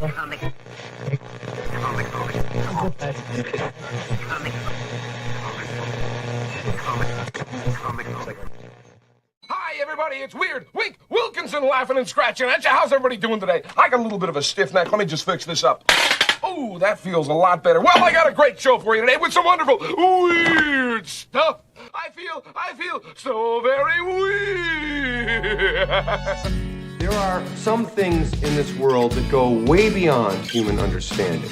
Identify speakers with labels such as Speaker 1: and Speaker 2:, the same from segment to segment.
Speaker 1: Hi, everybody, it's Weird Wink Wilkinson laughing and scratching at you. How's everybody doing today? I got a little bit of a stiff neck. Let me just fix this up. Oh, that feels a lot better. Well, I got a great show for you today with some wonderful weird stuff. I feel so very weird.
Speaker 2: There are some things in this world that go way beyond human understanding.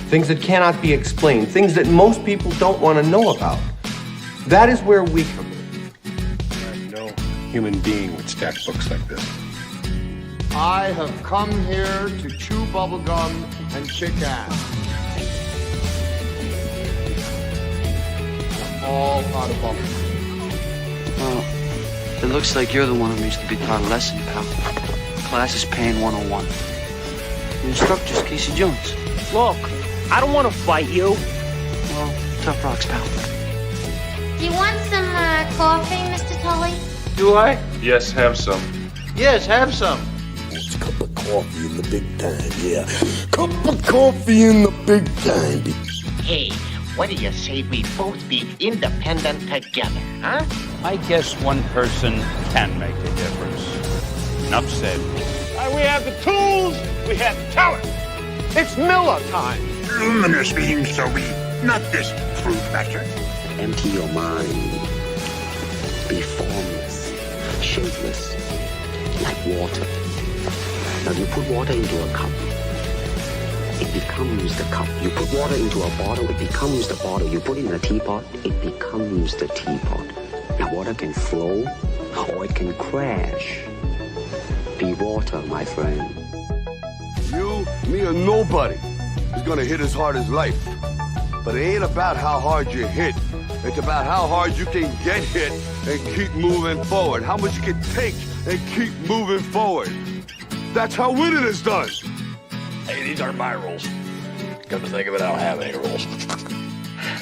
Speaker 2: Things that cannot be explained, things that most people don't want to know about. That is where we come in.
Speaker 3: No human being would stack books like this.
Speaker 4: I have come here to chew bubblegum and kick ass. I'm all out of bubblegum.
Speaker 5: Well, it looks like you're the one who needs to be taught a lesson, pal. Class is paying 101. The instructor's Casey Jones.
Speaker 6: Look, I don't want to fight you.
Speaker 5: Well, tough rocks, pal.
Speaker 7: Do you want some coffee, Mr. Tully?
Speaker 8: Do I?
Speaker 3: Yes, have some.
Speaker 8: Yes, have some.
Speaker 9: It's a cup of coffee in the big time, yeah. Cup of coffee in the big time.
Speaker 6: Hey, what do you say we both be independent together, huh?
Speaker 10: I guess one person can make a difference. Enough said.
Speaker 1: We have the tools, we have the talent.
Speaker 4: It's Miller time.
Speaker 9: Luminous being so we, not this fruit batcher.
Speaker 11: Empty your mind. Be formless, shapeless, like water. Now you put water into a cup, it becomes the cup. You put water into a bottle, it becomes the bottle. You put it in a teapot, it becomes the teapot. Now water can flow, or it can crash. Be water, my friend.
Speaker 4: You, me, or nobody is gonna hit as hard as life. But it ain't about how hard you hit. It's about how hard you can get hit and keep moving forward. How much you can take and keep moving forward. That's how winning is done.
Speaker 8: Hey, these aren't my rules. Come to think of it, I don't have any rules.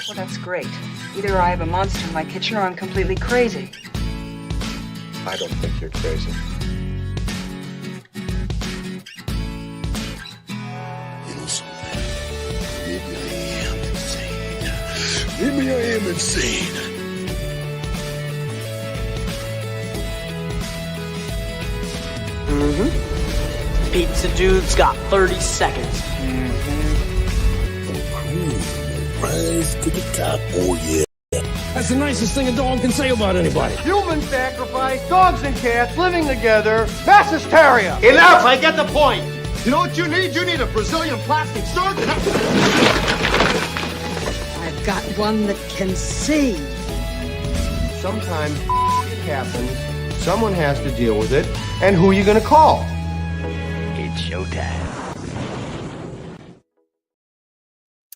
Speaker 12: Well, that's great. Either I have a monster in my kitchen or I'm completely crazy.
Speaker 3: I don't think you're crazy.
Speaker 9: You know something? Maybe I am insane. Maybe I am insane.
Speaker 6: Mm-hmm. Pizza dude's got 30 seconds.
Speaker 9: Rise to the top, oh yeah.
Speaker 1: That's the nicest thing a dog can say about anybody.
Speaker 4: Human sacrifice, dogs and cats living together, mass hysteria.
Speaker 8: Enough, I get the point.
Speaker 4: You know what you need? You need a Brazilian plastic surgeon.
Speaker 12: I've got one that can see.
Speaker 2: Sometimes it happens, someone has to deal with it, and who are you gonna call?
Speaker 6: It's showtime.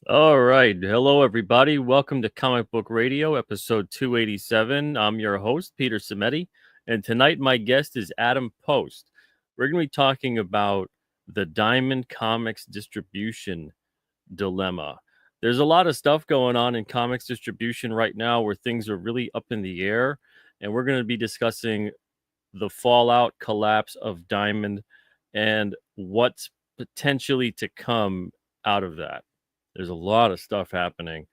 Speaker 13: All right. Hello, everybody. Welcome to Comic Book Radio, episode 287. I'm your host, Peter Cimetti, and tonight my guest is Adam Post. We're going to be talking about the Diamond Comics distribution dilemma. There's a lot of stuff going on in comics distribution right now where things are really up in the air, and we're going to be discussing the fallout collapse of Diamond and what's potentially to come out of that. There's a lot of stuff happening,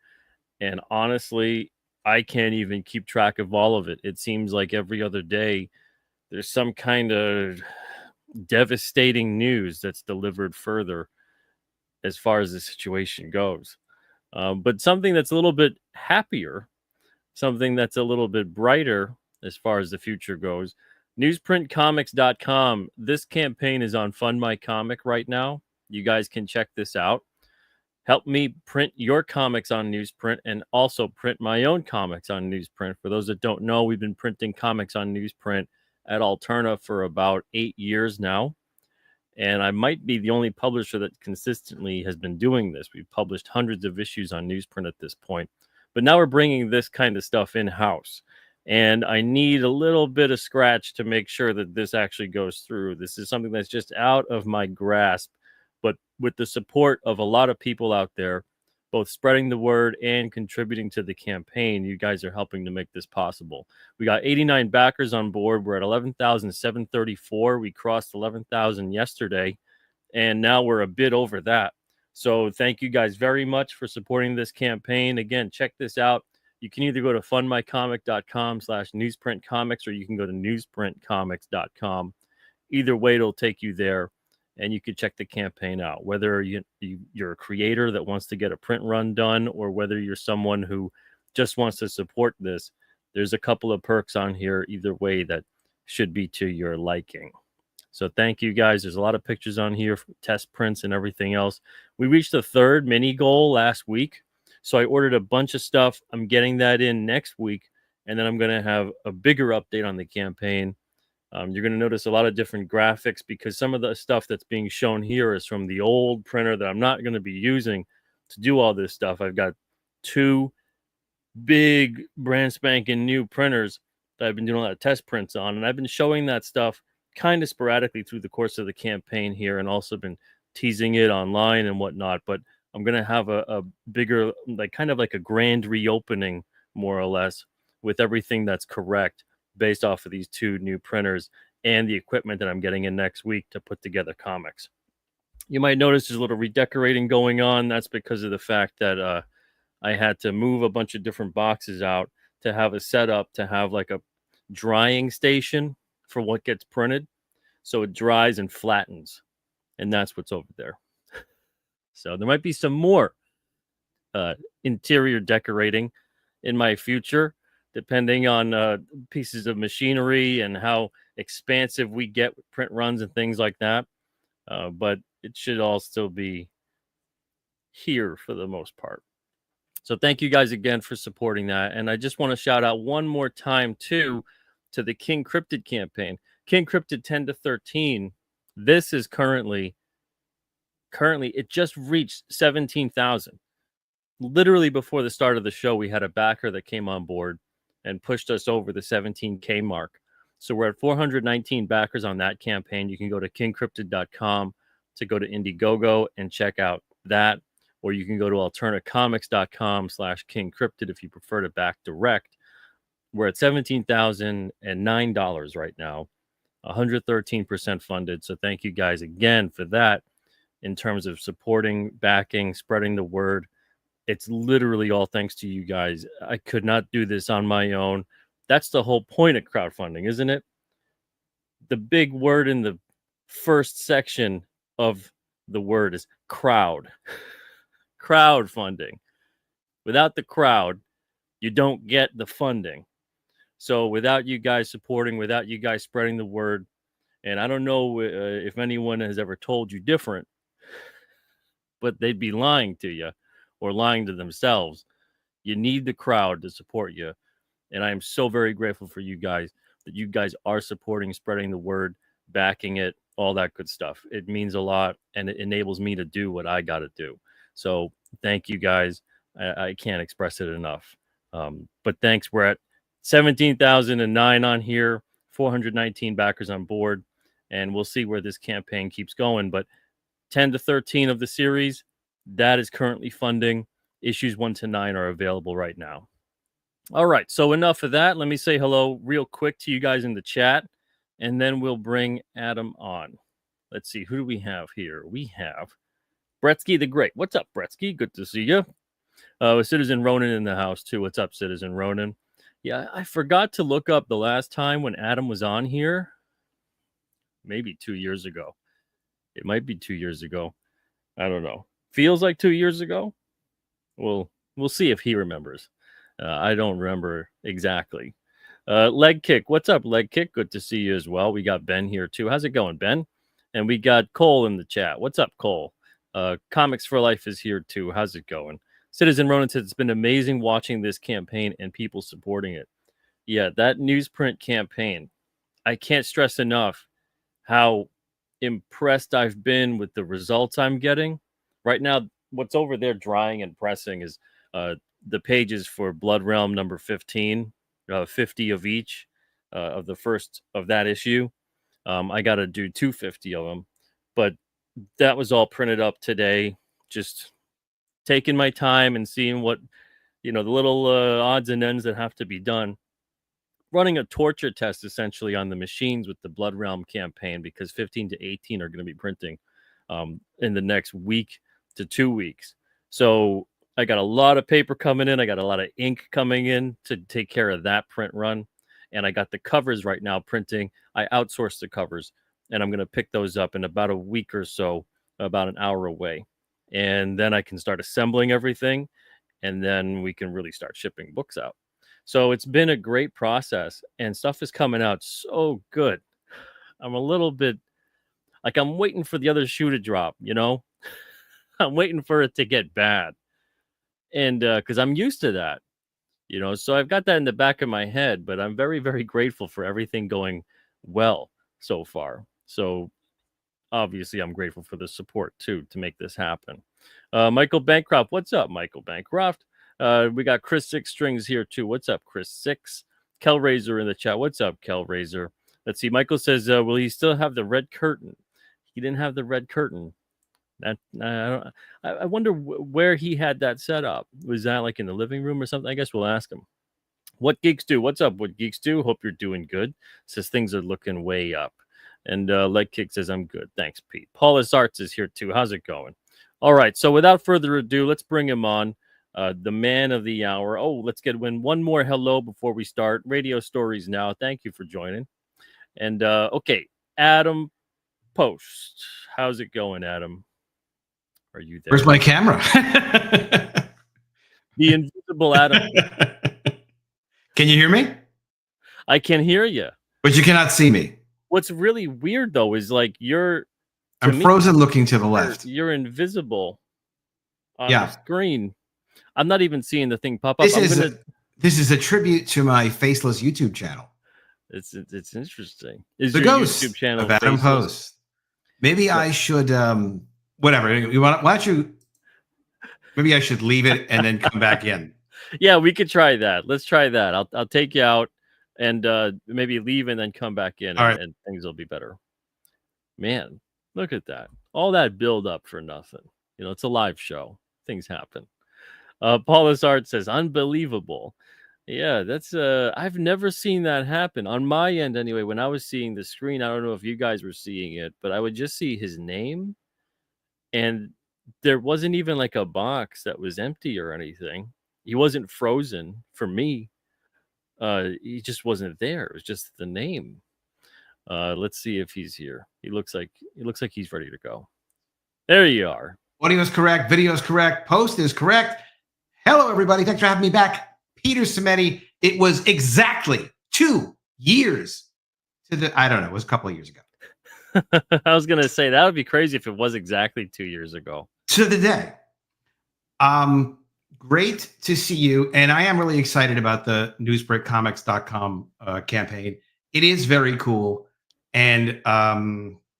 Speaker 13: and honestly, I can't even keep track of all of it. It seems like every other day there's some kind of devastating news that's delivered further as far as the situation goes. But something that's a little bit happier, something that's a little bit brighter as far as the future goes. Newsprintcomics.com. This campaign is on Fund My Comic right now. You guys can check this out. Help me print your comics on newsprint and also print my own comics on newsprint. For those that don't know, we've been printing comics on newsprint at Alterna for about 8 years now. And I might be the only publisher that consistently has been doing this. We've published hundreds of issues on newsprint at this point. But now we're bringing this kind of stuff in-house. And I need a little bit of scratch to make sure that this actually goes through. This is something that's just out of my grasp. But with the support of a lot of people out there, both spreading the word and contributing to the campaign, you guys are helping to make this possible. We got 89 backers on board. We're at 11,734. We crossed 11,000 yesterday. and now we're a bit over that. So thank you guys very much for supporting this campaign. Again, check this out. You can either go to fundmycomic.com/newsprintcomics, or you can go to newsprintcomics.com. Either way, it'll take you there, and you can check the campaign out. Whether you're a creator that wants to get a print run done, or whether you're someone who just wants to support this, there's a couple of perks on here either way that should be to your liking. So thank you guys. There's a lot of pictures on here, test prints and everything else. We reached the 3rd mini goal last week. So I ordered a bunch of stuff. I'm getting that in next week. And then I'm going to have a bigger update on the campaign. You're going to notice a lot of different graphics because some of the stuff that's being shown here is from the old printer that I'm not going to be using to do all this stuff. I've got 2 big brand spanking new printers that I've been doing a lot of test prints on. And I've been showing that stuff kind of sporadically through the course of the campaign here, and also been teasing it online and whatnot. But I'm going to have a bigger, kind of like a grand reopening, more or less, with everything that's correct based off of these 2 new printers and the equipment that I'm getting in next week to put together comics. You might notice there's a little redecorating going on. That's because of the fact that I had to move a bunch of different boxes out to have a setup to have like a drying station for what gets printed, so it dries and flattens, and that's what's over there. So there might be some more interior decorating in my future, depending on pieces of machinery and how expansive we get with print runs and things like that. But it should all still be here for the most part. So thank you guys again for supporting that. And I just want to shout out one more time too to the King Cryptid campaign. King Cryptid 10 to 13. This is currently it just reached 17,000. Literally before the start of the show, we had a backer that came on board and pushed us over the 17K mark. So we're at 419 backers on that campaign. You can go to kingcryptid.com to go to Indiegogo and check out that, or you can go to alternacomics.com/kingcryptid if you prefer to back direct. We're at $17,009 right now, 113% funded. So thank you guys again for that in terms of supporting, backing, spreading the word. It's literally all thanks to you guys. I could not do this on my own. That's the whole point of crowdfunding, isn't it? The big word in the first section of the word is crowd. Crowdfunding. Without the crowd, you don't get the funding. So without you guys supporting, without you guys spreading the word, and I don't know if anyone has ever told you different, but they'd be lying to you or lying to themselves. You need the crowd to support you. And I am so very grateful for you guys that you guys are supporting, spreading the word, backing it, all that good stuff. It means a lot, and it enables me to do what I got to do. So thank you guys. I can't express it enough. But thanks. We're at 17,009 on here, 419 backers on board, and we'll see where this campaign keeps going. But 10 to 13 of the series, that is currently funding. Issues 1 to 9 are available right now. All right, so enough of that. Let me say hello real quick to you guys in the chat, and then we'll bring Adam on. Let's see, who do we have here? We have Bretsky the Great. What's up, Bretsky? Good to see you. Citizen Ronan in the house, too. What's up, Citizen Ronan? Yeah, I forgot to look up the last time when Adam was on here. Maybe 2 years ago. It might be 2 years ago. I don't know. Feels like 2 years ago? Well, we'll see if he remembers. I don't remember exactly. Leg Kick. What's up, Leg Kick? Good to see you as well. We got Ben here, too. How's it going, Ben? And we got Cole in the chat. What's up, Cole? Comics for Life is here, too. How's it going? Citizen Ronan says it's been amazing watching this campaign and people supporting it. Yeah, that newsprint campaign. I can't stress enough how impressed I've been with the results I'm getting. Right now, what's over there drying and pressing is the pages for Blood Realm number 15, 50 of each of the first of that issue. I got to do 250 of them, but that was all printed up today. Just taking my time and seeing what, the little odds and ends that have to be done. Running a torture test essentially on the machines with the Blood Realm campaign, because 15 to 18 are going to be printing in the next week to 2 weeks. So I got a lot of paper coming in. I got a lot of ink coming in to take care of that print run. And I got the covers right now printing. I outsourced the covers, and I'm going to pick those up in about a week or so, about an hour away. And then I can start assembling everything, and then we can really start shipping books out. So it's been a great process, and stuff is coming out so good. I'm a little bit like I'm waiting for the other shoe to drop, you know? I'm waiting for it to get bad. And because I'm used to that, you know, so I've got that in the back of my head, but I'm very, very grateful for everything going well so far. So obviously I'm grateful for the support too to make this happen. Michael Bancroft, what's up, Michael Bancroft? We got Chris Six Strings here too. What's up, Chris Six? Kel Razor in the chat. What's up, Kel Razor? Let's see. Michael says, will he still have the red curtain? He didn't have the red curtain. That I wonder where he had that set up. Was that like in the living room or something? I guess we'll ask him. What Geeks Do? What's up? What Geeks Do? Hope you're doing good. Says things are looking way up. And Leg Kick says, I'm good. Thanks, Pete. Paulus Arts is here too. How's it going? All right. So without further ado, let's bring him on. The man of the hour. Oh, let's get one more hello before we start. Radio Stories Now. Thank you for joining. And okay, Adam Post. How's it going, Adam? Are you there?
Speaker 14: Where's my camera?
Speaker 13: The invisible Adam.
Speaker 14: Can you hear me?
Speaker 13: I can hear you.
Speaker 14: But you cannot see me.
Speaker 13: What's really weird, though, is like
Speaker 14: I'm frozen looking to the left.
Speaker 13: You're invisible on the screen. I'm not even seeing the thing pop up.
Speaker 14: This is a tribute to my faceless YouTube channel.
Speaker 13: It's interesting. Is
Speaker 14: the
Speaker 13: your
Speaker 14: ghost
Speaker 13: YouTube channel
Speaker 14: of Adam
Speaker 13: faceless?
Speaker 14: Post. Maybe I should whatever. Why don't you? Maybe I should leave it and then come back in.
Speaker 13: Yeah, we could try that. Let's try that. I'll take you out and maybe leave and then come back in, and things will be better. Man, look at that. All that build up for nothing. You know, it's a live show. Things happen. Paulus Art says, unbelievable. Yeah, that's I've never seen that happen on my end anyway. When I was seeing the screen, I don't know if you guys were seeing it, but I would just see his name, and there wasn't even like a box that was empty or anything. He wasn't frozen for me. He just wasn't there. It was just the name. Let's see if he's here. He looks like he's ready to go. There you are.
Speaker 14: Audio is correct. Video is correct. Post is correct. Hello, everybody. Thanks for having me back. Peter Cimetti. It was exactly 2 years to the, I don't know, it was a couple of years ago.
Speaker 13: I was going to say that would be crazy if it was exactly 2 years ago.
Speaker 14: To the day. Great to see you. And I am really excited about the newsbreakcomics.com campaign. It is very cool. And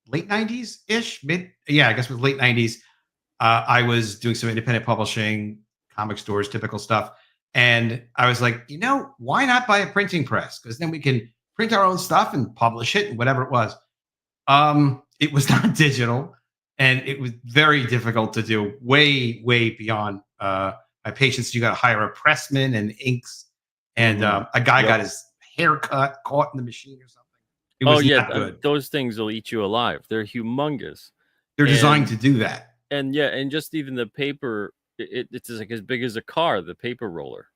Speaker 14: late 90s-ish, I guess it was late 90s. I was doing some independent publishing, comic stores, typical stuff. And I was like, you know, why not buy a printing press? Because then we can print our own stuff and publish it and whatever it was. It was not digital, and it was very difficult to do, way, way beyond my patience. You got to hire a pressman and inks, and a guy got his hair caught in the machine or something. It was not good.
Speaker 13: Those things will eat you alive. They're humongous.
Speaker 14: They're designed to do that.
Speaker 13: And and just even the paper, it's like as big as a car, the paper roller.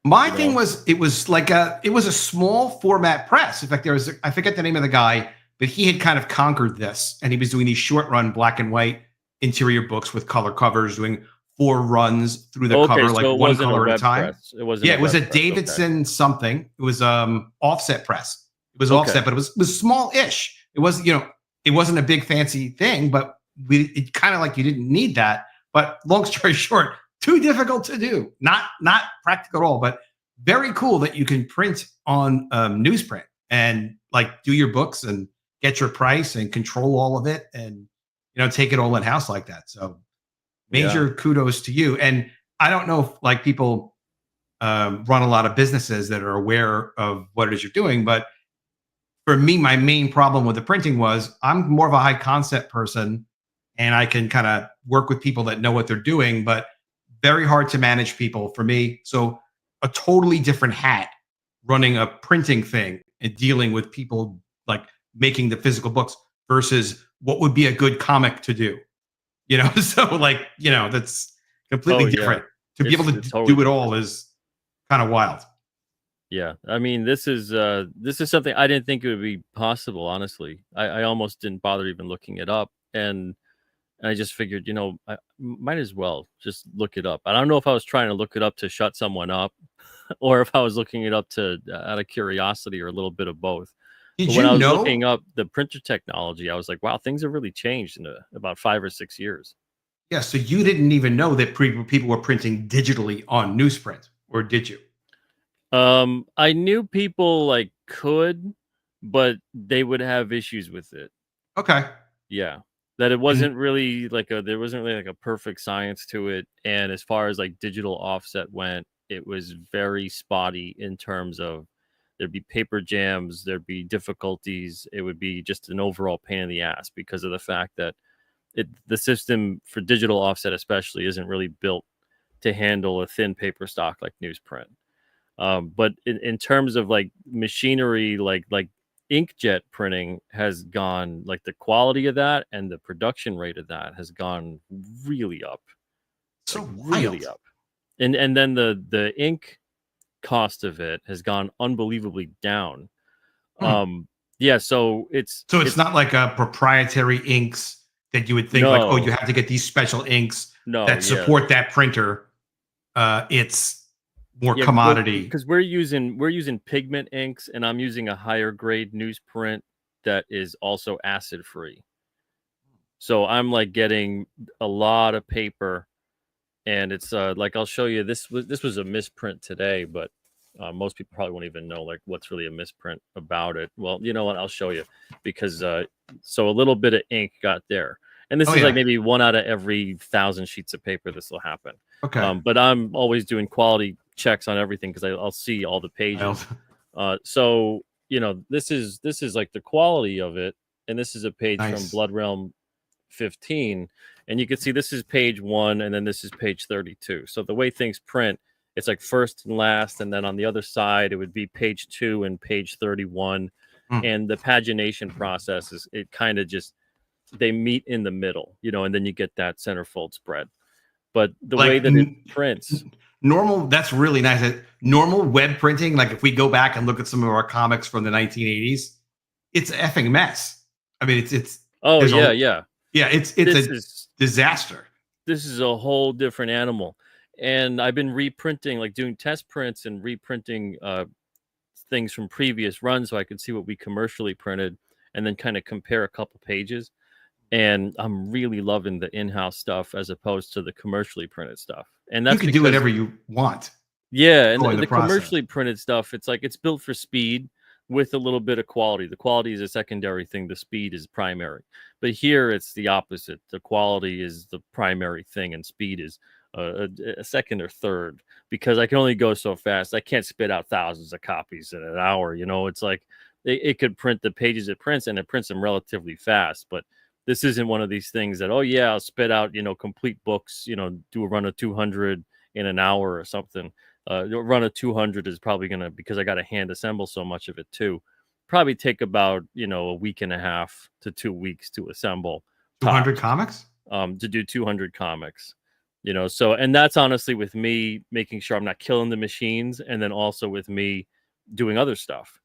Speaker 14: My thing was, it was a small format press. In fact, there was, I forget the name of the guy, but he had kind of conquered this, and he was doing these short run black and white interior books with color covers, doing 4 runs through the cover, like one color at a time.
Speaker 13: Press. It wasn't.
Speaker 14: Yeah, it was a Davidson something. It was offset press. It was offset, but it was small-ish. It was, it wasn't a big fancy thing, but it kind of like you didn't need that. But long story short, too difficult to do. Not practical at all, but very cool that you can print on newsprint and like do your books and get your price and control all of it and, take it all in house like that. So major kudos to you. And I don't know if like people run a lot of businesses that are aware of what it is you're doing, but for me, my main problem with the printing was I'm more of a high concept person, and I can kind of work with people that know what they're doing, but very hard to manage people for me. So a totally different hat running a printing thing and dealing with people like making the physical books versus what would be a good comic to do. You know, so like, you know, that's completely different. To be able to
Speaker 13: totally
Speaker 14: do it all is kind of wild.
Speaker 13: Yeah, I mean, this is something I didn't think it would be possible. Honestly, I almost didn't bother even looking it up, and I just figured, you know, I might as well just look it up. I don't know if I was trying to look it up to shut someone up, or if I was looking it up to out of curiosity, or a little bit of both.
Speaker 14: Did
Speaker 13: But
Speaker 14: you
Speaker 13: when I was
Speaker 14: know?
Speaker 13: looking up the printer technology, I was like, wow, things have really changed in about 5 or 6 years.
Speaker 14: Yeah, so you didn't even know that people were printing digitally on newsprint, or did you?
Speaker 13: I knew people like could, but they would have issues with it.
Speaker 14: Okay.
Speaker 13: Yeah. That it wasn't really like there wasn't really like a perfect science to it. And as far as like digital offset went, it was very spotty in terms of there'd be paper jams, there'd be difficulties. It would be just an overall pain in the ass because of the fact that the system for digital offset especially isn't really built to handle a thin paper stock like newsprint. But in terms of like machinery, like inkjet printing has gone, like the quality of that and the production rate of that has gone really up.
Speaker 14: So
Speaker 13: really up. And then the ink cost of it has gone unbelievably down. Yeah, so it's
Speaker 14: not like a proprietary inks that you would think like, oh, you have to get these special inks that support that printer. It's more commodity
Speaker 13: because we're using pigment inks, and I'm using a higher grade newsprint that is also acid free. So I'm like getting a lot of paper, and it's like I'll show you. This was a misprint today, but most people probably won't even know like what's really a misprint about it. Well, you know what? I'll show you because so a little bit of ink got there, and this is like maybe 1 out of every 1,000 sheets of paper this will happen.
Speaker 14: Okay.
Speaker 13: But I'm always doing quality checks on everything because I'll see all the pages. So you know, this is like the quality of it, and this is a page from Blood Realm 15, and you can see this is page 1, and then this is page 32. So the way things print, it's like first and last, and then on the other side it would be page 2 and page 31. And the pagination process is it kind of just they meet in the middle, you know, and then you get that centerfold spread. But the way that it prints,
Speaker 14: normal, that's really nice. Normal web printing, like if we go back and look at some of our comics from the 1980s, it's an effing mess. I mean, it's it's a disaster.
Speaker 13: This is a whole different animal. And I've been reprinting, like doing test prints and reprinting things from previous runs so I could see what we commercially printed and then kind of compare a couple pages. And I'm really loving the in-house stuff as opposed to the commercially printed stuff. And that's
Speaker 14: you can do whatever you want.
Speaker 13: Yeah, and the commercially printed stuff, it's like it's built for speed with a little bit of quality. The quality is a secondary thing. The speed is primary. But here it's the opposite. The quality is the primary thing, and speed is a second or third because I can only go so fast. I can't spit out thousands of copies in an hour. You know, it's like it could print the pages it prints, and it prints them relatively fast, but this isn't one of these things that, oh yeah, I'll spit out, you know, complete books, you know, do a run of 200 in an hour or something. A run of 200 is probably going to, because I got to hand assemble so much of it too, probably take about, you know, a week and a half to 2 weeks to assemble
Speaker 14: 200 comics
Speaker 13: to do 200 comics, you know. So, and that's honestly with me making sure I'm not killing the machines, and then also with me doing other stuff.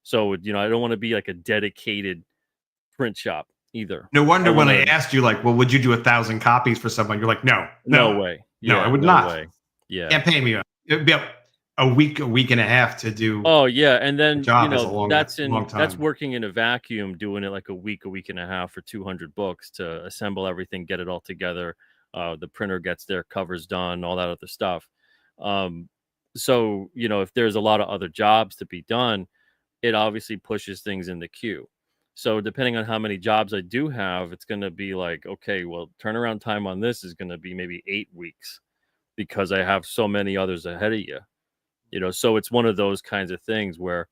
Speaker 13: So, you know, I don't want to be like a dedicated print shop either.
Speaker 14: No wonder when I asked you, like, well, would you do 1,000 copies for someone? You're like, no
Speaker 13: way.
Speaker 14: No,
Speaker 13: Yeah,
Speaker 14: I would
Speaker 13: no
Speaker 14: not.
Speaker 13: way. Yeah.
Speaker 14: Can't pay me. It'd be a week and a half to do.
Speaker 13: Oh yeah, and then you know
Speaker 14: that's
Speaker 13: working in a vacuum, doing it like a week and a half for 200 books to assemble everything, get it all together. The printer gets there, covers done, all that other stuff. So you know, if there's a lot of other jobs to be done, it obviously pushes things in the queue. So depending on how many jobs I do have, it's going to be like, okay, well, turnaround time on this is going to be maybe 8 weeks because I have so many others ahead of you, you know? So it's one of those kinds of things where,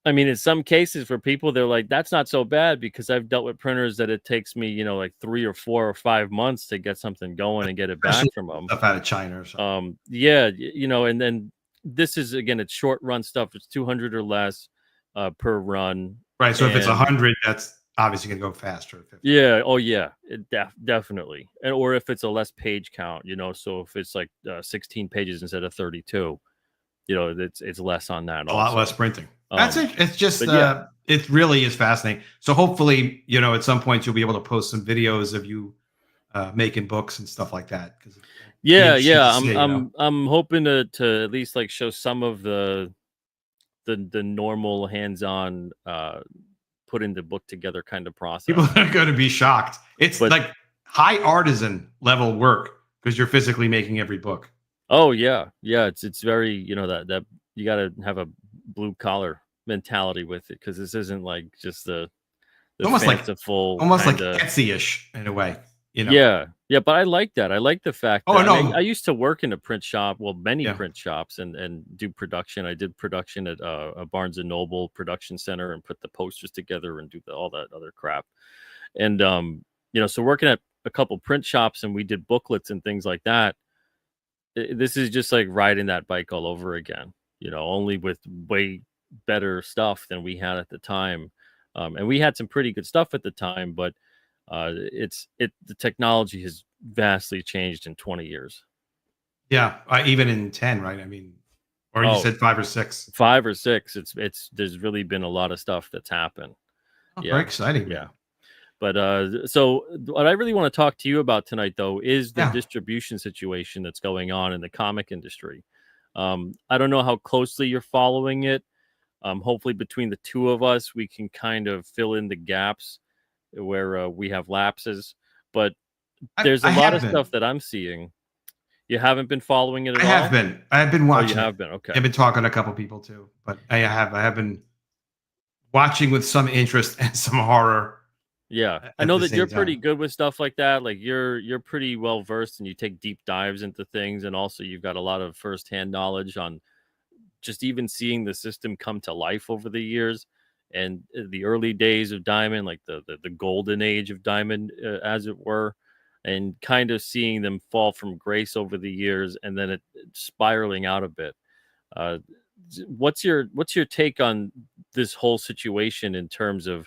Speaker 13: I mean, in some cases for people, they're like, that's not so bad because I've dealt with printers that it takes me, you know, like 3 or 4 or 5 months to get something going and get it back from them.
Speaker 14: Stuff out of China or something.
Speaker 13: Yeah, you know, and then this is, again, it's short run stuff. It's 200 or less per run.
Speaker 14: Right. So if it's 100, that's obviously going to go faster.
Speaker 13: Yeah. Oh, yeah. Definitely. And or if it's a less page count, so if it's like 16 pages instead of 32, it's less on that.
Speaker 14: A lot less printing. That's it. It's just it really is fascinating. So hopefully, at some point you'll be able to post some videos of you making books and stuff like that.
Speaker 13: I'm hoping to at least like show some of the normal hands-on putting the book together kind of process.
Speaker 14: People are going to be shocked. It's like high artisan level work because you're physically making every book.
Speaker 13: Oh yeah. It's very that you got to have a blue collar mentality with it because this isn't like just the
Speaker 14: almost
Speaker 13: fanciful,
Speaker 14: almost like Etsy-ish in a way.
Speaker 13: Yeah, but I like that. I like the fact that I used to work in a print shop, many print shops, and do production. I did production at a Barnes and Noble production center and put the posters together and do all that other crap. And so working at a couple print shops and we did booklets and things like that. This is just like riding that bike all over again. Only with way better stuff than we had at the time, and we had some pretty good stuff at the time, but. The technology has vastly changed in 20 years.
Speaker 14: Yeah, even in 10, right? I mean, or you said 5 or 6.
Speaker 13: 5 or 6. There's really been a lot of stuff that's happened.
Speaker 14: Very exciting.
Speaker 13: Yeah. But so what I really want to talk to you about tonight, though, is the distribution situation that's going on in the comic industry. I don't know how closely you're following it. Hopefully, between the two of us, we can kind of fill in the gaps where we have lapses, but there's a lot of stuff that I'm seeing. You haven't been following it at all?
Speaker 14: I have been watching.
Speaker 13: You have been. Okay.
Speaker 14: I've been talking to a couple people too, but I have been watching with some interest and some horror.
Speaker 13: Yeah, I know that you're pretty good with stuff like that. Like you're pretty well versed and you take deep dives into things, and also you've got a lot of firsthand knowledge on just even seeing the system come to life over the years. And the early days of Diamond, like the golden age of Diamond, as it were, and kind of seeing them fall from grace over the years, and then it spiraling out a bit. What's your take on this whole situation in terms of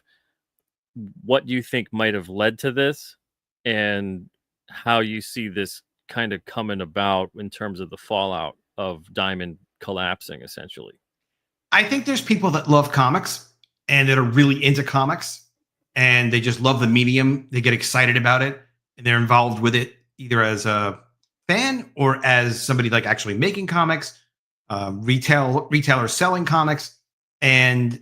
Speaker 13: what you think might have led to this, and how you see this kind of coming about in terms of the fallout of Diamond collapsing, essentially?
Speaker 14: I think there's people that love comics and that are really into comics and they just love the medium. They get excited about it and they're involved with it either as a fan or as somebody like actually making comics, retailers selling comics. And,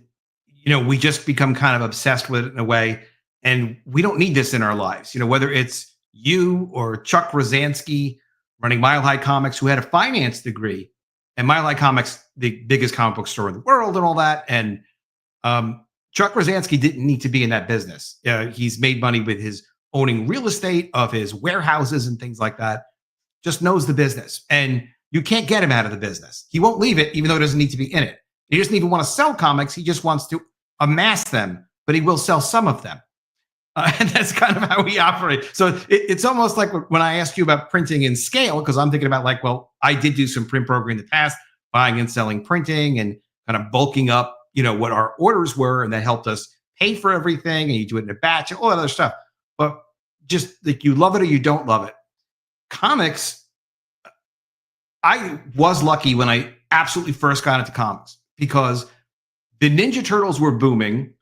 Speaker 14: we just become kind of obsessed with it in a way. And we don't need this in our lives. Whether it's you or Chuck Rosansky running Mile High Comics, who had a finance degree, and Mile High Comics, the biggest comic book store in the world and all that. And Chuck Rosansky didn't need to be in that business. He's made money with his owning real estate of his warehouses and things like that. Just knows the business. And you can't get him out of the business. He won't leave it, even though he doesn't need to be in it. He doesn't even want to sell comics. He just wants to amass them, but he will sell some of them. And that's kind of how we operate. So it's almost like when I asked you about printing in scale, because I'm thinking about like, well, I did do some print broker in the past, buying and selling printing and kind of bulking up, what our orders were. And that helped us pay for everything. And you do it in a batch and all that other stuff. But just like you love it or you don't love it. Comics, I was lucky when I absolutely first got into comics because the Ninja Turtles were booming.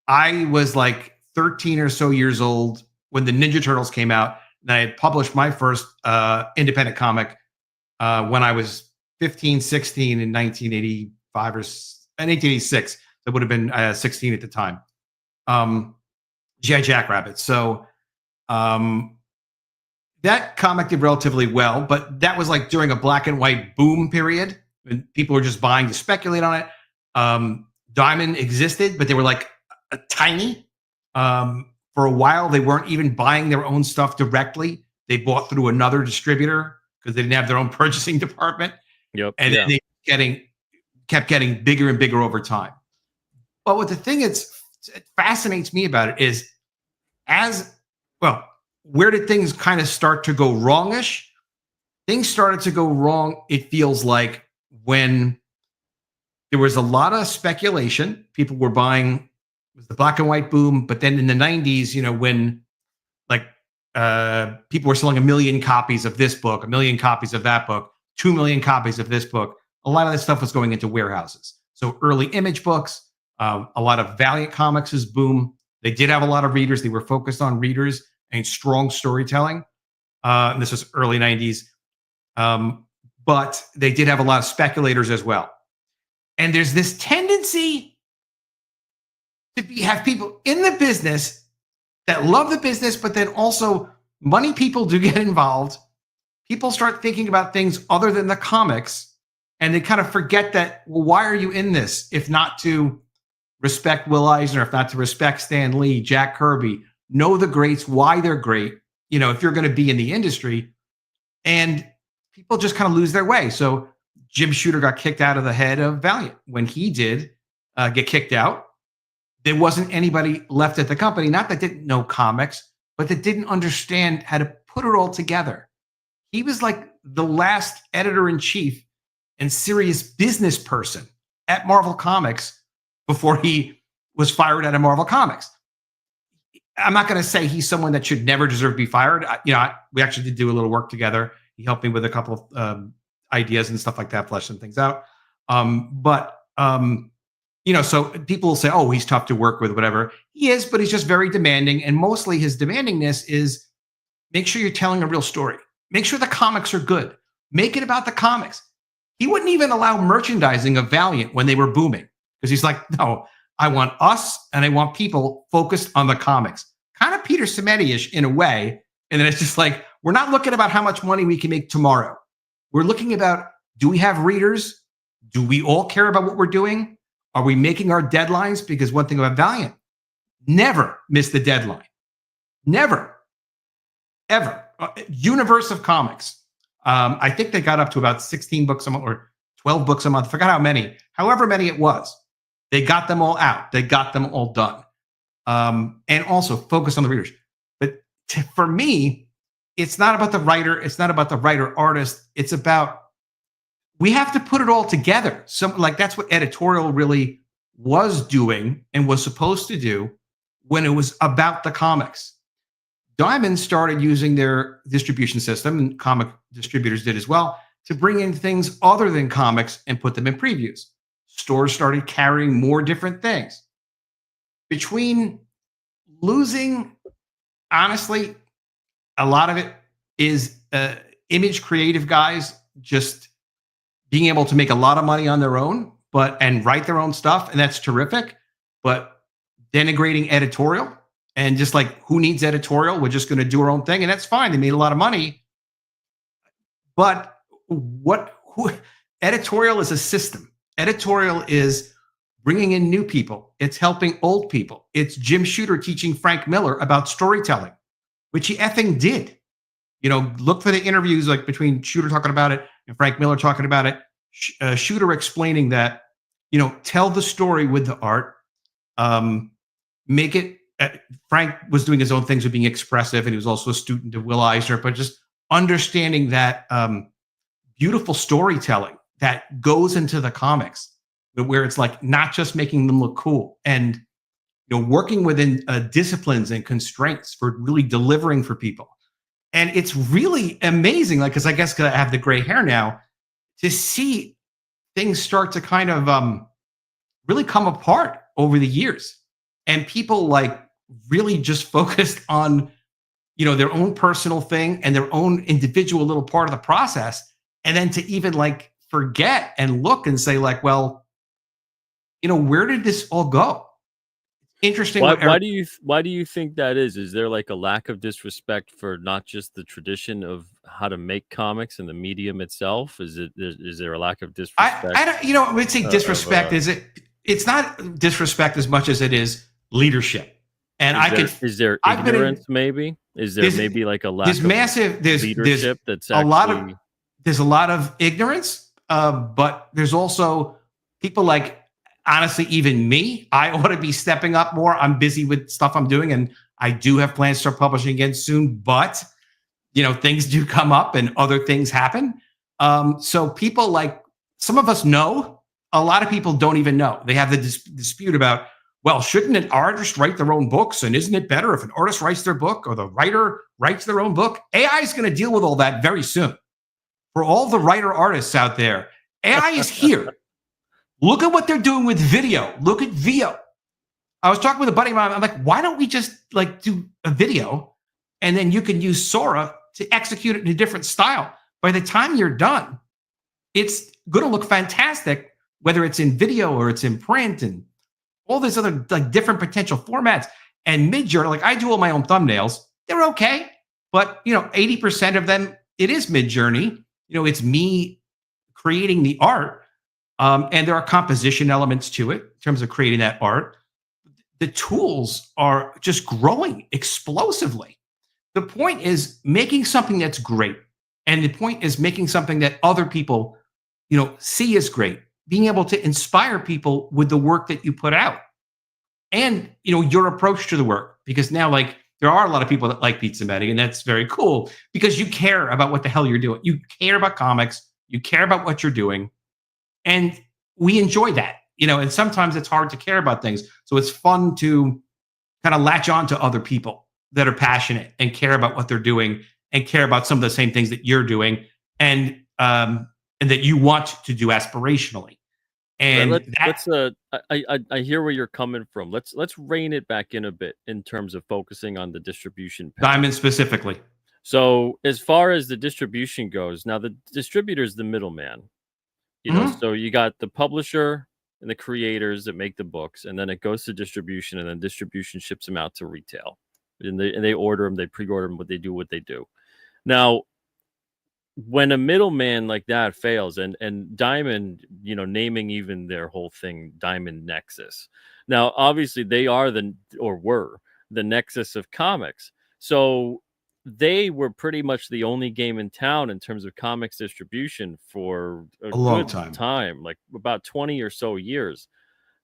Speaker 14: I was like 13 or so years old when the Ninja Turtles came out. And I had published my first independent comic when I was 15, 16 in 1985 or 1986. That would have been 16 at the time. G.I. Jackrabbit. So that comic did relatively well, but that was like during a black and white boom period when people were just buying to speculate on it. Diamond existed, but they were like tiny. For a while, they weren't even buying their own stuff directly. They bought through another distributor because they didn't have their own purchasing department.
Speaker 13: Yep.
Speaker 14: And then they kept getting bigger and bigger over time. But what the thing it fascinates me about it is where did things kind of start to go wrongish? Things started to go wrong, it feels like, when there was a lot of speculation. People were buying was the black and white boom. But then in the 90s, when like people were selling 1 million copies of this book, 1 million copies of that book, 2 million copies of this book, a lot of this stuff was going into warehouses. So early Image books, a lot of Valiant Comics' boom. They did have a lot of readers. They were focused on readers and strong storytelling. And this was early 90s. But they did have a lot of speculators as well. And there's this tendency to have people in the business that love the business, but then also money people do get involved. People start thinking about things other than the comics, and they kind of forget that, well, why are you in this if not to respect Will Eisner, if not to respect Stan Lee, Jack Kirby, know the greats, why they're great, if you're going to be in the industry. And people just kind of lose their way. So Jim Shooter got kicked out of the head of Valiant. When he did get kicked out, there wasn't anybody left at the company, not that didn't know comics, but that didn't understand how to put it all together. He was like the last editor-in-chief and serious business person at Marvel Comics before he was fired out of Marvel Comics. I'm not going to say he's someone that should never deserve to be fired. We actually did do a little work together. He helped me with a couple of ideas and stuff like that, flesh some things out. So people will say, oh, he's tough to work with, whatever. He is, but he's just very demanding. And mostly his demandingness is make sure you're telling a real story. Make sure the comics are good. Make it about the comics. He wouldn't even allow merchandising of Valiant when they were booming because he's like, no, I want us and I want people focused on the comics. Kind of Peter Simeti-ish in a way. And then it's just like, we're not looking about how much money we can make tomorrow. We're looking about, do we have readers? Do we all care about what we're doing? Are we making our deadlines? Because one thing about Valiant, never miss the deadline. Never, ever. Universe of comics. I think they got up to about 16 books a month or 12 books a month. Forgot how many. However many it was. They got them all out. They got them all done. And also focus on the readers. But for me, it's not about the writer. It's not about the writer artist. It's about, we have to put it all together. That's what editorial really was doing and was supposed to do when it was about the comics. Diamond started using their distribution system, and comic distributors did as well, to bring in things other than comics and put them in previews. Stores started carrying more different things. Between losing, honestly, a lot of it is Image creative guys just being able to make a lot of money on their own, and write their own stuff, and that's terrific. But denigrating editorial and just like, who needs editorial? We're just going to do our own thing, and that's fine. They made a lot of money. But editorial is a system. Editorial is bringing in new people. It's helping old people. It's Jim Shooter teaching Frank Miller about storytelling, which he effing did. Look for the interviews like between Shooter talking about it and Frank Miller talking about it. Shooter explaining that, tell the story with the art. Make it. Frank was doing his own things with being expressive, and he was also a student of Will Eisner, but just understanding that beautiful storytelling that goes into the comics, where it's like not just making them look cool, and working within disciplines and constraints for really delivering for people. And it's really amazing, because I guess I have the gray hair now, to see things start to kind of really come apart over the years, and people really just focused on their own personal thing and their own individual little part of the process, and then to even forget and look and say well, where did this all go? Interesting.
Speaker 13: Why do you think that is? Is there a lack of disrespect for not just the tradition of how to make comics and the medium itself? Is there a lack of disrespect?
Speaker 14: I would say disrespect it's not disrespect as much as it is leadership. And
Speaker 13: is there ignorance maybe? Is there maybe a lack of leadership that's actually... There's a lot of ignorance, but there's also people
Speaker 14: honestly, even me, I ought to be stepping up more. I'm busy with stuff I'm doing, and I do have plans to start publishing again soon, but things do come up and other things happen. So people some of us know, a lot of people don't even know. They have the dispute about, well, shouldn't an artist write their own books? And isn't it better if an artist writes their book or the writer writes their own book? AI is going to deal with all that very soon. For all the writer artists out there, AI is here. Look at what they're doing with video. Look at VO. I was talking with a buddy of mine. I'm like, why don't we just like do a video and then you can use Sora to execute it in a different style? By the time you're done, it's going to look fantastic, whether it's in video or it's in print and all these other like different potential formats. And Midjourney, like I do all my own thumbnails, they're okay, but 80% of them, it is Midjourney. It's me creating the art, and there are composition elements to it in terms of creating that art. The tools are just growing explosively. The point is making something that's great, and the point is making something that other people, see as great. Being able to inspire people with the work that you put out and, your approach to the work, because now like there are a lot of people that like Pizza Medi, and that's very cool because you care about what the hell you're doing. You care about comics, you care about what you're doing, and we enjoy that, and sometimes it's hard to care about things. So it's fun to kind of latch on to other people that are passionate and care about what they're doing and care about some of the same things that you're doing. And that you want to do aspirationally. And
Speaker 13: I hear where you're coming from. Let's rein it back in a bit in terms of focusing on the distribution path.
Speaker 14: Diamond specifically.
Speaker 13: So as far as the distribution goes, now the distributor is the middleman. So you got the publisher and the creators that make the books, and then it goes to distribution, and then distribution ships them out to retail. And they order them, they pre-order them, but they do what they do. Now, when a middleman like that fails, and Diamond, naming even their whole thing Diamond Nexus. Now, obviously, they are were the nexus of comics. So they were pretty much the only game in town in terms of comics distribution for a
Speaker 14: long
Speaker 13: good time, like about 20 or so years.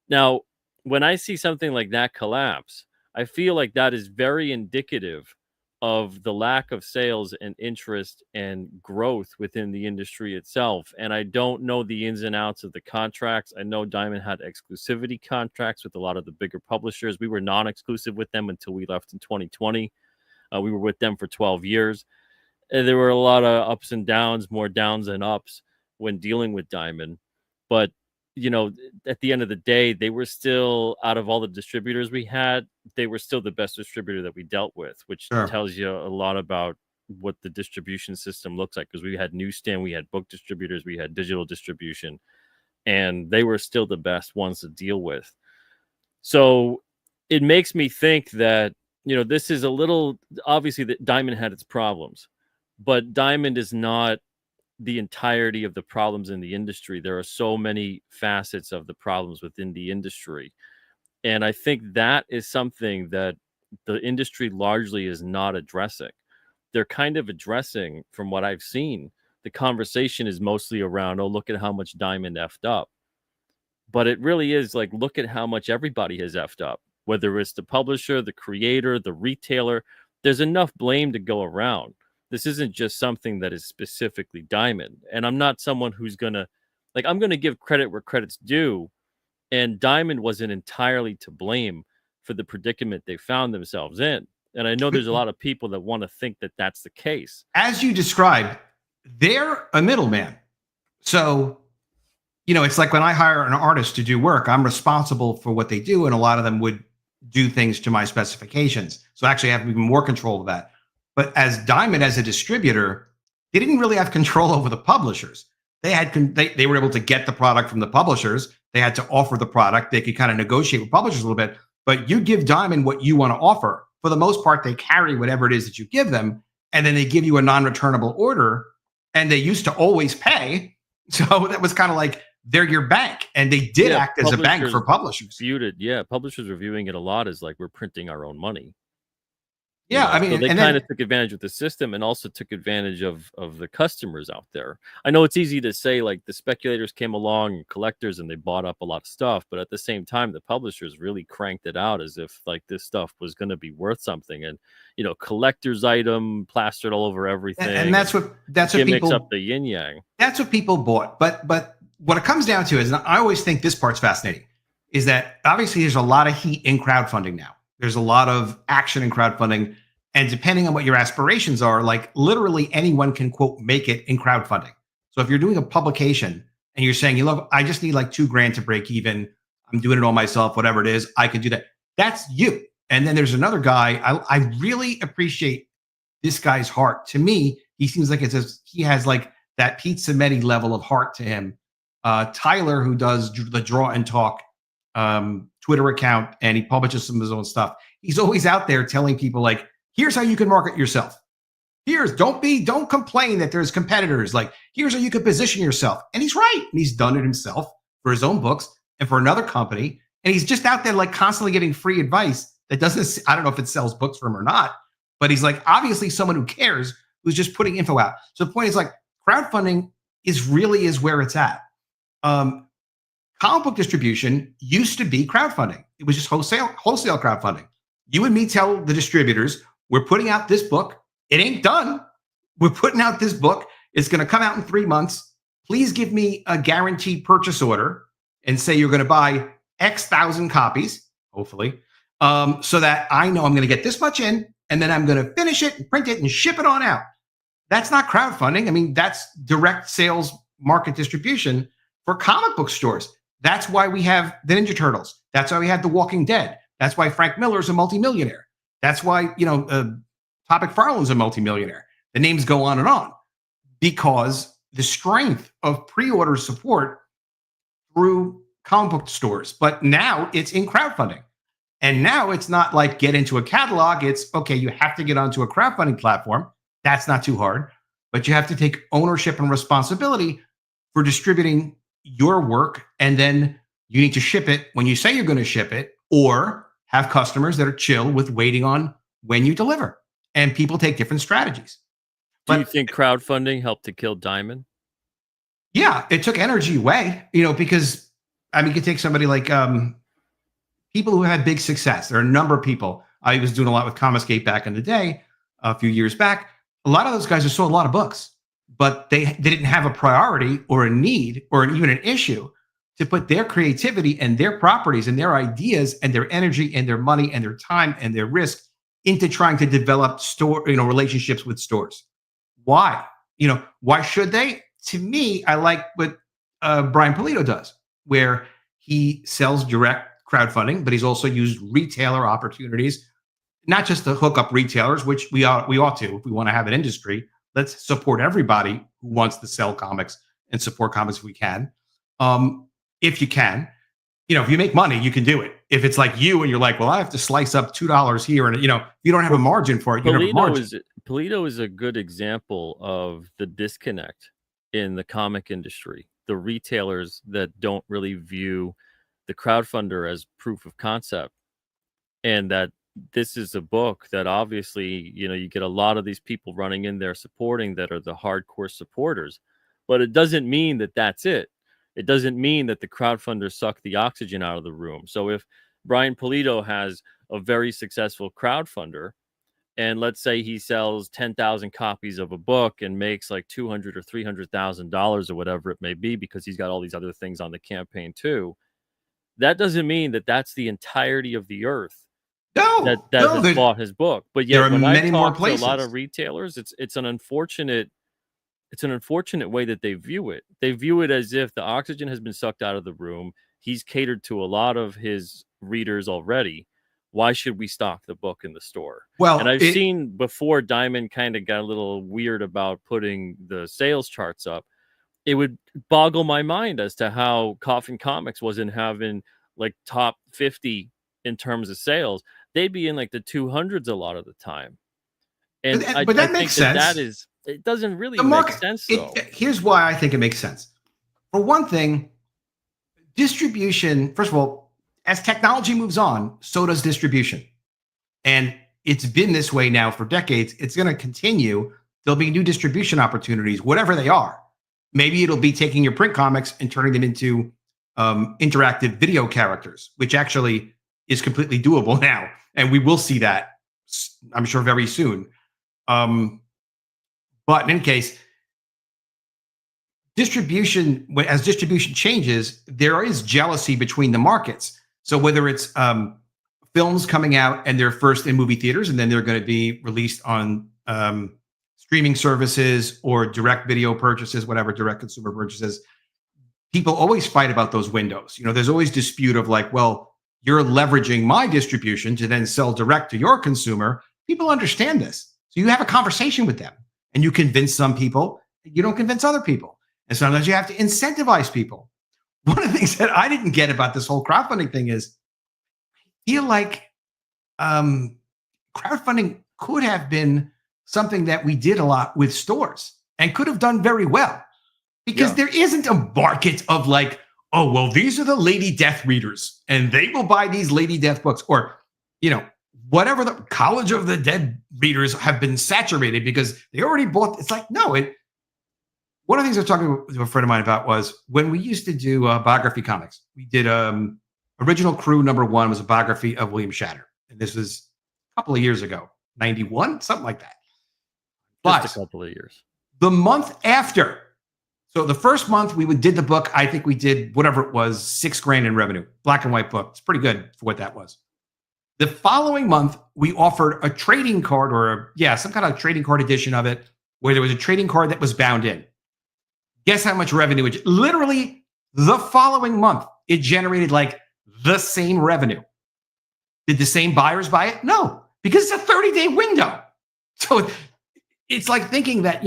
Speaker 13: Now, when I see something like that collapse, I feel like that is very indicative of the lack of sales and interest and growth within the industry itself. And I don't know the ins and outs of the contracts. I know Diamond had exclusivity contracts with a lot of the bigger publishers. We were non-exclusive with them until we left in 2020. We were with them for 12 years. And there were a lot of ups and downs, more downs than ups when dealing with Diamond. But at the end of the day, they were still, out of all the distributors we had, they were still the best distributor that we dealt with, which tells you a lot about what the distribution system looks like. Because we had newsstand, we had book distributors, we had digital distribution, and they were still the best ones to deal with. So it makes me think that, this is a little, obviously that Diamond had its problems, but Diamond is not the entirety of the problems in the industry. There are so many facets of the problems within the industry. And I think that is something that the industry largely is not addressing. They're kind of addressing, from what I've seen, the conversation is mostly around, oh, look at how much Diamond effed up. But it really is like, look at how much everybody has effed up, whether it's the publisher, the creator, the retailer. There's enough blame to go around. This isn't just something that is specifically Diamond. And I'm not someone who's going to, I'm going to give credit where credit's due. And Diamond wasn't entirely to blame for the predicament they found themselves in. And I know there's a lot of people that want to think that that's the case.
Speaker 14: As you described, they're a middleman. So, it's like when I hire an artist to do work, I'm responsible for what they do. And a lot of them would do things to my specifications. So actually I have even more control of that. But as Diamond, as a distributor, they didn't really have control over the publishers. They were able to get the product from the publishers. They had to offer the product. They could kind of negotiate with publishers a little bit. But you give Diamond what you want to offer. For the most part, they carry whatever it is that you give them, and then they give you a non-returnable order. And they used to always pay. So that was kind of like they're your bank, and they did act as a bank for publishers.
Speaker 13: Publishers are viewing it a lot as like we're printing our own money.
Speaker 14: Yeah,
Speaker 13: I mean, so they kind of took advantage of the system and also took advantage of the customers out there. I know it's easy to say like the speculators came along and collectors and they bought up a lot of stuff, but at the same time, the publishers really cranked it out as if like this stuff was going to be worth something, and collector's item plastered all over everything.
Speaker 14: And that's what people
Speaker 13: mix up the yin yang.
Speaker 14: That's what people bought. But what it comes down to is, and I always think this part's fascinating. is that obviously there's a lot of heat in crowdfunding now. There's a lot of action in crowdfunding. And depending on what your aspirations are, like literally anyone can, quote, make it in crowdfunding. So if you're doing a publication and you're saying, look, I just need like $2,000 to break even. I'm doing it all myself, whatever it is, I could do that. That's you. And then there's another guy. I really appreciate this guy's heart. To me, he seems like he has like that Pete Cimetti level of heart to him. Tyler, who does the Draw and Talk Twitter account, and he publishes some of his own stuff. He's always out there telling people like, here's how you can market yourself. Don't complain that there's competitors. Like, here's how you can position yourself. And he's right. And he's done it himself for his own books and for another company. And he's just out there like constantly giving free advice that doesn't, I don't know if it sells books for him or not, but he's like obviously someone who cares, who's just putting info out. So the point is like crowdfunding is where it's at. Comic book distribution used to be crowdfunding. It was just wholesale crowdfunding. You and me tell the distributors, we're putting out this book. It ain't done. We're putting out this book. It's going to come out in 3 months. Please give me a guaranteed purchase order and say you're going to buy X thousand copies, hopefully, so that I know I'm going to get this much in, and then I'm going to finish it and print it and ship it on out. That's not crowdfunding. I mean, that's direct sales market distribution for comic book stores. That's why we have the Ninja Turtles. That's why we have The Walking Dead. That's why Frank Miller's a multimillionaire. That's why, Todd McFarlane's a multimillionaire. The names go on, because the strength of pre-order support through comic book stores. But now it's in crowdfunding. And now it's not like get into a catalog. It's, okay, you have to get onto a crowdfunding platform. That's not too hard. But you have to take ownership and responsibility for distributing your work. And then you need to ship it when you say you're going to ship it, or have customers that are chill with waiting on when you deliver. And people take different strategies.
Speaker 13: Do you think crowdfunding helped to kill Diamond?
Speaker 14: Yeah, it took energy away, because you could take somebody like people who had big success. There are a number of people. I was doing a lot with Comicsgate back in the day, a few years back. A lot of those guys have sold a lot of books, but they didn't have a priority or a need or even an issue to put their creativity and their properties and their ideas and their energy and their money and their time and their risk into trying to develop relationships with stores. Why? Why should they? To me, I like what Brian Pulido does, where he sells direct crowdfunding, but he's also used retailer opportunities, not just to hook up retailers, which we ought to if we want to have an industry. Let's support everybody who wants to sell comics and support comics if we can. If you can, if you make money, you can do it. If it's like you and you're like, well, I have to slice up $2 here, and if you don't have a margin for it, you don't have a margin.
Speaker 13: Pulido is a good example of the disconnect in the comic industry. The retailers that don't really view the crowdfunder as proof of concept, and that this is a book that obviously, you get a lot of these people running in there supporting that are the hardcore supporters, but it doesn't mean that that's it. It doesn't mean that the crowdfunders suck the oxygen out of the room. So if Brian Pulido has a very successful crowdfunder, and let's say he sells 10,000 copies of a book and makes like $200,000 or $300,000 or whatever it may be, because he's got all these other things on the campaign too, that doesn't mean that that's the entirety of the earth that has bought his book. But yet, when I talk to a lot of retailers, it's an unfortunate way that they view it. They view it as if the oxygen has been sucked out of the room. He's catered to a lot of his readers already. Why should we stock the book in the store?
Speaker 14: Well,
Speaker 13: and I've seen before Diamond kind of got a little weird about putting the sales charts up. It would boggle my mind as to how Coffin Comics wasn't having like top 50 in terms of sales. They'd be in like the 200s a lot of the time. And
Speaker 14: but that makes sense.
Speaker 13: It doesn't really make sense, though.
Speaker 14: Here's why I think it makes sense. For one thing, distribution, first of all, as technology moves on, so does distribution. And it's been this way now for decades. It's going to continue. There'll be new distribution opportunities, whatever they are. Maybe it'll be taking your print comics and turning them into interactive video characters, which actually is completely doable now. And we will see that, I'm sure, very soon. But in any case, as distribution changes, there is jealousy between the markets. So whether it's films coming out and they're first in movie theaters and then they're going to be released on streaming services or direct video purchases, whatever, direct consumer purchases, people always fight about those windows. There's always dispute of like, well, you're leveraging my distribution to then sell direct to your consumer. People understand this. So you have a conversation with them and you convince some people, you don't convince other people. And sometimes you have to incentivize people. One of the things that I didn't get about this whole crowdfunding thing is I feel like crowdfunding could have been something that we did a lot with stores and could have done very well because there isn't a market of like, oh, well, these are the Lady Death readers and they will buy these Lady Death books or, whatever the College of the Dead readers have been saturated because they already bought. It's like, no, one of the things I was talking to a friend of mine about was when we used to do biography comics, we did Original Crew #1 was a biography of William Shatner. And this was a couple of years ago, 91, something like that.
Speaker 13: Just a couple of years.
Speaker 14: The month after, so the first month we did the book, I think we did whatever it was, $6,000 in revenue, black and white book. It's pretty good for what that was. The following month, we offered a trading card or some kind of trading card edition of it where there was a trading card that was bound in. Guess how much revenue? Literally the following month, it generated like the same revenue. Did the same buyers buy it? No, because it's a 30-day window. So it's like thinking that,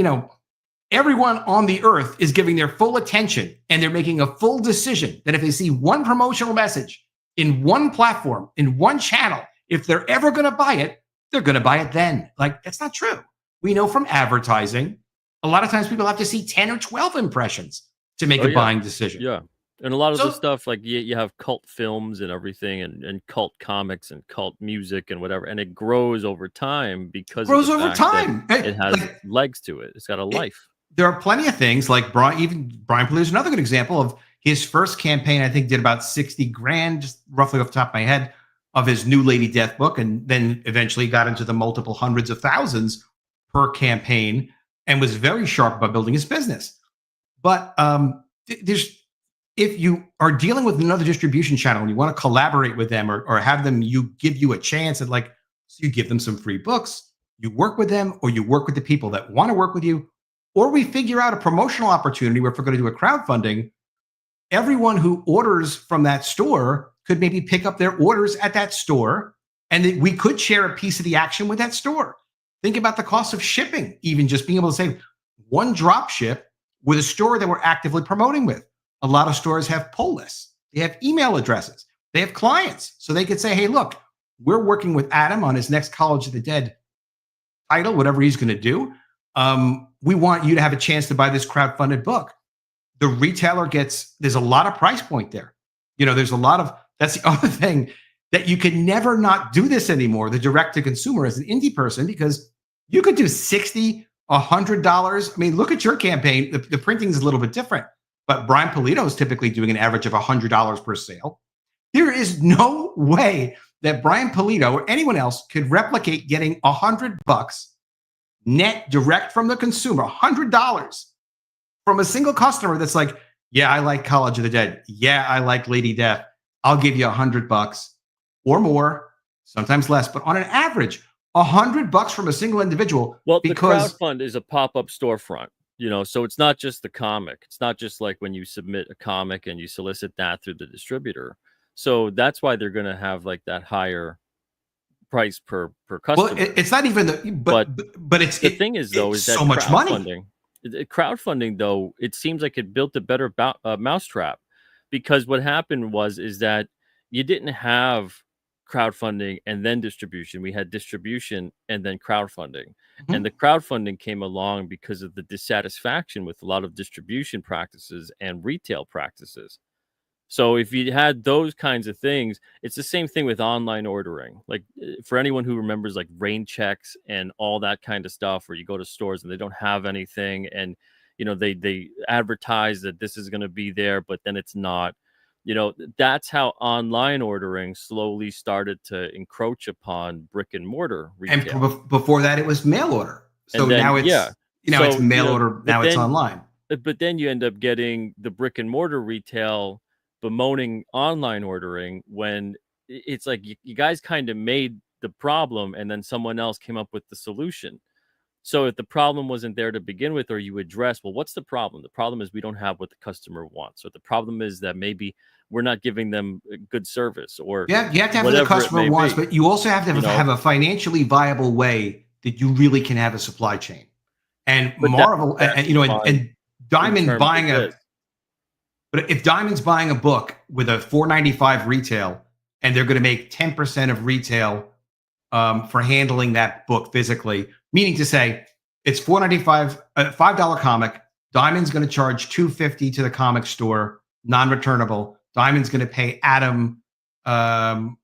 Speaker 14: everyone on the earth is giving their full attention and they're making a full decision that if they see one promotional message in one platform, in one channel, if they're ever going to buy it, they're going to buy it then. Like, that's not true. We know from advertising, a lot of times people have to see 10 or 12 impressions to make a buying decision.
Speaker 13: Yeah. And a lot of the stuff, like you have cult films and everything and cult comics and cult music and whatever. And it grows over time because it has legs to it. It's got a life.
Speaker 14: There are plenty of things like Brian Pulido is another good example of his first campaign, I think did about $60,000, just roughly off the top of my head, of his new Lady Death book. And then eventually got into the multiple hundreds of thousands per campaign and was very sharp about building his business. But if you are dealing with another distribution channel and you want to collaborate with them or have them give you a chance and so you give them some free books, you work with them or you work with the people that want to work with you, or we figure out a promotional opportunity where if we're going to do a crowdfunding, everyone who orders from that store could maybe pick up their orders at that store and we could share a piece of the action with that store. Think about the cost of shipping, even just being able to say one drop ship with a store that we're actively promoting with. A lot of stores have pull lists. They have email addresses. They have clients. So they could say, hey, look, we're working with Adam on his next College of the Dead title, whatever he's going to do. We want you to have a chance to buy this crowdfunded book. The retailer there's a lot of price point there. There's a lot of, that's the other thing that you can never not do this anymore, the direct to consumer as an indie person, because you could do $60, $100. I mean, look at your campaign. The printing is a little bit different. But Brian Pulido is typically doing an average of $100 per sale. There is no way that Brian Pulido or anyone else could replicate getting $100 net direct from the consumer, $100 from a single customer that's like, yeah, I like College of the Dead. Yeah, I like Lady Death. I'll give you $100 or more, sometimes less, but on an average, $100 from a single individual.
Speaker 13: Well, because the crowdfund is a pop-up storefront. So it's not just the comic. It's not just like when you submit a comic and you solicit that through the distributor. So that's why they're going to have like that higher price per customer.
Speaker 14: Well, it's not even but it's
Speaker 13: the thing is though is that
Speaker 14: so much money.
Speaker 13: Crowdfunding though, it seems like it built a better mousetrap, because what happened is that you didn't have crowdfunding and then distribution. We had distribution and then crowdfunding. Mm-hmm. And the crowdfunding came along because of the dissatisfaction with a lot of distribution practices and retail practices. So if you had those kinds of things, it's the same thing with online ordering. Like for anyone who remembers like rain checks and all that kind of stuff, where you go to stores and they don't have anything and they advertise that this is going to be there, but then it's not. That's how online ordering slowly started to encroach upon brick and mortar retail.
Speaker 14: And before that, it was mail order. So then, now it's it's mail order. Now it's online.
Speaker 13: But then you end up getting the brick and mortar retail, bemoaning online ordering when it's like you guys kind of made the problem and then someone else came up with the solution. So if the problem wasn't there to begin with, or you address, well, what's the problem? The problem is we don't have what the customer wants. Or the problem is that maybe we're not giving them good service, or
Speaker 14: you have to have what the customer wants, but you also have to have a financially viable way that you really can have a supply chain. And Marvel, and Diamond buying but if Diamond's buying a book with a $4.95 retail, and they're going to make 10% of retail for handling that book physically, meaning to say it's $4.95, $5 comic. Diamond's going to charge $2.50 to the comic store, non-returnable. Diamond's going to pay Adam $2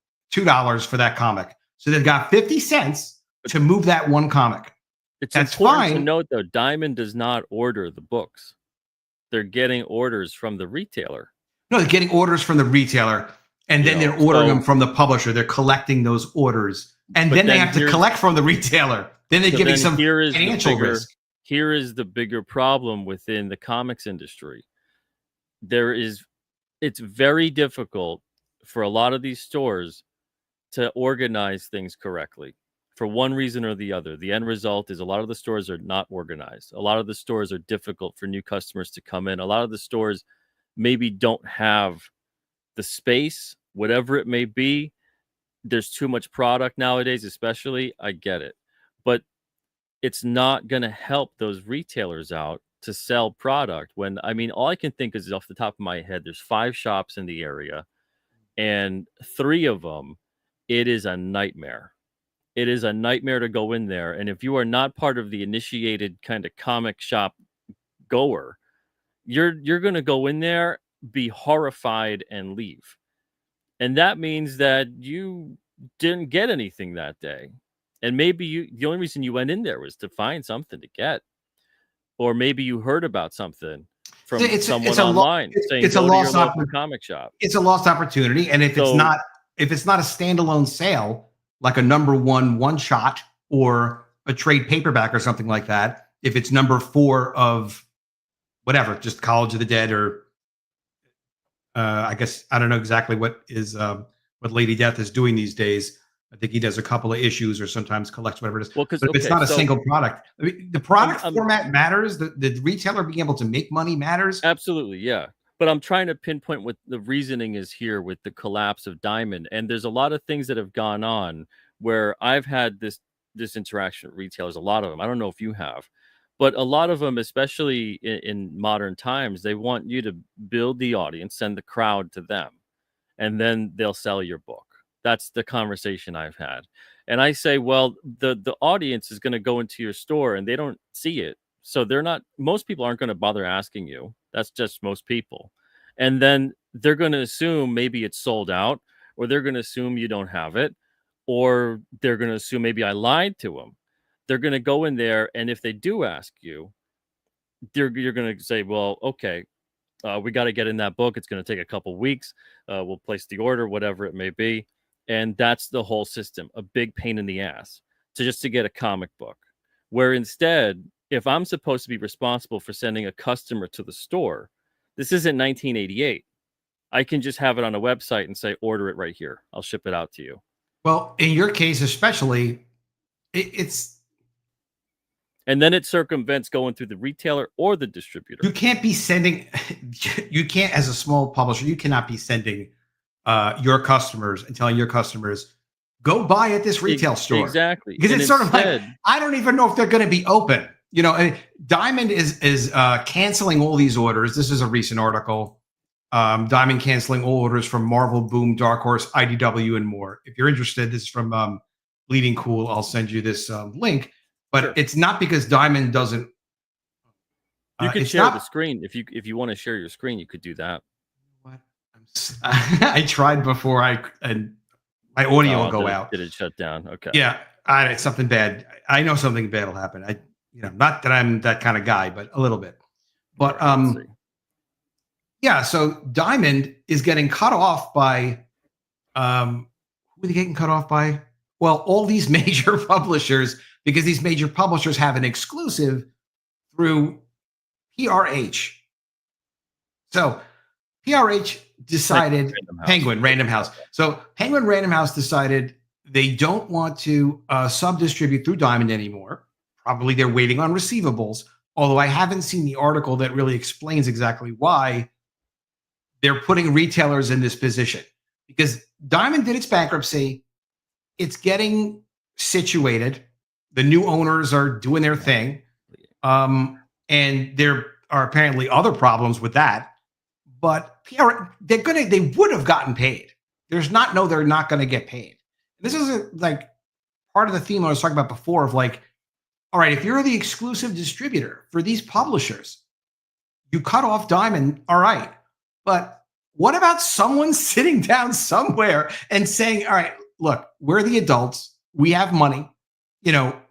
Speaker 14: for that comic. So they've got 50 cents to move that one comic.
Speaker 13: That's important to note, though. Diamond does not order the books. They're getting orders from the retailer.
Speaker 14: No, they're getting orders from the retailer, and then they're ordering them from the publisher. They're collecting those orders, and then they have to collect from the retailer. Then they're giving some financial risk.
Speaker 13: Here is the bigger problem within the comics industry. It's very difficult for a lot of these stores to organize things correctly for one reason or the other. The end result is a lot of the stores are not organized. A lot of the stores are difficult for new customers to come in. A lot of the stores maybe don't have the space, whatever it may be. There's too much product nowadays, especially. I get it. But it's not going to help those retailers out to sell product when, I mean, all I can think is off the top of my head, there's 5 shops in the area, and 3 of them, it is a nightmare. It is a nightmare to go in there. And if you are not part of the initiated kind of comic shop goer, you're going to go in there, be horrified, and leave. And that means that you didn't get anything that day. And maybe the only reason you went in there was to find something to get. Or maybe you heard about something from someone online saying,
Speaker 14: it's a lost
Speaker 13: comic shop.
Speaker 14: It's a lost opportunity. And if it's not a standalone sale, like a number one shot or a trade paperback or something like that, if it's number 4 of whatever, just College of the Dead, or I guess I don't know exactly what Lady Death is doing these days. I think he does a couple of issues or sometimes collects whatever it is. Well, but if it's not a single product, I mean, the product format matters. The retailer being able to make money matters.
Speaker 13: Absolutely, yeah. But I'm trying to pinpoint what the reasoning is here with the collapse of Diamond. And there's a lot of things that have gone on where I've had this interaction with retailers, a lot of them. I don't know if you have, but a lot of them, especially in modern times, they want you to build the audience, send the crowd to them, and then they'll sell your book. That's the conversation I've had. And I say, well, the audience is going to go into your store and they don't see it. So most people aren't going to bother asking you. That's just most people. And then they're going to assume maybe it's sold out, or they're going to assume you don't have it, or they're going to assume maybe I lied to them. They're going to go in there, and if they do ask you, you're going to say, well, okay, we got to get in that book. It's going to take a couple weeks. We'll place the order, whatever it may be. And that's the whole system, a big pain in the ass to get a comic book. Where instead, if I'm supposed to be responsible for sending a customer to the store, this isn't 1988. I can just have it on a website and say, order it right here. I'll ship it out to you.
Speaker 14: Well, in your case, especially, it's...
Speaker 13: And then it circumvents going through the retailer or the distributor.
Speaker 14: You can't be sending... You can't, as a small publisher, you cannot be sending your customers and telling your customers, go buy at this retail store.
Speaker 13: Exactly.
Speaker 14: Because it's sort of like, I don't even know if they're going to be open. You know, and Diamond is canceling all these orders. This is a recent article. Diamond canceling all orders from Marvel, Boom, Dark Horse, IDW, and more. If you're interested, this is from Bleeding Cool. I'll send you this link. But it's not because Diamond doesn't.
Speaker 13: You can share the screen. If you want to share your screen, you could do that.
Speaker 14: What? I tried before and my audio will go out.
Speaker 13: Did it shut down? Okay.
Speaker 14: Yeah, it's something bad. I know something bad will happen. Not that I'm that kind of guy, but a little bit. But yeah. So Diamond is getting cut off by who are they getting cut off by? Well, all these major publishers, because these major publishers have an exclusive through PRH. So PRH decided
Speaker 13: Penguin
Speaker 14: Random House. So Penguin Random House decided they don't want to sub-distribute through Diamond anymore. Probably they're waiting on receivables, although I haven't seen the article that really explains exactly why they're putting retailers in this position. Because Diamond did its bankruptcy. It's getting situated. The new owners are doing their thing. And there are apparently other problems with that. But they would have gotten paid. They're not going to get paid. This is like part of the theme I was talking about before of like, all right, if you're the exclusive distributor for these publishers, you cut off Diamond, all right. But what about someone sitting down somewhere and saying, all right, look, we're the adults. We have money.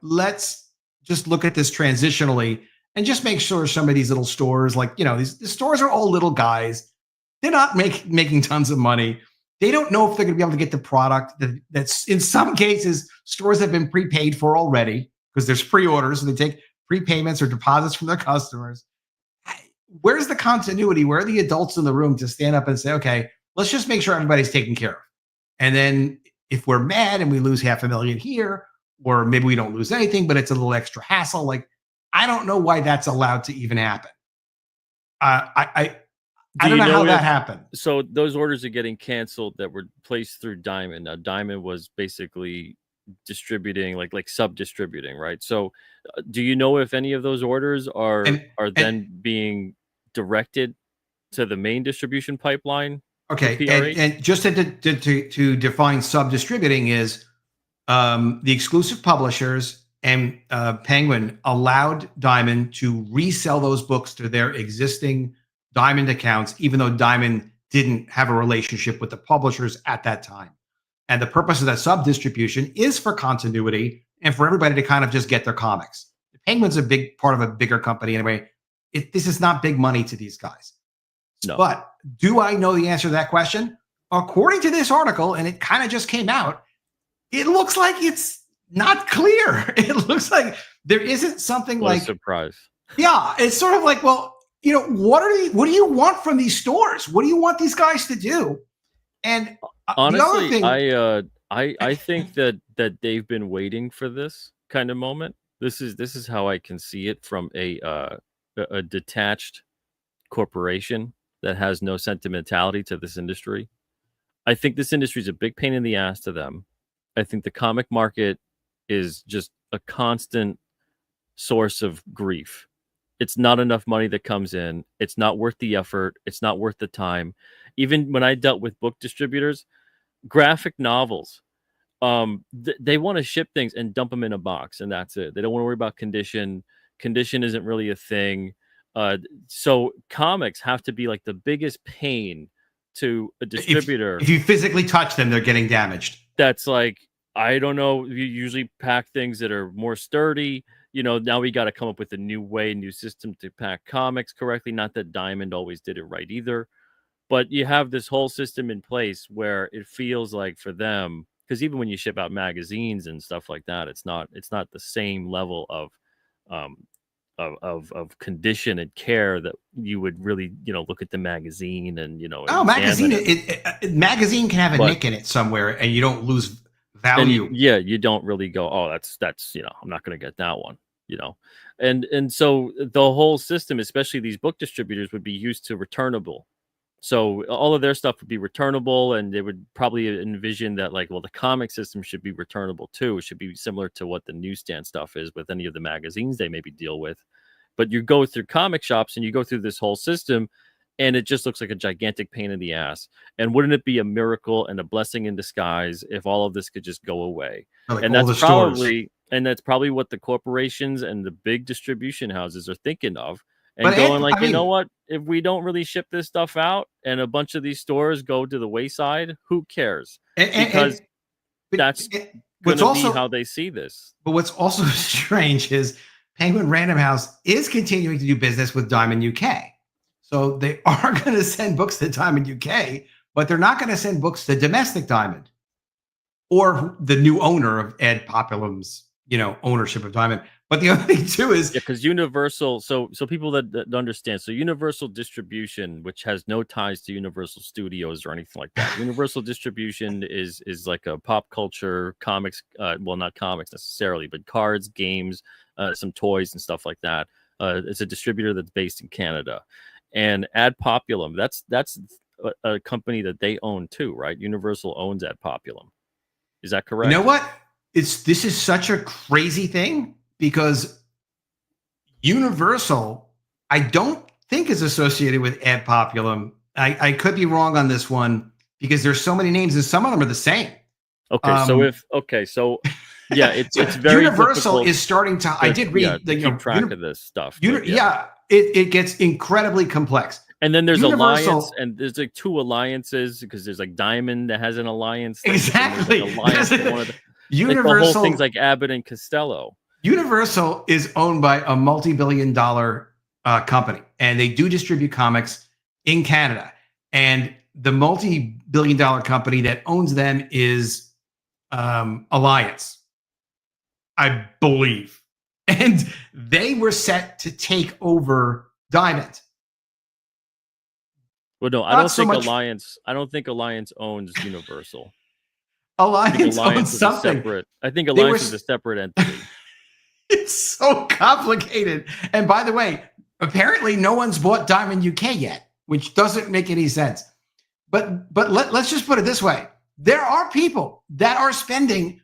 Speaker 14: Let's just look at this transitionally and just make sure some of these little stores, like, the stores are all little guys. They're not making tons of money. They don't know if they're going to be able to get the product that's in some cases stores have been prepaid for already because there's pre-orders and they take prepayments or deposits from their customers. Where's the continuity? Where are the adults in the room to stand up and say, okay, let's just make sure everybody's taken care of. And then if we're mad and we lose $500,000 here, or maybe we don't lose anything, but it's a little extra hassle. Like, I don't know why that's allowed to even happen. I don't know how that happened.
Speaker 13: So those orders are getting canceled that were placed through Diamond. Now, Diamond was basically distributing, like sub-distributing, right? So do you know if any of those orders are then being directed to the main distribution pipeline?
Speaker 14: Okay, and just to define sub-distributing is the exclusive publishers and Penguin allowed Diamond to resell those books to their existing Diamond accounts, even though Diamond didn't have a relationship with the publishers at that time. And the purpose of that sub-distribution is for continuity and for everybody to kind of just get their comics. Penguin's a big part of a bigger company anyway. This is not big money to these guys. No. But do I know the answer to that question? According to this article, and it kind of just came out, it looks like it's not clear. It looks like there isn't something
Speaker 13: what a surprise.
Speaker 14: Yeah, it's sort of like, well, what do you want from these stores? What do you want these guys to do? And
Speaker 13: honestly, the other thing, I think that they've been waiting for this kind of moment. This is how I can see it from a detached corporation that has no sentimentality to this industry. I think this industry is a big pain in the ass to them. I think the comic market is just a constant source of grief. It's not enough money that comes in. It's not worth the effort. It's not worth the time. Even when I dealt with book distributors, graphic novels, they want to ship things and dump them in a box, and that's it. They don't want to worry about condition. Condition isn't really a thing. So comics have to be like the biggest pain to a distributor.
Speaker 14: If you physically touch them, they're getting damaged.
Speaker 13: That's like, I don't know. You usually pack things that are more sturdy. Now we got to come up with a new system to pack comics correctly. Not that Diamond always did it right either, but you have this whole system in place where it feels like for them, because even when you ship out magazines and stuff like that, it's not the same level of condition and care that you would really, look at the magazine and,
Speaker 14: magazine can have a nick in it somewhere and you don't lose value.
Speaker 13: You don't really go, oh, that's, I'm not going to get that one, and so the whole system, especially these book distributors, would be used to returnable. So all of their stuff would be returnable, and they would probably envision that, like, well, the comic system should be returnable too. It should be similar to what the newsstand stuff is with any of the magazines they maybe deal with. But you go through comic shops and you go through this whole system, and it just looks like a gigantic pain in the ass. And wouldn't it be a miracle and a blessing in disguise if all of this could just go away? And that's probably what the corporations and the big distribution houses are thinking of. And you know what? If we don't really ship this stuff out and a bunch of these stores go to the wayside, who cares? Because that's going to be how they see this.
Speaker 14: But what's also strange is Penguin Random House is continuing to do business with Diamond UK. So they are going to send books to Diamond UK, but they're not going to send books to domestic Diamond or the new owner of Ed Populum's ownership of Diamond. But the other thing too is
Speaker 13: because Universal. So people that understand. So Universal Distribution, which has no ties to Universal Studios or anything like that. Universal Distribution is like a pop culture comics. Well, not comics necessarily, but cards, games, some toys and stuff like that. It's a distributor that's based in Canada, and Ad Populum. That's a company that they own too, right? Universal owns Ad Populum. Is that correct?
Speaker 14: You know what? This is such a crazy thing because Universal, I don't think is associated with Ad Populum. I could be wrong on this one because there's so many names and some of them are the same.
Speaker 13: Okay, so yeah, it's very
Speaker 14: Universal is starting to. I did read
Speaker 13: keep track of this stuff.
Speaker 14: It gets incredibly complex.
Speaker 13: And then there's Alliance, and there's like 2 alliances because there's like Diamond that has an alliance.
Speaker 14: Exactly.
Speaker 13: Alliance with one of the,
Speaker 14: Universal,
Speaker 13: like the whole thing's like Abbott and Costello.
Speaker 14: Universal is owned by a multi-billion-dollar company, and they do distribute comics in Canada. And the multi-billion-dollar company that owns them is Alliance, I believe. And they were set to take over Diamond.
Speaker 13: Well, no, I don't think Alliance owns Universal.
Speaker 14: Alliance owns something.
Speaker 13: I think Alliance is a separate entity.
Speaker 14: It's so complicated. And by the way, apparently no one's bought Diamond UK yet, which doesn't make any sense. But let's just put it this way. There are people that are spending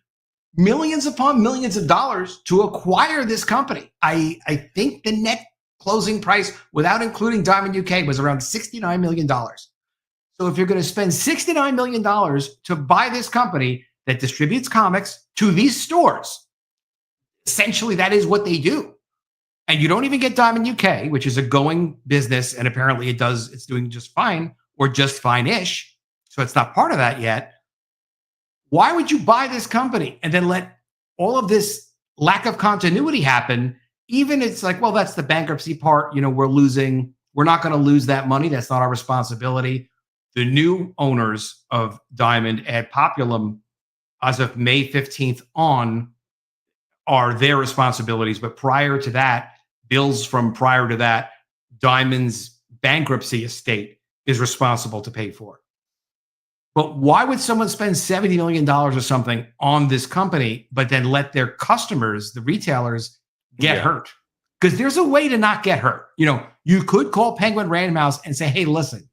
Speaker 14: millions upon millions of dollars to acquire this company. I think the net closing price without including Diamond UK was around $69 million. So if you're going to spend $69 million to buy this company that distributes comics to these stores, essentially that is what they do. And you don't even get Diamond UK, which is a going business. And apparently it's doing just fine or just fine-ish. So it's not part of that yet. Why would you buy this company and then let all of this lack of continuity happen? Even it's like, well, that's the bankruptcy part. We're not going to lose that money. That's not our responsibility. The new owners of Diamond, Ad Populum, as of May 15th on, are their responsibilities. But prior to that, bills from prior to that, Diamond's bankruptcy estate is responsible to pay for. But why would someone spend $70 million or something on this company, but then let their customers, the retailers, get hurt? Because there's a way to not get hurt. You could call Penguin Random House and say, hey, listen,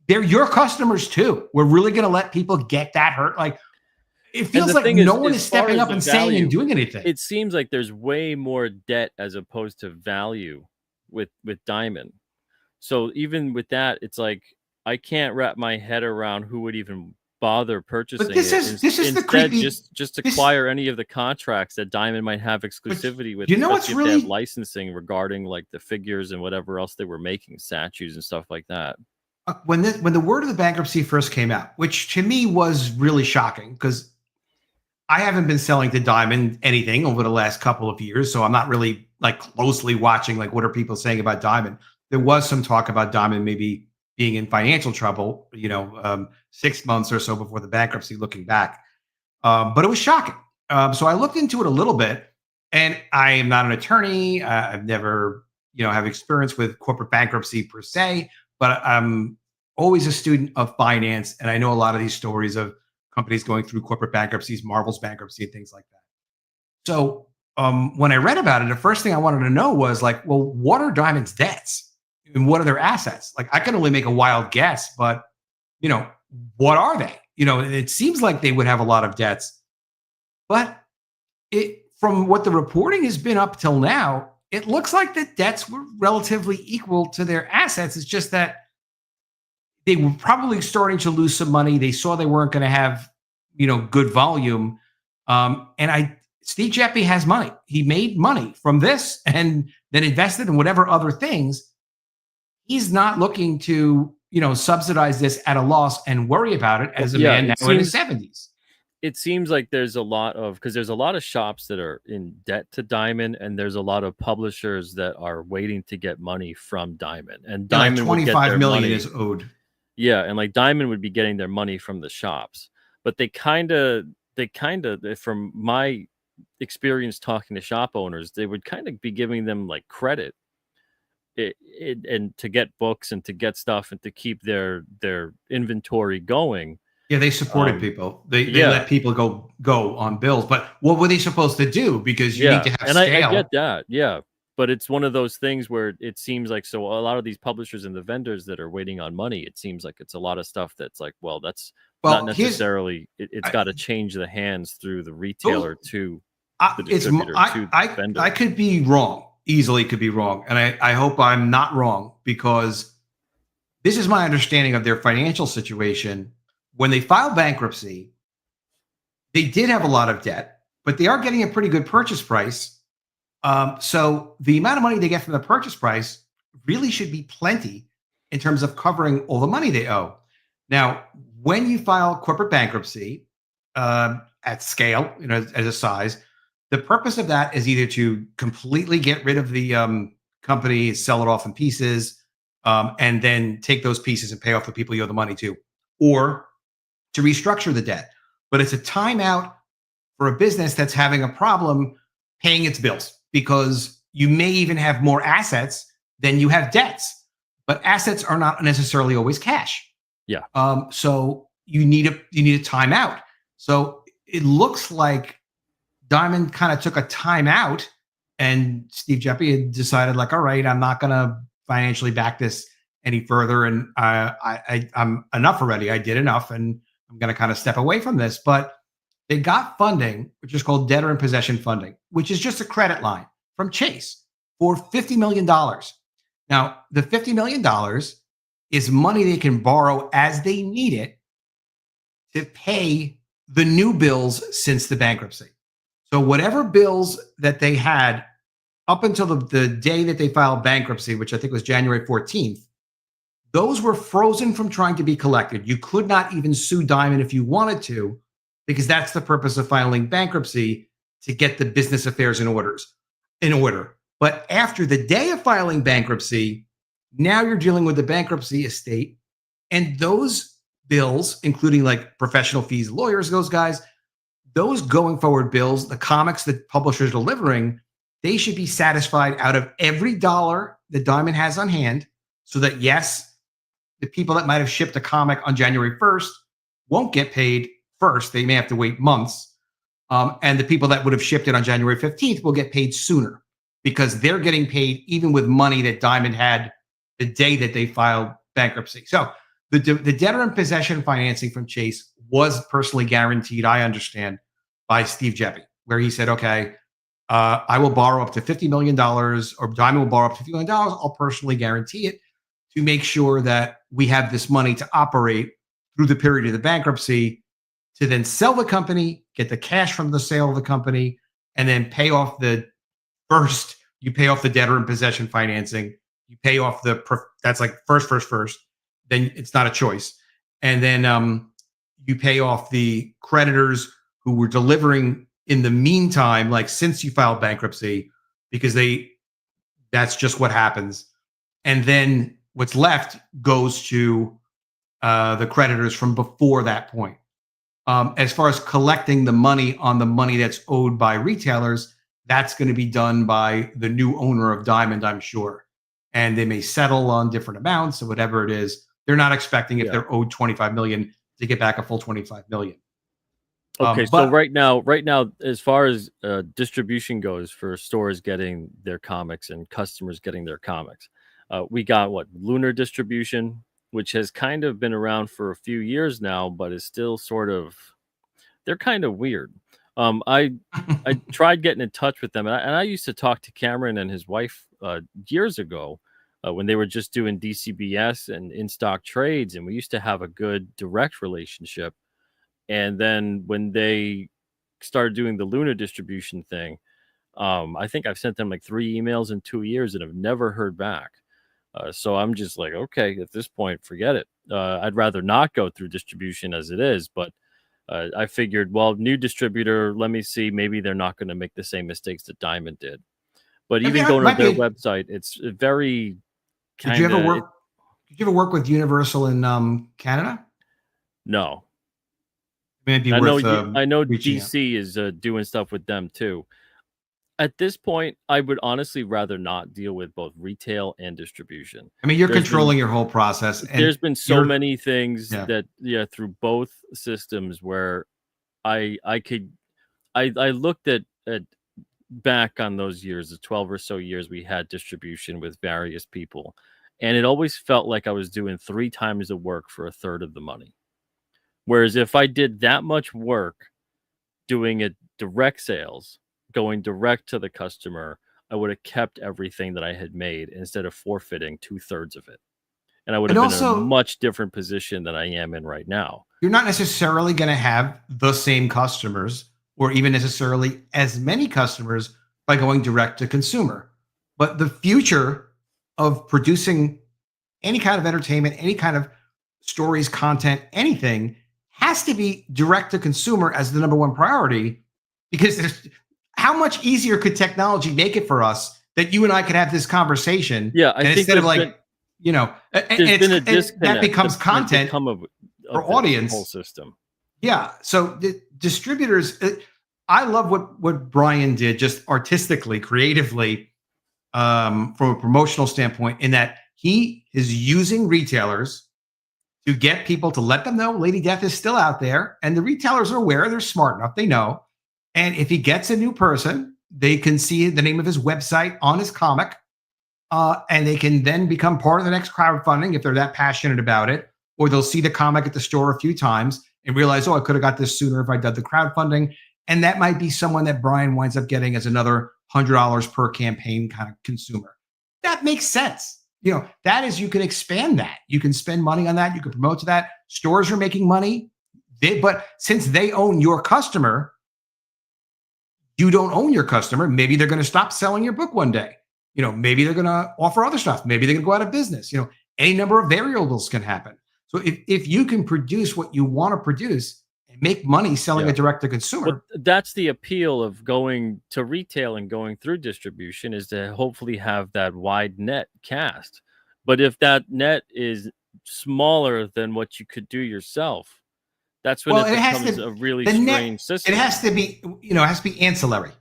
Speaker 14: they're your customers too. We're really going to let people get that hurt. Like, it feels like no one is stepping up and saying and doing anything.
Speaker 13: It seems like there's way more debt as opposed to value with Diamond. So even with that, it's like, I can't wrap my head around who would even bother purchasing
Speaker 14: but this
Speaker 13: it.
Speaker 14: This is the creepy.
Speaker 13: Just acquire any of the contracts that Diamond might have exclusivity with.
Speaker 14: What's really
Speaker 13: they have licensing regarding like the figures and whatever else they were making, statues and stuff like that.
Speaker 14: When the word of the bankruptcy first came out, which to me was really shocking because I haven't been selling to Diamond anything over the last couple of years, so I'm not really like closely watching like what are people saying about Diamond. There was some talk about Diamond maybe being in financial trouble, 6 months or so before the bankruptcy, looking back. But it was shocking. So I looked into it a little bit, and I am not an attorney. I've never, have experience with corporate bankruptcy per se, but I'm always a student of finance. And I know a lot of these stories of companies going through corporate bankruptcies, Marvel's bankruptcy and things like that. So when I read about it, the first thing I wanted to know was like, well, what are Diamond's debts? And what are their assets? Like, I can only make a wild guess, but, what are they? It seems like they would have a lot of debts. But from what the reporting has been up till now, it looks like the debts were relatively equal to their assets. It's just that they were probably starting to lose some money. They saw they weren't going to have, good volume. Steve Geppi has money. He made money from this and then invested in whatever other things. He's not looking to, subsidize this at a loss and worry about it as a man now in his 70s.
Speaker 13: It seems like there's a lot of shops that are in debt to Diamond, and there's a lot of publishers that are waiting to get money from Diamond. And Diamond
Speaker 14: like $25 million is owed.
Speaker 13: Yeah, and like Diamond would be getting their money from the shops, but they kind of, from my experience talking to shop owners, they would kind of be giving them like credit and to get books and to get stuff and to keep their inventory going.
Speaker 14: Yeah, they supported people. They
Speaker 13: yeah.
Speaker 14: let people go on bills. But what were they supposed to do? Because you need to have
Speaker 13: and
Speaker 14: scale.
Speaker 13: I get that. Yeah. But it's one of those things where it seems like, so a lot of these publishers and the vendors that are waiting on money, it seems like it's a lot of stuff that's like, well, that's not necessarily, it's got to change the hands through the retailer to the distributor to the vendor.
Speaker 14: I could be wrong, easily could be wrong. And I hope I'm not wrong, because this is my understanding of their financial situation. When they filed bankruptcy, they did have a lot of debt, but they are getting a pretty good purchase price. So the amount of money they get from the purchase price really should be plenty in terms of covering all the money they owe. Now, when you file corporate bankruptcy at scale, as a size, the purpose of that is either to completely get rid of the company, sell it off in pieces, and then take those pieces and pay off the people you owe the money to, or to restructure the debt. But it's a timeout for a business that's having a problem paying its bills, because you may even have more assets than you have debts, but assets are not necessarily always cash.
Speaker 13: Yeah.
Speaker 14: So you need a timeout. So it looks like Diamond kind of took a timeout, and Steve Geppi had decided, like, all right, I'm not going to financially back this any further, and I'm enough already. I did enough, and I'm going to kind of step away from this. But they got funding, which is called debtor in possession funding, which is just a credit line from Chase for $50 million. Now, the $50 million is money they can borrow as they need it to pay the new bills since the bankruptcy. So whatever bills that they had up until the day that they filed bankruptcy, which I think was January 14th, those were frozen from trying to be collected. You could not even sue Diamond if you wanted to, because that's the purpose of filing bankruptcy, to get the business affairs in order. But after the day of filing bankruptcy, now you're dealing with the bankruptcy estate, and those bills, including like professional fees, lawyers, those guys, those going forward bills, the comics that publishers are delivering, they should be satisfied out of every dollar that Diamond has on hand, so that, yes, the people that might have shipped a comic on January 1st won't get paid first. They may have to wait months. And the people that would have shipped it on January 15th will get paid sooner, because they're getting paid even with money that Diamond had the day that they filed bankruptcy. So the debtor in possession financing from Chase was personally guaranteed, I understand, by Steve Geppi, where he said, okay, I will borrow up to $50 million, or Diamond will borrow up to $50 million. I'll personally guarantee it to make sure that we have this money to operate through the period of the bankruptcy, to then sell the company, get the cash from the sale of the company, and then pay off you pay off the debtor in possession financing. You pay off that's like first. Then it's not a choice. And then you pay off the creditors who were delivering in the meantime, like since you filed bankruptcy, because that's just what happens. And then what's left goes to the creditors from before that point. As far as collecting the money on the money that's owed by retailers, that's going to be done by the new owner of Diamond, I'm sure. And they may settle on different amounts or whatever it is. They're not expecting, if they're owed $25 million, to get back a full $25 million.
Speaker 13: Okay, so right now, as far as distribution goes for stores getting their comics and customers getting their comics, we got Lunar distribution, which has kind of been around for a few years now, but is still they're kind of weird. I tried getting in touch with them, and I used to talk to Cameron and his wife years ago when they were just doing DCBS and in-stock trades, and we used to have a good direct relationship. And then when they started doing the Lunar distribution thing, I think I've sent them like 3 emails in 2 years and have never heard back. So I'm just like, okay, at this point, forget it. I'd rather not go through distribution as it is. But I figured, well, new distributor, let me see. Maybe they're not going to make the same mistakes that Diamond did. But even going to their website, it's very kind of... Did
Speaker 14: you ever work with Universal in Canada?
Speaker 13: No.
Speaker 14: Maybe
Speaker 13: I
Speaker 14: worth
Speaker 13: know, I know
Speaker 14: reaching out.
Speaker 13: DC is doing stuff with them too. At this point, I would honestly rather not deal with both retail and distribution.
Speaker 14: I mean, you're
Speaker 13: There's
Speaker 14: controlling
Speaker 13: been
Speaker 14: your whole process, and
Speaker 13: there's been so
Speaker 14: you're
Speaker 13: many things
Speaker 14: yeah.
Speaker 13: that through both systems where I could I looked at back on those years, the 12 or so years we had distribution with various people, and it always felt like I was doing 3 times the work for a third of the money. Whereas if I did that much work doing it direct sales, going direct to the customer, I would have kept everything that I had made instead of forfeiting 2/3 of it. And I would
Speaker 14: And
Speaker 13: have been in a
Speaker 14: also,
Speaker 13: much different position than I am in right now.
Speaker 14: you're not necessarily going to have the same customers or even necessarily as many customers by going direct to consumer. But the future of producing any kind of entertainment, any kind of stories, content, anything has to be direct to consumer as the number one priority, because how much easier could technology make it for us that you and I could have this conversation?
Speaker 13: Yeah, I
Speaker 14: and
Speaker 13: think
Speaker 14: instead of like,
Speaker 13: been,
Speaker 14: and
Speaker 13: been a
Speaker 14: and
Speaker 13: disconnect.
Speaker 14: that becomes content for audience
Speaker 13: whole system.
Speaker 14: Yeah. So the distributors, I love what Brian did just artistically, creatively, from a promotional standpoint, in that he is using retailers to get people to let them know Lady Death is still out there. And the retailers are aware, they're smart enough, they know. And if he gets a new person, they can see the name of his website on his comic. And they can then become part of the next crowdfunding if they're that passionate about it. Or they'll see the comic at the store a few times and realize, oh, I could have got this sooner if I did the crowdfunding. And that might be someone that Brian winds up getting as another $100 per campaign kind of consumer. That makes sense. That is, you can expand that. You can spend money on that. You can promote to that. Stores are making money. But since they own your customer, you don't own your customer. Maybe they're going to stop selling your book one day. Maybe they're going to offer other stuff. Maybe they're going to go out of business. Any number of variables can happen. So if you can produce what you want to produce and make money selling it direct to consumer.
Speaker 13: Well, that's the appeal of going to retail and going through distribution, is to hopefully have that wide net cast. But if that net is smaller than what you could do yourself, that's when it becomes a really strange system.
Speaker 14: It has to be, ancillary.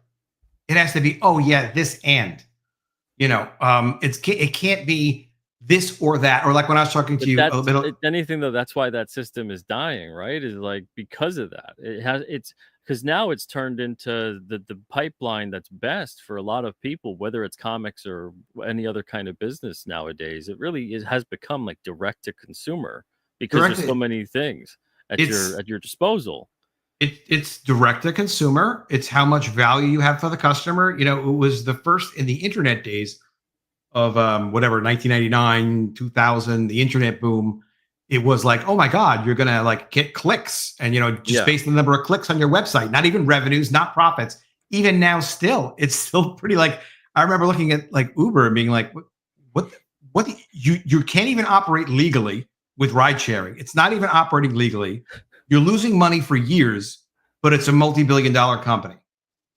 Speaker 14: It has to be, oh yeah, this and, it can't be this or that, or like when I was talking to you a little bit.
Speaker 13: Anything though, that's why that system is dying, right? Is like because of that. It's because now it's turned into the pipeline that's best for a lot of people, whether it's comics or any other kind of business nowadays. It really has become like direct to consumer, because there's so many things at your disposal.
Speaker 14: It's direct to consumer. It's how much value you have for the customer. It was the first in the internet days of 1999, 2000, the internet boom. It was like, oh my God, you're gonna like get clicks, and just based on the number of clicks on your website, not even revenues, not profits. Even now, still, it's still pretty like, I remember looking at like Uber and being like, what you can't even operate legally with ride sharing. It's not even operating legally. You're losing money for years, but it's a multi-billion-dollar company,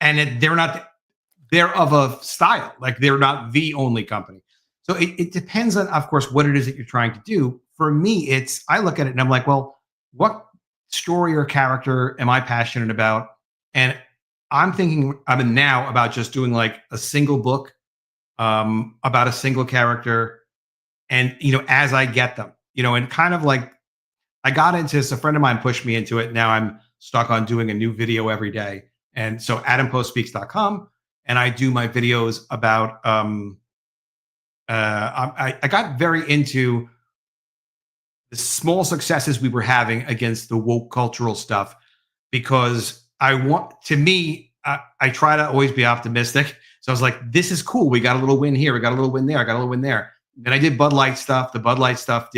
Speaker 14: and they're of a style, like they're not the only company. So it depends on, of course, what it is that you're trying to do. For me, I look at it and I'm like, well, what story or character am I passionate about? And I'm thinking now about just doing like a single book about a single character, and as I get them, and kind of like, I got into this, a friend of mine pushed me into it. Now I'm stuck on doing a new video every day. And so AdamPostSpeaks.com, and I do my videos about, I got very into the small successes we were having against the woke cultural stuff, because I try to always be optimistic. So I was like, this is cool. We got a little win here. We got a little win there. I got a little win there. Then I did Bud Light stuff. The Bud Light stuff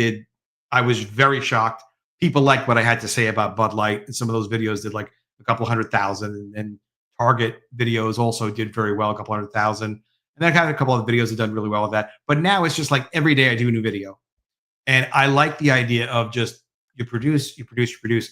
Speaker 14: I was very shocked. People liked what I had to say about Bud Light, and some of those videos did like a couple 100,000, and Target videos also did very well, a couple 100,000. And then I had a couple of videos that done really well with that. But now it's just like every day I do a new video. And I like the idea of just you produce.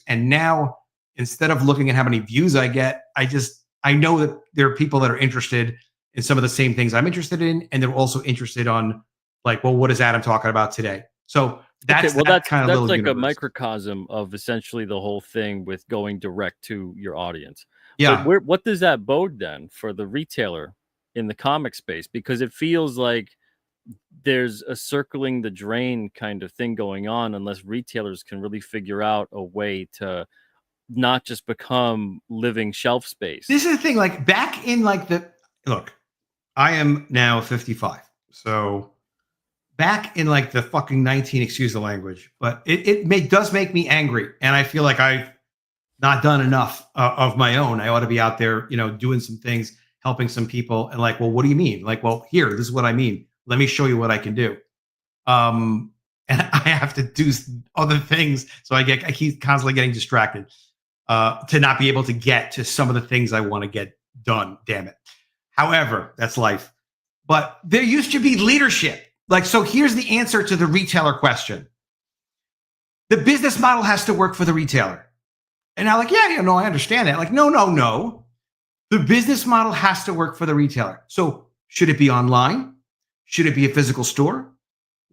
Speaker 14: And now, instead of looking at how many views I get, I know that there are people that are interested in some of the same things I'm interested in. And they're also interested on like, well, what is Adam talking about today? So That's
Speaker 13: okay, well,
Speaker 14: that kind of
Speaker 13: that's
Speaker 14: little
Speaker 13: like
Speaker 14: universe.
Speaker 13: a microcosm of essentially the whole thing with going direct to your audience.
Speaker 14: Yeah.
Speaker 13: But what does that bode then for the retailer in the comic space? Because it feels like there's a circling the drain kind of thing going on unless retailers can really figure out a way to not just become living shelf space.
Speaker 14: This is the thing, like back in like look, I am now 55. So back in like the fucking 19, excuse the language, but it does make me angry. And I feel like I've not done enough of my own. I ought to be out there, doing some things, helping some people. And like, well, what do you mean? Like, well, here, this is what I mean. Let me show you what I can do. And I have to do other things. So I keep constantly getting distracted to not be able to get to some of the things I want to get done. Damn it. However, that's life. But there used to be leadership. Like, so here's the answer to the retailer question. The business model has to work for the retailer. And I'm like, yeah, no, I understand that. Like, no. The business model has to work for the retailer. So should it be online? Should it be a physical store?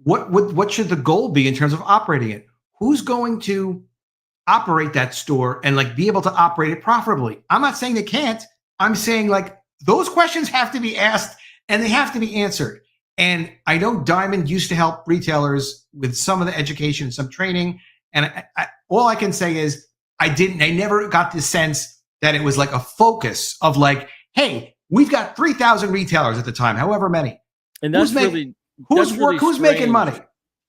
Speaker 14: What should the goal be in terms of operating it? Who's going to operate that store and like be able to operate it profitably? I'm not saying they can't. I'm saying like those questions have to be asked and they have to be answered. And I know Diamond used to help retailers with some of the education, some training. And all I can say is I never got the sense that it was like a focus of like, hey, we've got 3,000 retailers at the time, however many.
Speaker 13: And that's
Speaker 14: who's making money?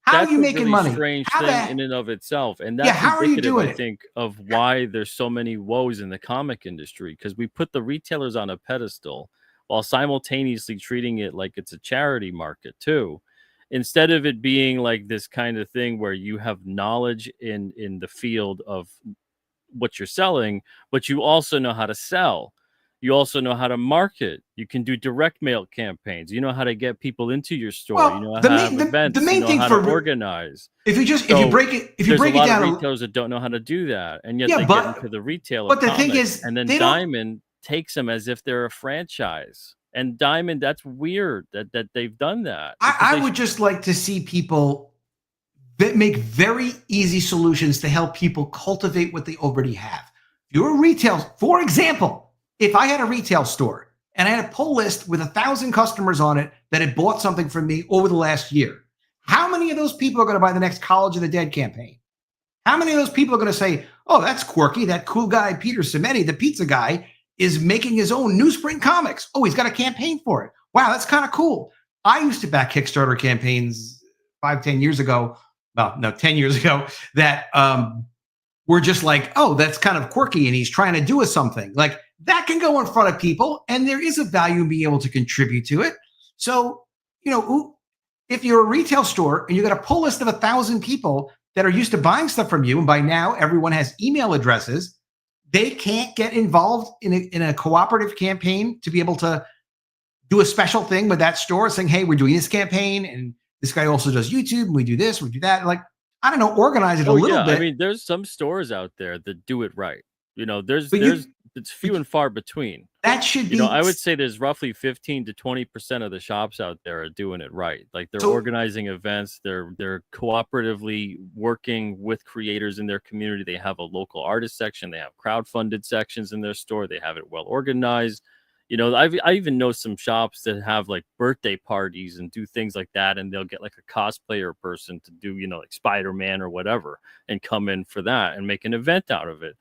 Speaker 14: How are you making money?
Speaker 13: Strange thing in and of itself, and that's
Speaker 14: how are you doing
Speaker 13: I think of why there's so many woes in the comic industry, because we put the retailers on a pedestal while simultaneously treating it like it's a charity market too, instead of it being like this kind of thing where you have knowledge in the field of what you're selling, but you also know how to sell. You also know how to market. You can do direct mail campaigns. You know how to get people into your store.
Speaker 14: Well,
Speaker 13: you know how to have events.
Speaker 14: The main thing
Speaker 13: how to organize.
Speaker 14: If you break it down,
Speaker 13: of retailers that don't know how to do that, and yet they get into the retailer.
Speaker 14: But the thing is,
Speaker 13: and then Diamond takes them as if they're a franchise. And Diamond, that's weird that they've done that.
Speaker 14: I would just like to see people that make very easy solutions to help people cultivate what they already have. If you're a retail, for example, if I had a retail store and I had a pull list with 1,000 customers on it that had bought something from me over the last year, how many of those people are going to buy the next College of the Dead campaign? How many of those people are going to say, oh, that's quirky. That cool guy, Peter Cimetti, the pizza guy, is making his own newsprint comics. Oh, he's got a campaign for it. Wow, that's kind of cool. I used to back Kickstarter campaigns 10 years ago. Well, no, 10 years ago that were just like, oh, that's kind of quirky and he's trying to do us something. Like that can go in front of people and there is a value in being able to contribute to it. So, if you're a retail store and you got a pull list of 1,000 people that are used to buying stuff from you, and by now everyone has email addresses, they can't get involved in a cooperative campaign to be able to do a special thing with that store saying, hey, we're doing this campaign and this guy also does YouTube and we do this, we do that. Like, I don't know, organize it a little bit.
Speaker 13: I mean, there's some stores out there that do it right. It's few and far between.
Speaker 14: That should be.
Speaker 13: I would say there's roughly 15 to 20% of the shops out there are doing it right. Like they're organizing events. They're cooperatively working with creators in their community. They have a local artist section. They have crowdfunded sections in their store. They have it well organized. I even know some shops that have like birthday parties and do things like that, and they'll get like a cosplayer person to do, like Spider-Man or whatever, and come in for that and make an event out of it.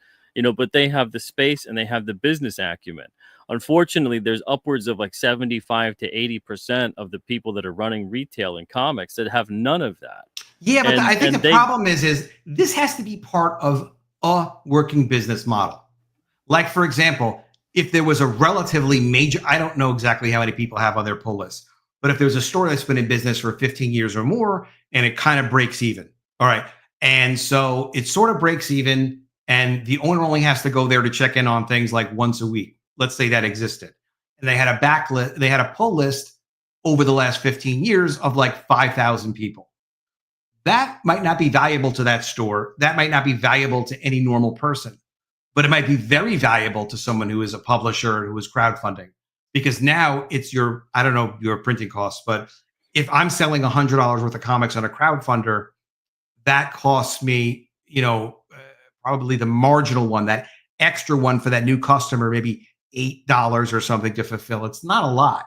Speaker 13: But they have the space and they have the business acumen. Unfortunately, there's upwards of like 75 to 80% of the people that are running retail and comics that have none of that.
Speaker 14: Yeah, but I think the problem is this has to be part of a working business model. Like, for example, if there was a relatively major, I don't know exactly how many people have on their pull list, but if there's a store that's been in business for 15 years or more and it kind of breaks even. All right. And so it sort of breaks even and the owner only has to go there to check in on things like once a week. Let's say that existed. And they had a pull list over the last 15 years of like 5,000 people. That might not be valuable to that store. That might not be valuable to any normal person. But it might be very valuable to someone who is a publisher who is crowdfunding, because now it's your printing costs, but if I'm selling $100 worth of comics on a crowdfunder, that costs me, probably the marginal one, that extra one for that new customer, maybe $8 or something to fulfill. It's not a lot.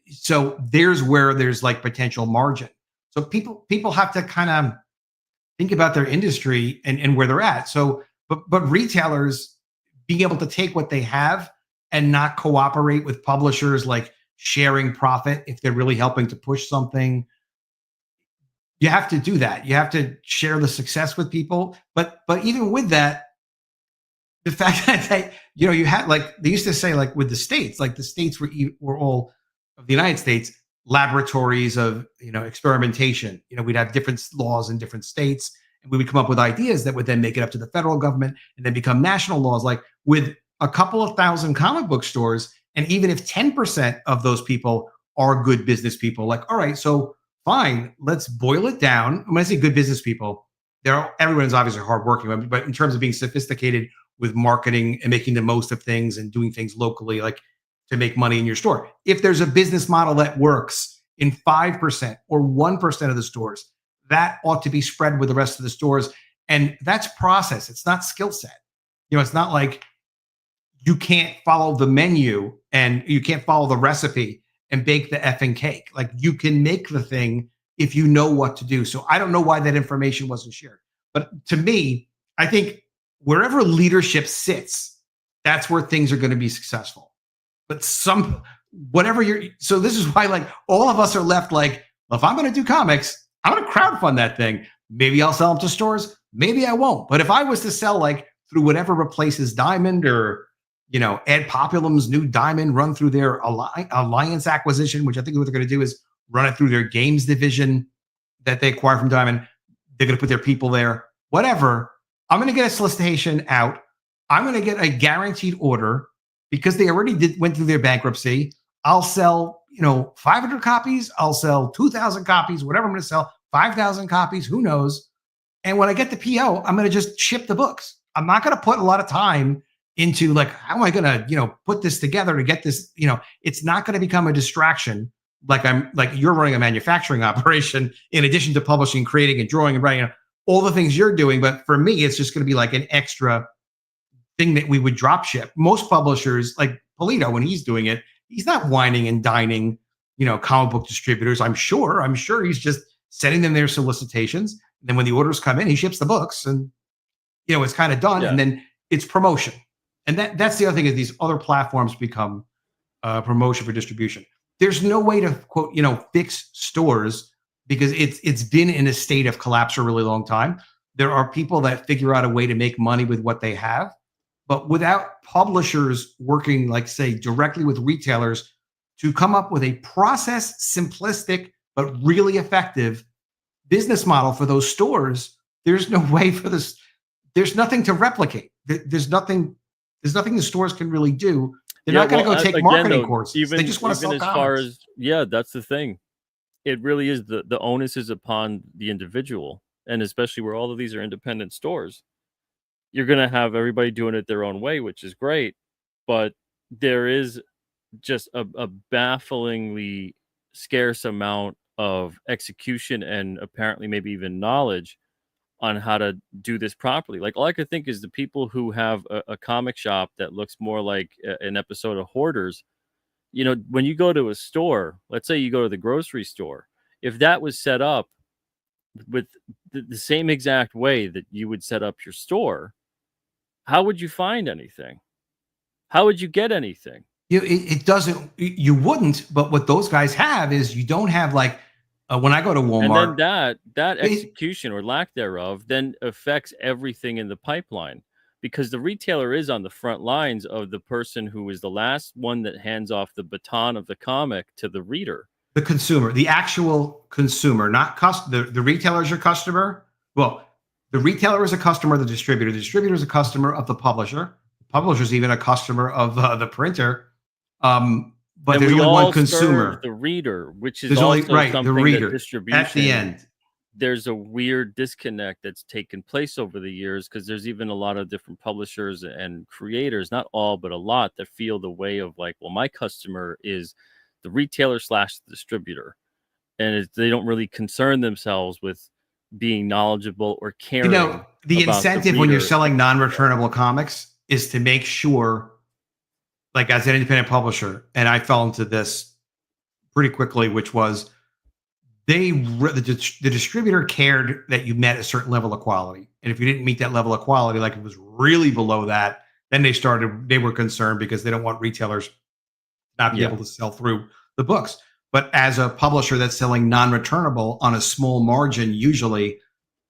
Speaker 14: So there's where there's like potential margin. So people have to kind of think about their industry and where they're at. So, but retailers being able to take what they have and not cooperate with publishers, like sharing profit if they're really helping to push something. You have to do that. You have to share the success with people. But even with that, the fact that you had, like they used to say, like with the states, like the states were all of the United States laboratories of experimentation. We'd have different laws in different states, and we would come up with ideas that would then make it up to the federal government and then become national laws. Like with a couple of thousand comic book stores, and even if 10% of those people are good business people, like, all right, so fine, let's boil it down. When I say good business people, everyone's obviously hardworking, but in terms of being sophisticated with marketing and making the most of things and doing things locally, like to make money in your store. If there's a business model that works in 5% or 1% of the stores, that ought to be spread with the rest of the stores. And that's process. It's not skill set. It's not like you can't follow the menu and you can't follow the recipe and bake the effing cake. Like you can make the thing if you know what to do. So I don't know why that information wasn't shared. But to me, I think wherever leadership sits, that's where things are going to be successful. But so this is why, like, all of us are left like, well, if I'm going to do comics, I'm going to crowdfund that thing. Maybe I'll sell them to stores. Maybe I won't. But if I was to sell like through whatever replaces Diamond, or Ed Populum's new Diamond, run through their Alliance acquisition, which I think what they're going to do is run it through their games division that they acquired from Diamond. They're going to put their people there, whatever. I'm going to get a solicitation out. I'm going to get a guaranteed order because they already went through their bankruptcy. I'll sell, 500 copies. I'll sell 2,000 copies, whatever I'm going to sell, 5,000 copies, who knows? And when I get the PO, I'm going to just ship the books. I'm not going to put a lot of time into like, how am I going to, put this together to get this, it's not going to become a distraction. Like you're running a manufacturing operation in addition to publishing, creating and drawing and writing, all the things you're doing. But for me, it's just going to be like an extra thing that we would drop ship. Most publishers, like Polito, when he's doing it, he's not whining and dining, comic book distributors. I'm sure he's just sending them their solicitations. And then when the orders come in, he ships the books and, it's kind of done. Yeah. And then it's promotion. And that's the other thing, is these other platforms become promotion for distribution. There's no way to quote, fix stores because it's been in a state of collapse for a really long time. There are people that figure out a way to make money with what they have, but without publishers working, like say, directly with retailers to come up with a process, simplistic, but really effective business model for those stores, there's no way for this. There's nothing to replicate. There's nothing the stores can really do. They're not going to go take marketing courses. They just want to sell comics.
Speaker 13: That's the thing. It really is the onus is upon the individual, and especially where all of these are independent stores. You're going to have everybody doing it their own way, which is great, but there is just a bafflingly scarce amount of execution and apparently maybe even knowledge on how to do this properly. Like all I could think is the people who have a comic shop that looks more like an episode of Hoarders. When you go to a store, let's say you go to the grocery store, if that was set up with the same exact way that you would set up your store, how would you find anything? How would you get anything?
Speaker 14: It doesn't, you wouldn't, but what those guys have is you don't have like, when I go to Walmart,
Speaker 13: and then that execution or lack thereof then affects everything in the pipeline, because the retailer is on the front lines of the person who is the last one that hands off the baton of the comic to the reader.
Speaker 14: The consumer, the actual consumer, not the retailer is your customer. Well, the retailer is a customer of the distributor. The distributor is a customer of the publisher. The publisher is even a customer of the printer. But there's only one consumer,
Speaker 13: the reader, which is also something the reader, that distribution
Speaker 14: at the end.
Speaker 13: There's a weird disconnect that's taken place over the years, because there's even a lot of different publishers and creators, not all, but a lot, that feel the way of like, well, my customer is the retailer / the distributor. And they don't really concern themselves with being knowledgeable or caring.
Speaker 14: You know, the
Speaker 13: about
Speaker 14: incentive
Speaker 13: the
Speaker 14: when you're
Speaker 13: reader.
Speaker 14: selling non-returnable comics is to make sure, like as an independent publisher, and I fell into this pretty quickly, which was the distributor cared that you met a certain level of quality. And if you didn't meet that level of quality, like it was really below that, then they were concerned because they don't want retailers not be able to sell through the books. But as a publisher that's selling non-returnable on a small margin, usually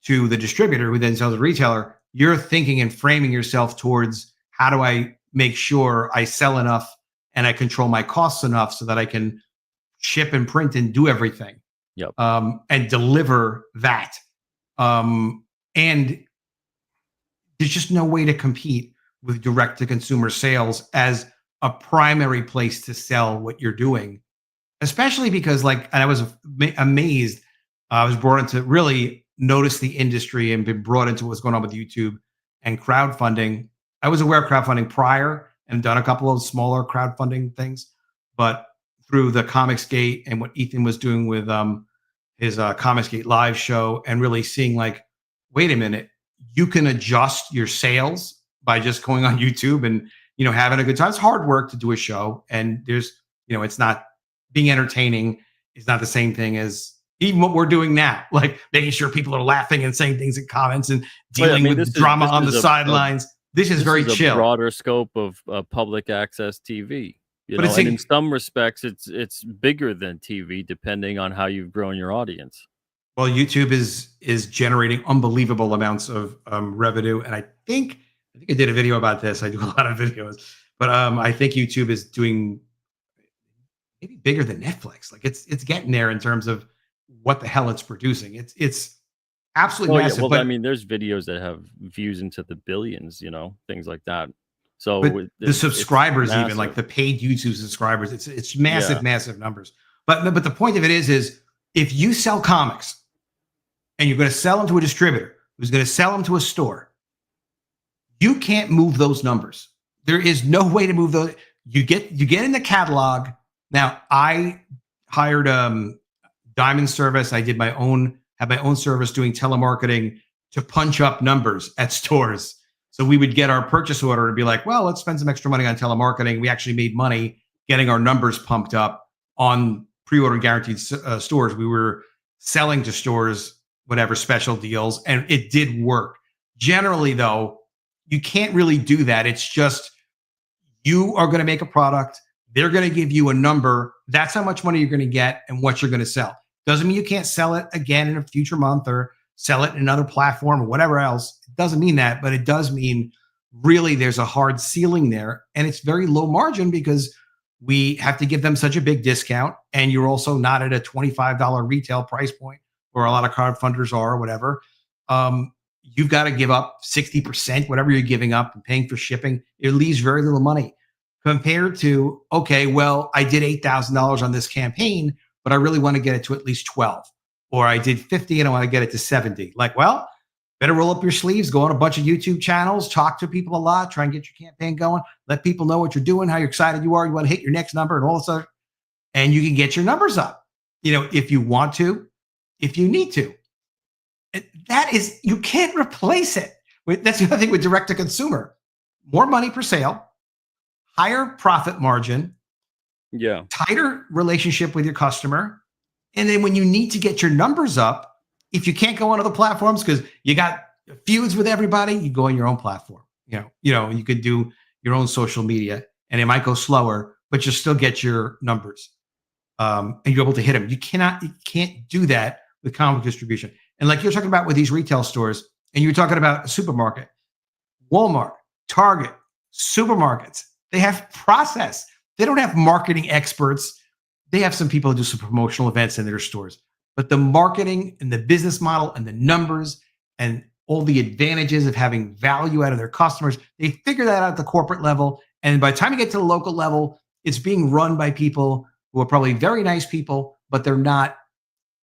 Speaker 14: to the distributor who then sells the retailer, you're thinking and framing yourself towards how do I make sure I sell enough and I control my costs enough so that I can ship and print and do everything.
Speaker 13: Yep.
Speaker 14: And deliver that. And there's just no way to compete with direct-to-consumer sales as a primary place to sell what you're doing, especially because, like, and I was amazed. I was brought into really notice the industry and been brought into what's going on with YouTube and crowdfunding. I was aware of crowdfunding prior and done a couple of smaller crowdfunding things, but through the Comicsgate and what Ethan was doing with his Comicsgate live show and really seeing like, wait a minute, you can adjust your sales by just going on YouTube and, you know, having a good time. It's hard work to do a show. And there's, you know, it's not being entertaining is not the same thing as even what we're doing now, like making sure people are laughing and saying things in comments and dealing with drama on the sidelines. This is very chill.
Speaker 13: A broader scope of public access TV. You
Speaker 14: But
Speaker 13: know,
Speaker 14: it's
Speaker 13: and in some respects, it's bigger than TV, depending on how you've grown your audience.
Speaker 14: Well, YouTube is generating unbelievable amounts of revenue, and I think I did a video about this. I do a lot of videos, but I think YouTube is doing maybe bigger than Netflix. Like it's getting there in terms of what the hell it's producing. It's absolutely massive.
Speaker 13: Well,
Speaker 14: but
Speaker 13: I mean, there's videos that have views into the billions, you know, things like that. So
Speaker 14: but the subscribers, even like the paid YouTube subscribers, it's massive, massive numbers. But the point of it is if you sell comics and you're going to sell them to a distributor who's going to sell them to a store, you can't move those numbers. There is no way to move those. You get in the catalog. Now, I hired Diamond Service. I did have my own service doing telemarketing to punch up numbers at stores. So we would get our purchase order and be like, well, let's spend some extra money on telemarketing. We actually made money getting our numbers pumped up on pre-order guaranteed stores. We were selling to stores, whatever special deals, and it did work. Generally, though, you can't really do that. It's just you are going to make a product. They're going to give you a number. That's how much money you're going to get and what you're going to sell. Doesn't mean you can't sell it again in a future month or sell it in another platform or whatever else. It doesn't mean that, but it does mean really there's a hard ceiling there. And it's very low margin because we have to give them such a big discount. And you're also not at a $25 retail price point where a lot of crowdfunders are or whatever. You've got to give up 60%, whatever you're giving up and paying for shipping. It leaves very little money compared to, okay, well, I did $8,000 on this campaign, but I really want to get it to at least 12. Or I did 50 and I want to get it to 70. Like, well, better roll up your sleeves, go on a bunch of YouTube channels, talk to people a lot, try and get your campaign going, let people know what you're doing, how you're excited you are, you want to hit your next number and all this other, and you can get your numbers up, you know, if you want to, if you need to. That is, you can't replace it. That's the other thing with direct to consumer. More money per sale, higher profit margin, tighter relationship with your customer. And then when you need to get your numbers up, if you can't go on other platforms because you got feuds with everybody, you go on your own platform. You know, you could do your own social media and it might go slower, but you'll still get your numbers. And you're able to hit them. You can't do that with comic distribution. And like you're talking about with these retail stores, and you're talking about a supermarket, Walmart, Target, supermarkets, they have process. They don't have marketing experts. They have some people who do some promotional events in their stores. But the marketing and the business model and the numbers and all the advantages of having value out of their customers, they figure that out at the corporate level. And by the time you get to the local level, it's being run by people who are probably very nice people, but they're not,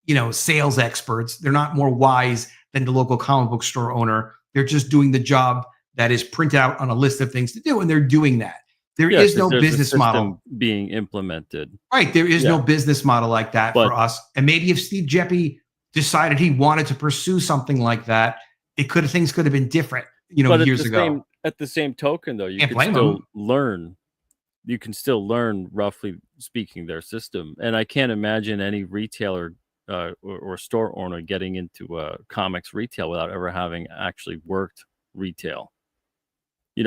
Speaker 14: you know, sales experts. They're not more wise than the local comic book store owner. They're just doing the job that is printed out on a list of things to do, and they're doing that. There is no business model
Speaker 13: being implemented.
Speaker 14: Right. There is no business model like that for us. And maybe if Steve Jeppy decided he wanted to pursue something like that, things could have been different,
Speaker 13: but
Speaker 14: years ago.
Speaker 13: At the same token, though, you
Speaker 14: Can't
Speaker 13: can
Speaker 14: blame
Speaker 13: still
Speaker 14: him.
Speaker 13: learn. You can still learn, roughly speaking, their system. And I can't imagine any retailer or store owner getting into comics retail without ever having actually worked retail.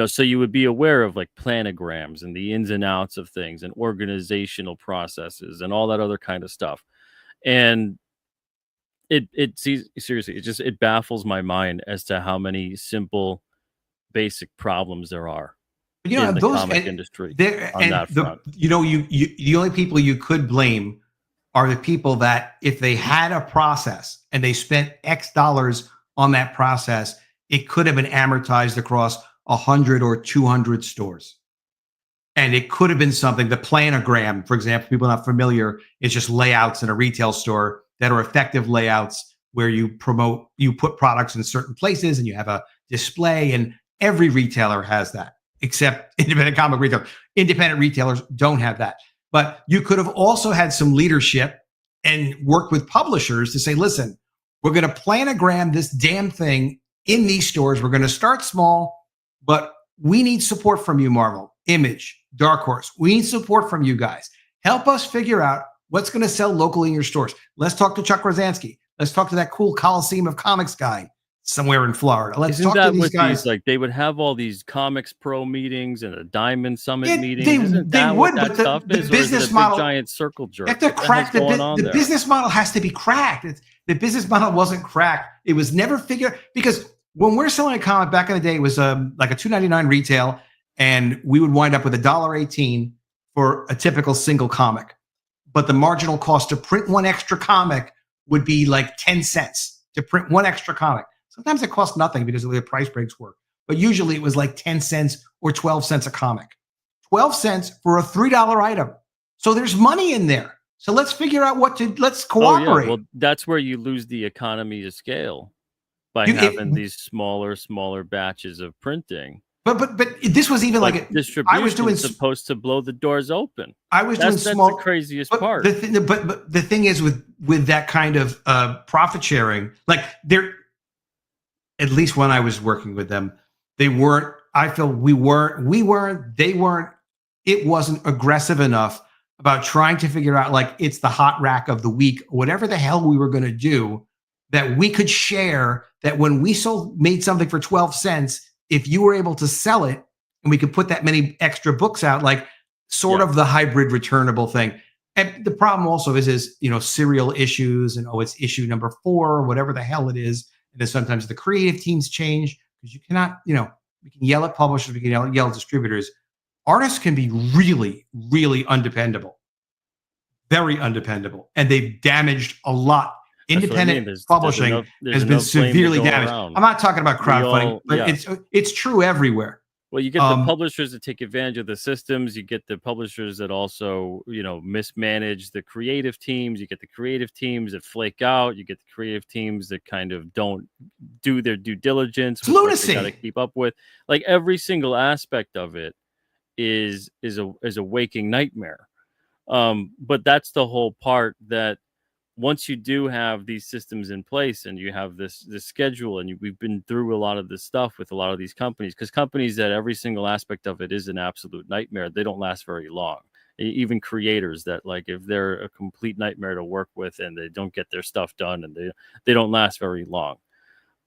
Speaker 13: So you would be aware of like planograms and the ins and outs of things and organizational processes and all that other kind of stuff. And seriously, it baffles my mind as to how many simple, basic problems there are in the comic industry on that front.
Speaker 14: The only people you could blame are the people that, if they had a process and they spent X dollars on that process, it could have been amortized across 100 or 200 stores. And it could have been something, the planogram, for example, people not familiar, is just layouts in a retail store that are effective layouts where you put products in certain places and you have a display, and every retailer has that, except independent comic retailers. Independent retailers don't have that. But you could have also had some leadership and worked with publishers to say, listen, we're going to planogram this damn thing in these stores. We're going to start small, but we need support from you, Marvel, Image, Dark Horse. We need support from you guys. Help us figure out what's going to sell locally in your stores. Let's talk to Chuck Rosansky. Let's talk to that cool Coliseum of Comics guy somewhere in Florida. Let's talk to these guys.
Speaker 13: Like they would have all these Comics Pro meetings and a Diamond Summit meeting.
Speaker 14: They would, but the business model,
Speaker 13: giant circle jerk.
Speaker 14: You have to crack the business model has to be cracked. The business model wasn't cracked. It was never figured, because when we're selling a comic back in the day, it was like a $2.99 retail, and we would wind up with $1.18 for a typical single comic. But the marginal cost to print one extra comic would be like 10 cents to print one extra comic. Sometimes it cost nothing because of the way the price breaks work. But usually it was like 10 cents or 12 cents a comic. 12 cents for a $3 item. So there's money in there. So let's figure out let's cooperate.
Speaker 13: Oh, yeah. Well, that's where you lose the economy of scale by having these smaller batches of printing.
Speaker 14: But this was even like
Speaker 13: distribution. I was doing supposed to blow the doors open. That's the craziest part.
Speaker 14: But the thing is with that kind of profit sharing, like there, at least when I was working with them, they weren't. I feel we weren't. They weren't. It wasn't aggressive enough about trying to figure out like it's the hot rack of the week, whatever the hell we were going to do, that we could share. That when we made something for 12 cents. If you were able to sell it and we could put that many extra books out, like sort of the hybrid returnable thing. And the problem also is serial issues and, it's issue number 4 or whatever the hell it is. And then sometimes the creative teams change because you cannot, we can yell at publishers, we can yell at distributors. Artists can be really, really undependable, very undependable. And they've damaged a lot. Independent publishing has been severely damaged. I'm not talking about crowdfunding, but it's true everywhere.
Speaker 13: Well, you get the publishers that take advantage of the systems. You get the publishers that also, mismanage the creative teams. You get the creative teams that flake out. You get the creative teams that kind of don't do their due diligence.
Speaker 14: It's lunacy.
Speaker 13: They got to keep up with. Like every single aspect of it is a waking nightmare. But that's the whole part that. Once you do have these systems in place and you have this schedule, and we've been through a lot of this stuff with a lot of these companies, because companies that every single aspect of it is an absolute nightmare, they don't last very long. Even creators that, like, if they're a complete nightmare to work with and they don't get their stuff done, and they don't last very long.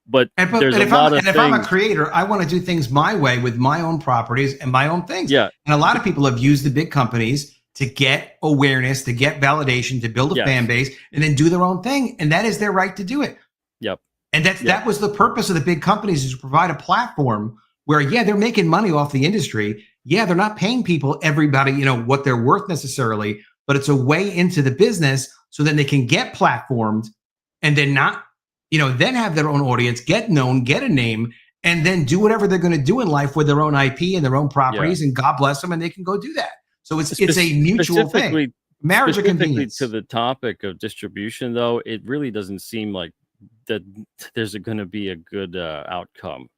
Speaker 13: But if
Speaker 14: I'm a creator, I want to do things my way with my own properties and my own things.
Speaker 13: Yeah.
Speaker 14: And a lot of people have used the big companies to get awareness, to get validation, to build a fan base, and then do their own thing. And that is their right to do it.
Speaker 13: Yep.
Speaker 14: And that was the purpose of the big companies, is to provide a platform where, they're making money off the industry. Yeah, they're not paying everybody, what they're worth necessarily, but it's a way into the business so then they can get platformed and then not, then have their own audience, get known, get a name, and then do whatever they're going to do in life with their own IP and their own properties. And God bless them, and they can go do that. So it's a mutual thing. Marriage of convenience.
Speaker 13: To the topic of distribution, though, it really doesn't seem like that there's going to be a good outcome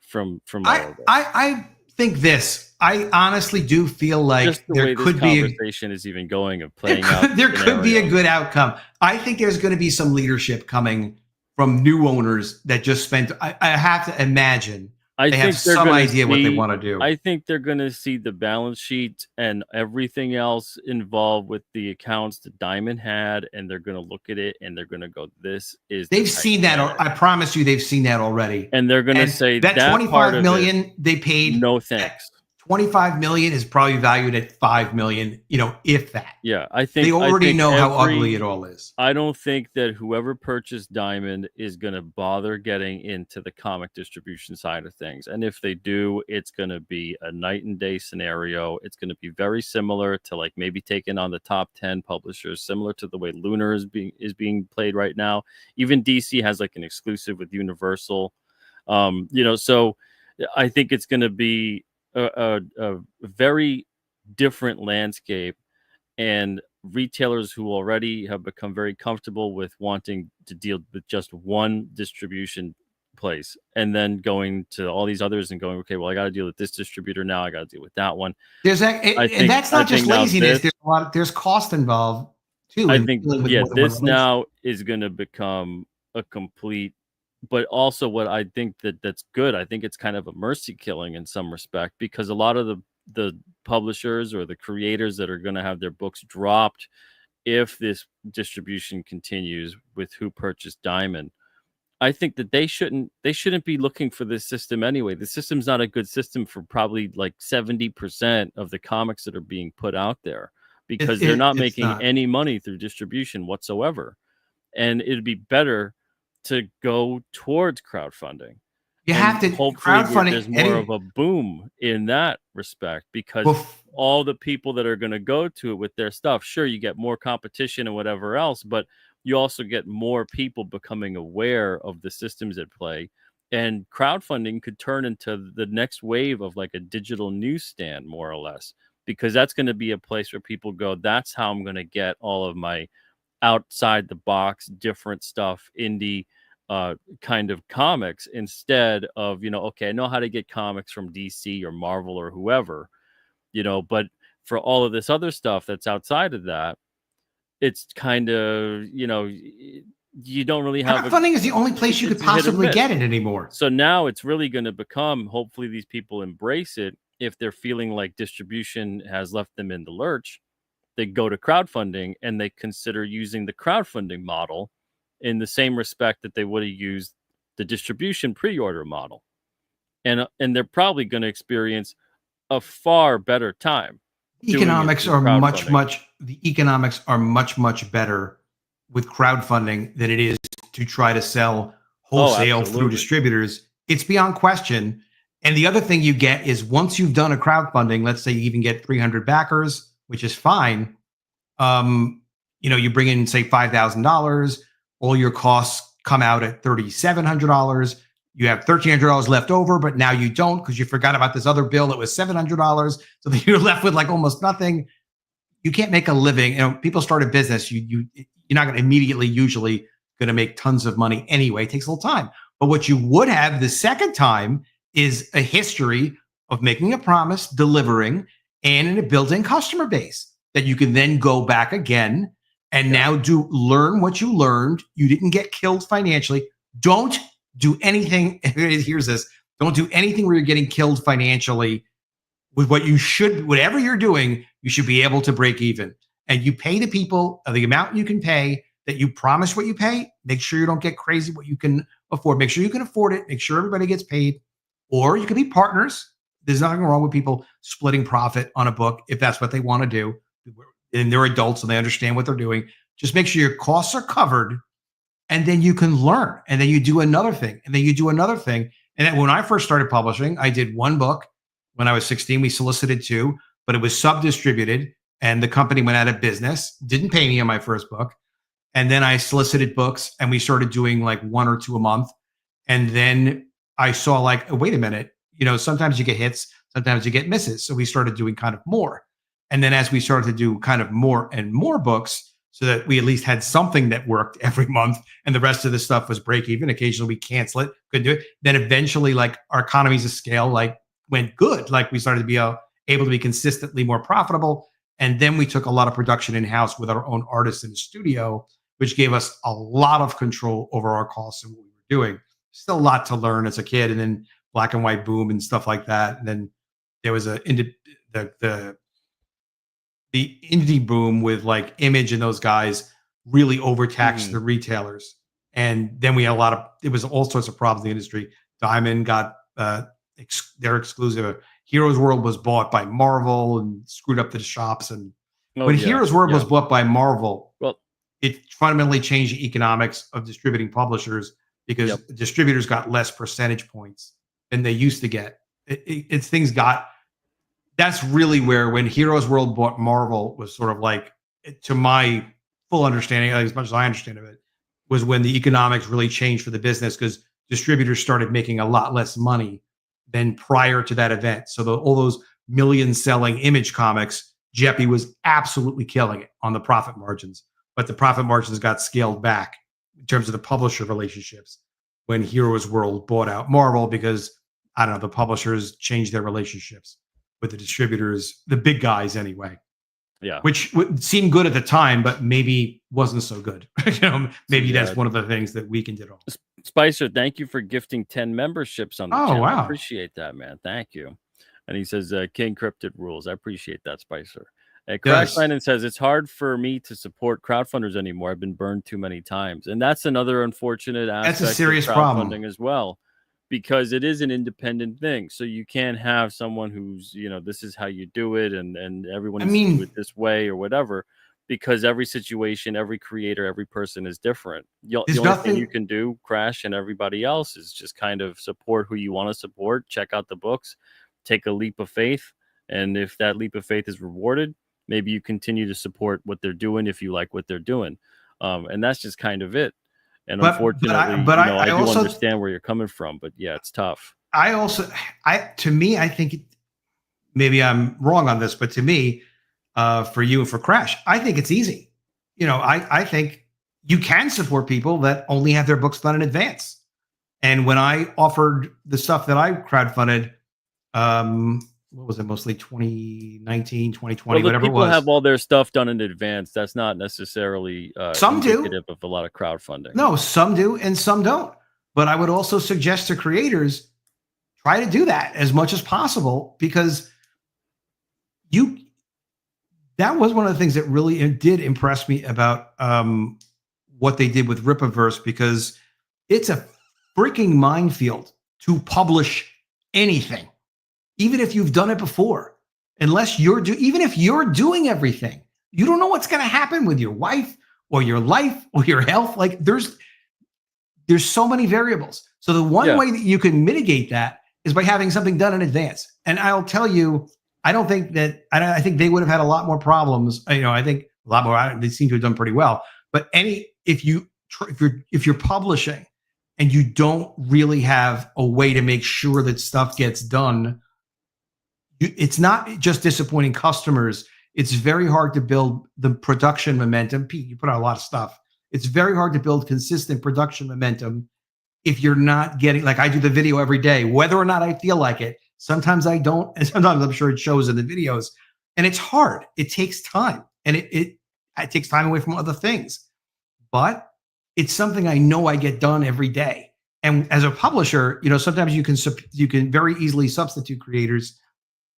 Speaker 13: from all of this.
Speaker 14: I think this. I honestly do feel like
Speaker 13: just the
Speaker 14: there
Speaker 13: way
Speaker 14: could
Speaker 13: this
Speaker 14: be
Speaker 13: conversation is even going of playing out.
Speaker 14: there could be a good outcome. I think there's going to be some leadership coming from new owners that just spent. I have to imagine they have some idea what they want to do.
Speaker 13: I think they're going to see the balance sheet and everything else involved with the accounts that Diamond had, and they're going to look at it and they're going to go, "This is."
Speaker 14: They've seen that. I promise you, they've seen that already.
Speaker 13: And they're going to say
Speaker 14: that 25 million they paid.
Speaker 13: No thanks.
Speaker 14: 25 million is probably valued at 5 million, if that.
Speaker 13: Yeah, I think
Speaker 14: they already know how ugly it all is.
Speaker 13: I don't think that whoever purchased Diamond is going to bother getting into the comic distribution side of things. And if they do, it's going to be a night and day scenario. It's going to be very similar to like maybe taking on the top 10 publishers, similar to the way Lunar is being played right now. Even DC has like an exclusive with Universal. So I think it's going to be a very different landscape, and retailers who already have become very comfortable with wanting to deal with just one distribution place and then going to all these others and going, okay, well, I got to deal with this distributor now. I got to deal with that one.
Speaker 14: And that's not just laziness. There's cost involved too.
Speaker 13: I think, this now is going to become a complete. But also what I think that's good, I think it's kind of a mercy killing in some respect, because a lot of the publishers or the creators that are going to have their books dropped if this distribution continues with who purchased Diamond, I think that they shouldn't be looking for this system anyway. The system's not a good system for probably like 70% of the comics that are being put out there, because they're not making any money through distribution whatsoever. And it'd be better to go towards crowdfunding.
Speaker 14: You have to
Speaker 13: hopefully there's more of a boom in that respect, because all the people that are going to go to it with their stuff, sure, you get more competition and whatever else, but you also get more people becoming aware of the systems at play, and crowdfunding could turn into the next wave of like a digital newsstand, more or less, because that's going to be a place where people go, that's how I'm going to get all of my outside the box, different stuff, indie kind of comics, instead of, okay, I know how to get comics from DC or Marvel or whoever, but for all of this other stuff that's outside of that, it's kind of, you don't really have
Speaker 14: crowdfunding is the only place you could possibly get it anymore.
Speaker 13: So now it's really going to become, hopefully these people embrace it. If they're feeling like distribution has left them in the lurch, they go to crowdfunding and they consider using the crowdfunding model in the same respect that they would have used the distribution pre-order model. And they're probably going to experience a far better time.
Speaker 14: The economics are much better with crowdfunding than it is to try to sell wholesale through distributors. It's beyond question. And the other thing you get is, once you've done a crowdfunding, let's say you even get 300 backers, which is fine. You bring in, say, $5,000, all your costs come out at $3,700. You have $1,300 left over, but now you don't, because you forgot about this other bill that was $700. So then you're left with like almost nothing. You can't make a living. People start a business. You're not going to immediately usually going to make tons of money anyway. It takes a little time. But what you would have the second time is a history of making a promise, delivering, and a built-in customer base that you can then go back again and now learn what you learned. You didn't get killed financially. Don't do anything. Here's this. Don't do anything where you're getting killed financially with whatever you're doing, you should be able to break even. And you pay the people the amount you can pay, that you promise what you pay. Make sure you don't get crazy what you can afford. Make sure you can afford it. Make sure everybody gets paid. Or you can be partners. There's nothing wrong with people splitting profit on a book if that's what they want to do. And they're adults and they understand what they're doing. Just make sure your costs are covered, and then you can learn. And then you do another thing, and then you do another thing. And then when I first started publishing, I did one book. When I was 16, we solicited 2, but it was sub-distributed, and the company went out of business, didn't pay me on my first book. And then I solicited books, and we started doing like 1 or 2 a month. And then I saw like, oh, wait a minute, sometimes you get hits, sometimes you get misses. So we started doing kind of more. And then as we started to do kind of more and more books, so that we at least had something that worked every month, and the rest of the stuff was break even. Occasionally we cancel it, couldn't do it. Then eventually, like, our economies of scale, like went good. Like we started to be able to be consistently more profitable. And then we took a lot of production in-house with our own artists in the studio, which gave us a lot of control over our costs and what we were doing. Still a lot to learn as a kid, and then black and white boom and stuff like that. And then there was the indie boom with like Image and those guys really overtaxed the retailers. And then we had it was all sorts of problems in the industry. Diamond got their exclusive. Heroes World was bought by Marvel and screwed up the shops. And when Heroes World was bought by Marvel, it fundamentally changed the economics of distributing publishers because distributors got less percentage points than they used to get. That's really where when Heroes World bought Marvel was sort of like, to my full understanding, as much as I understand of it, was when the economics really changed for the business because distributors started making a lot less money than prior to that event. So all those million-selling Image comics, Jeppy was absolutely killing it on the profit margins. But the profit margins got scaled back in terms of the publisher relationships when Heroes World bought out Marvel because, I don't know, the publishers changed their relationships with the distributors, the big guys anyway.
Speaker 13: Yeah.
Speaker 14: Which would seem good at the time, but maybe wasn't so good. Maybe that's one of the things that weakened it all.
Speaker 13: Spicer, thank you for gifting 10 memberships on the channel.
Speaker 14: Wow.
Speaker 13: I appreciate that, man. Thank you. And he says, King Cryptid rules. I appreciate that, Spicer. Crash Landon says, it's hard for me to support crowdfunders anymore. I've been burned too many times. And that's another unfortunate aspect
Speaker 14: That's a serious
Speaker 13: of crowdfunding
Speaker 14: problem
Speaker 13: as well, because it is an independent thing. So you can't have someone who's, this is how you do it and everyone needs to do it this way or whatever, because every situation, every creator, every person is different. The only thing you can do, Crash and everybody else, is just kind of support who you want to support, check out the books, take a leap of faith. And if that leap of faith is rewarded, maybe you continue to support what they're doing if you like what they're doing. And that's just kind of it. And unfortunately, I do understand where you're coming from, but yeah, it's tough.
Speaker 14: To me, I think maybe I'm wrong on this, but to me, for you and for Crash, I think it's easy. I think you can support people that only have their books done in advance. And when I offered the stuff that I crowdfunded, what was it, mostly 2019, 2020, whatever it was.
Speaker 13: People have all their stuff done in advance. That's not necessarily indicative of a lot of crowdfunding.
Speaker 14: No, some do and some don't. But I would also suggest to creators, try to do that as much as possible, because that was one of the things that really did impress me about what they did with Rippaverse, because it's a freaking minefield to publish anything. Even if you've done it before, even if you're doing everything, you don't know what's going to happen with your wife or your life or your health. Like there's so many variables. So the one way that you can mitigate that is by having something done in advance. And I'll tell you, I think they would have had a lot more problems. I think a lot more. They seem to have done pretty well. But if you're publishing and you don't really have a way to make sure that stuff gets done, it's not just disappointing customers. It's very hard to build the production momentum. Pete, you put out a lot of stuff. It's very hard to build consistent production momentum if you're not getting, like I do the video every day, whether or not I feel like it. Sometimes I don't, and sometimes I'm sure it shows in the videos. And it's hard. It takes time, and it takes time away from other things. But it's something I know I get done every day. And as a publisher, sometimes you can very easily substitute creators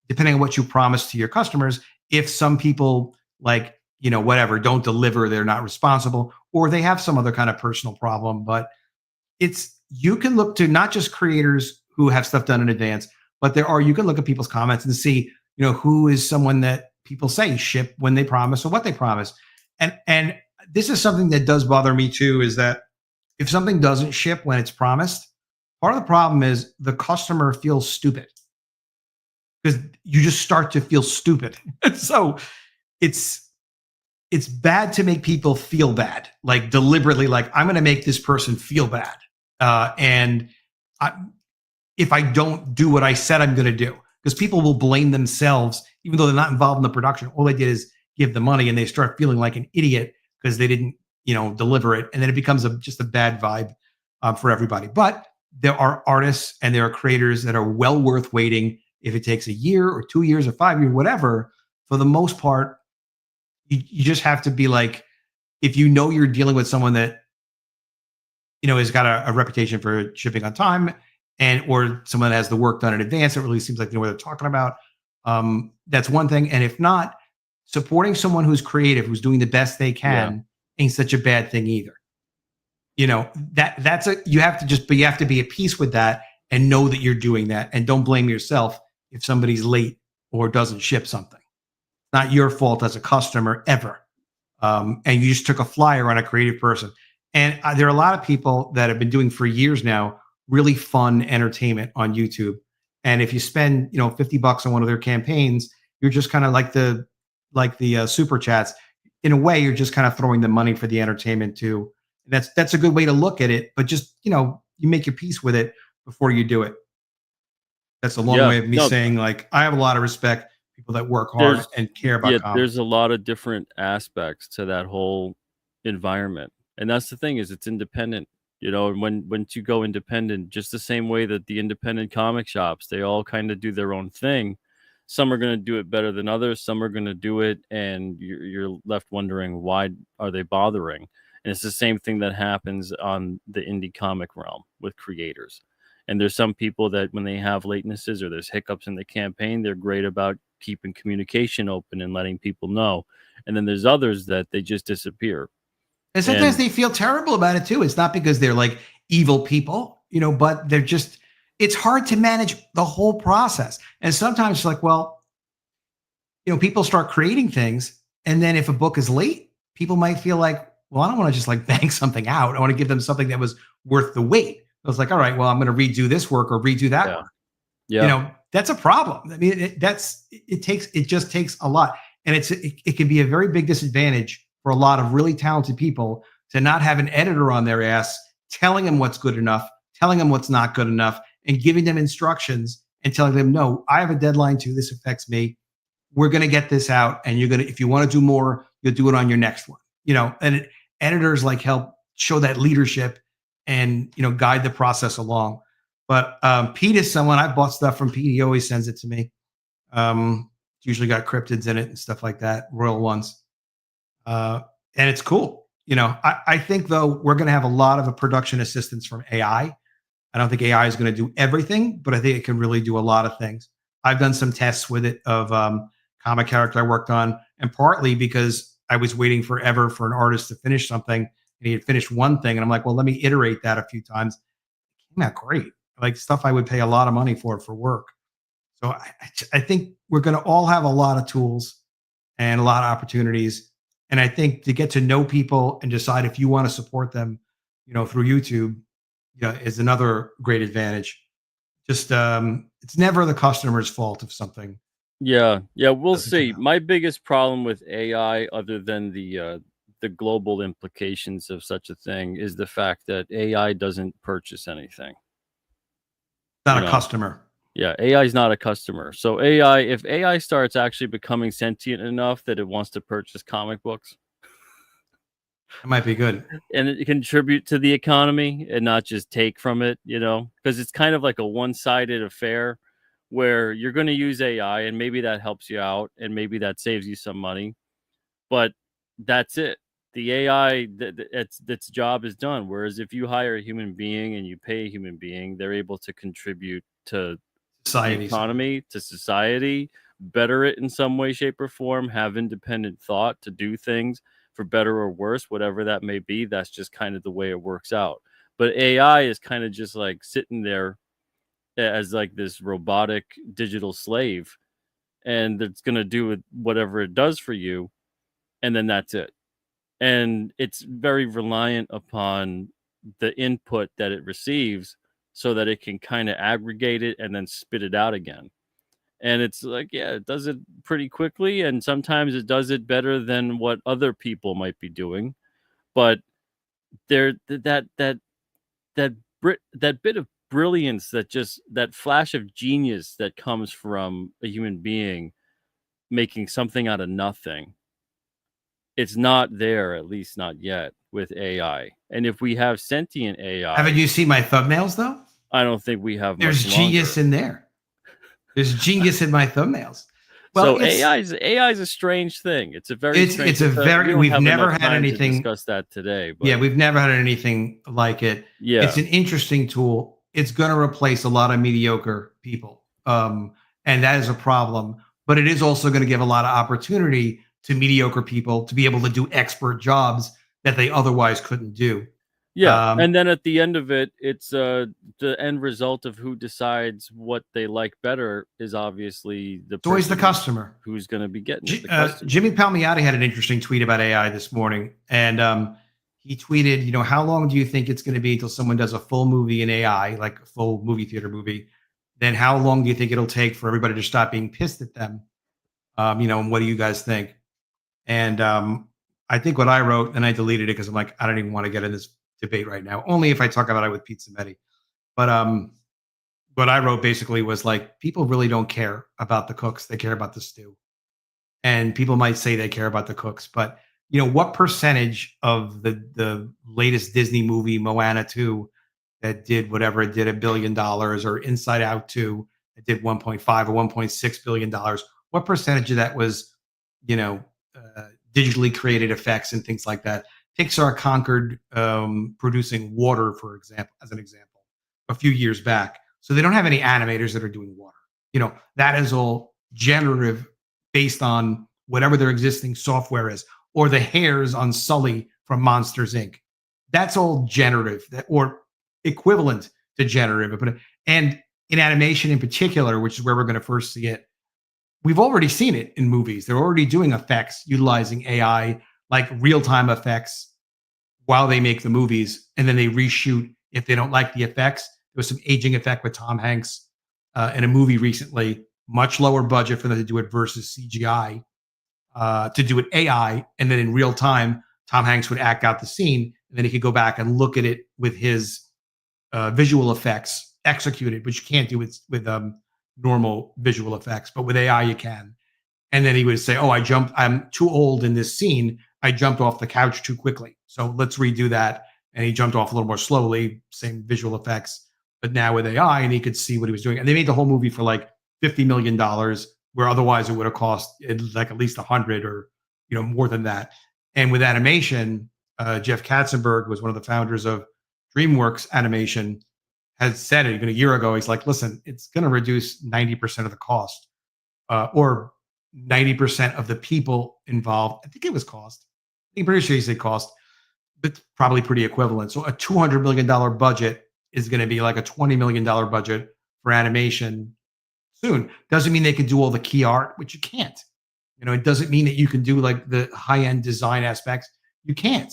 Speaker 14: depending on what you promise to your customers. If some people don't deliver, they're not responsible, or they have some other kind of personal problem. But you can look to not just creators who have stuff done in advance, but you can look at people's comments and see, who is someone that people say ship when they promise or what they promise. And this is something that does bother me too, is that if something doesn't ship when it's promised, part of the problem is the customer feels stupid, because you just start to feel stupid. So it's bad to make people feel bad, like deliberately, like I'm going to make this person feel bad. If I don't do what I said I'm going to do, because people will blame themselves, even though they're not involved in the production. All they did is give the money, and they start feeling like an idiot because they didn't, deliver it. And then it becomes just a bad vibe for everybody. But there are artists and there are creators that are well worth waiting. if it takes a year or 2 years or 5 years, whatever, for the most part, you just have to be like, if you know you're dealing with someone that, has got a reputation for shipping on time, and or someone that has the work done in advance, it really seems like they know what they're talking about. That's one thing. And if not, supporting someone who's creative, who's doing the best they can, ain't such a bad thing either. You have to be at peace with that and know that you're doing that, and don't blame yourself if somebody's late or doesn't ship something. It's not your fault as a customer ever. And you just took a flyer on a creative person. And there are a lot of people that have been doing for years now really fun entertainment on YouTube. And if you spend, $50 on one of their campaigns, you're just kind of like the super chats. In a way, you're just kind of throwing the money for the entertainment too. And that's a good way to look at it. But just, you make your peace with it before you do it. That's a long way of me saying, like, I have a lot of respect for people that work hard and care about comics.
Speaker 13: There's a lot of different aspects to that whole environment. And that's the thing, is it's independent. Once you go independent, just the same way that the independent comic shops, they all kind of do their own thing. Some are going to do it better than others. Some are going to do it, and you're left wondering, why are they bothering? And it's the same thing that happens on the indie comic realm with creators. And there's some people that when they have latenesses or there's hiccups in the campaign, they're great about keeping communication open and letting people know. And then there's others that they just disappear.
Speaker 14: And sometimes they feel terrible about it too. It's not because they're like evil people, but they're just, it's hard to manage the whole process. And sometimes it's like, well, people start creating things. And then if a book is late, people might feel like, well, I don't want to just like bang something out. I want to give them something that was worth the wait. I was like, all right, well, I'm going to redo this work or redo that work. Yeah. That's a problem. I mean, it just takes a lot. And it can be a very big disadvantage for a lot of really talented people to not have an editor on their ass telling them what's good enough, telling them what's not good enough, and giving them instructions and telling them, no, I have a deadline too. This affects me. We're going to get this out. And if you want to do more, you'll do it on your next one. And editors help show that leadership and, guide the process along. But Pete is someone, I bought stuff from Pete. He always sends it to me. It's usually got cryptids in it and stuff like that, royal ones. And it's cool. I think though, we're going to have a lot of production assistance from AI. I don't think AI is going to do everything, but I think it can really do a lot of things. I've done some tests with it of comic character I worked on, and partly because I was waiting forever for an artist to finish something, and he had finished one thing, and I'm like, well, let me iterate that a few times. It came out great, like stuff I would pay a lot of money for work. So I think we're going to all have a lot of tools and a lot of opportunities. And I think to get to know people and decide if you want to support them, through YouTube, is another great advantage. Just it's never the customer's fault if something.
Speaker 13: Yeah, we'll see. My biggest problem with AI, other than the global implications of such a thing, is the fact that AI doesn't purchase anything.
Speaker 14: Not a customer.
Speaker 13: Yeah, AI is not a customer. So if AI starts actually becoming sentient enough that it wants to purchase comic books,
Speaker 14: it might be good.
Speaker 13: And it contribute to the economy and not just take from it, because it's kind of like a one-sided affair where you're going to use AI and maybe that helps you out and maybe that saves you some money, but that's it. The AI, its job is done. Whereas if you hire a human being and you pay a human being, they're able to contribute to the economy, to society, better it in some way, shape, or form, have independent thought to do things for better or worse, whatever that may be. That's just kind of the way it works out. But AI is kind of just like sitting there as like this robotic digital slave, and it's going to do whatever it does for you, and then that's it. And it's very reliant upon the input that it receives so that it can kind of aggregate it and then spit it out again. And it's like, yeah, it does it pretty quickly, and sometimes it does it better than what other people might be doing. But there, that bit of brilliance, that flash of genius that comes from a human being making something out of nothing, it's not there, at least not yet, with AI. And if we have sentient AI,
Speaker 14: haven't you seen my thumbnails though?
Speaker 13: I don't think we have.
Speaker 14: There's genius in there. There's genius in my thumbnails.
Speaker 13: Well, so AI is a strange thing. It's a very
Speaker 14: we've never had anything
Speaker 13: to discuss that today. But
Speaker 14: yeah, we've never had anything like it.
Speaker 13: Yeah,
Speaker 14: it's an interesting tool. It's going to replace a lot of mediocre people, and that is a problem. But it is also going to give a lot of opportunity to mediocre people to be able to do expert jobs that they otherwise couldn't do.
Speaker 13: Yeah, and then at the end of it, it's the end result of who decides what they like better is obviously
Speaker 14: always the customer
Speaker 13: who's going to be getting it.
Speaker 14: Jimmy Palmiotti had an interesting tweet about AI this morning, and he tweeted, how long do you think it's going to be until someone does a full movie in AI, like a full movie theater movie? Then how long do you think it'll take for everybody to stop being pissed at them? And what do you guys think? And I think what I wrote, and I deleted it because I'm like, I don't even want to get in this debate right now, only if I talk about it with Pete Cimetti. But what I wrote basically was like, people really don't care about the cooks. They care about the stew. And people might say they care about the cooks, but what percentage of the latest Disney movie, Moana 2, that did whatever it did, $1 billion, or Inside Out 2, that did 1.5 or $1.6 billion, what percentage of that was, digitally created effects and things like that? Pixar conquered producing water, as an example, a few years back. So they don't have any animators that are doing water. That is all generative based on whatever their existing software is, or the hairs on Sully from Monsters, Inc. That's all generative or equivalent to generative. And in animation in particular, which is where we're going to first see it, we've already seen it in movies. They're already doing effects utilizing AI, like real-time effects, while they make the movies, and then they reshoot if they don't like the effects. There was some aging effect with Tom Hanks in a movie recently, much lower budget for them to do it versus CGI, to do it AI, and then in real time, Tom Hanks would act out the scene, and then he could go back and look at it with his visual effects executed, which you can't do with normal visual effects, but with AI you can. And then he would say, I'm too old in this scene. I jumped off the couch too quickly. So let's redo that. And he jumped off a little more slowly, same visual effects, but now with AI, and he could see what he was doing. And they made the whole movie for like $50 million, where otherwise it would have cost like at least 100 or, more than that. And with animation, Jeff Katzenberg was one of the founders of DreamWorks Animation, had said it even a year ago. He's like, listen, it's going to reduce 90% of the cost, or 90% of the people involved. I think it was cost. I'm pretty sure he said cost, but probably pretty equivalent. So a $200 million budget is going to be like a $20 million budget for animation soon. Doesn't mean they can do all the key art, which you can't. It doesn't mean that you can do like the high-end design aspects. You can't,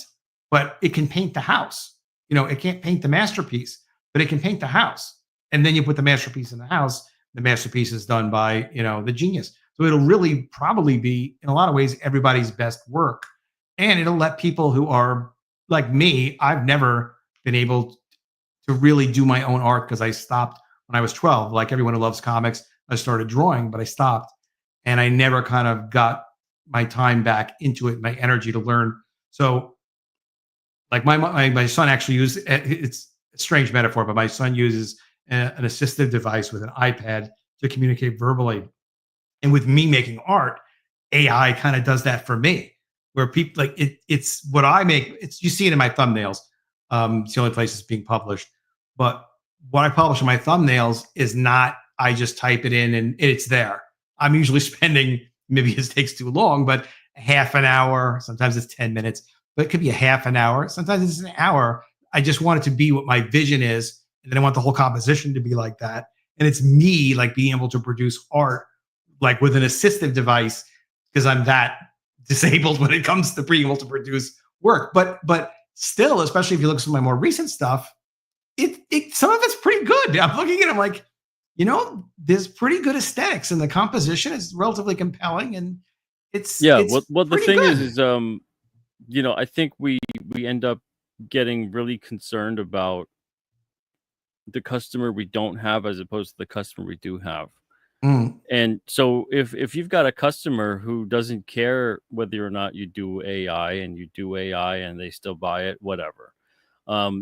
Speaker 14: but it can paint the house. It can't paint the masterpiece, but it can paint the house. And then you put the masterpiece in the house. The masterpiece is done by, the genius. So it'll really probably be, in a lot of ways, everybody's best work. And it'll let people who are like me, I've never been able to really do my own art because I stopped when I was 12. Like everyone who loves comics, I started drawing, but I stopped. And I never kind of got my time back into it, my energy to learn. So like my son actually used, it's a strange metaphor, but my son uses an assistive device with an iPad to communicate verbally. And with me making art, AI kind of does that for me, where people like it's what I make. You see it in my thumbnails. It's the only place it's being published. But what I publish in my thumbnails is not, I just type it in and it's there. I'm usually spending, maybe it takes too long, but half an hour, sometimes it's 10 minutes, but it could be a half an hour. Sometimes it's an hour. I just want it to be what my vision is. And then I want the whole composition to be like that. And it's me like being able to produce art like with an assistive device, because I'm that disabled when it comes to being able to produce work. But still, especially if you look at some of my more recent stuff, it some of it's pretty good. I'm looking at it, I'm like, there's pretty good aesthetics, and the composition is relatively compelling, and it's
Speaker 13: well the thing good. is I think we end up getting really concerned about the customer we don't have as opposed to the customer we do have. And so if you've got a customer who doesn't care whether or not you do AI and you do AI and they still buy it, whatever.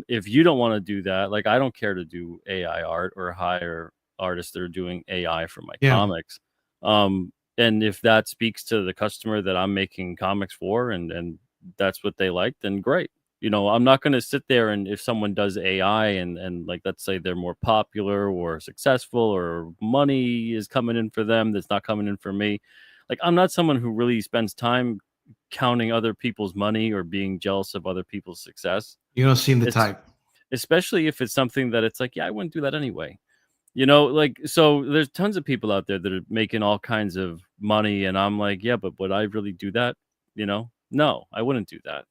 Speaker 13: If you don't want to do that, like I don't care to do AI art or hire artists that are doing AI for my
Speaker 14: Yeah.
Speaker 13: comics. And if that speaks to the customer that I'm making comics for, and that's what they like, then great. I'm not going to sit there and if someone does AI and like, let's say they're more popular or successful or money is coming in for them that's not coming in for me. Like, I'm not someone who really spends time counting other people's money or being jealous of other people's success.
Speaker 14: You don't seem the type.
Speaker 13: Especially if it's something that it's like, yeah, I wouldn't do that anyway. Like, so there's tons of people out there that are making all kinds of money. And I'm like, yeah, but would I really do that? No, I wouldn't do that.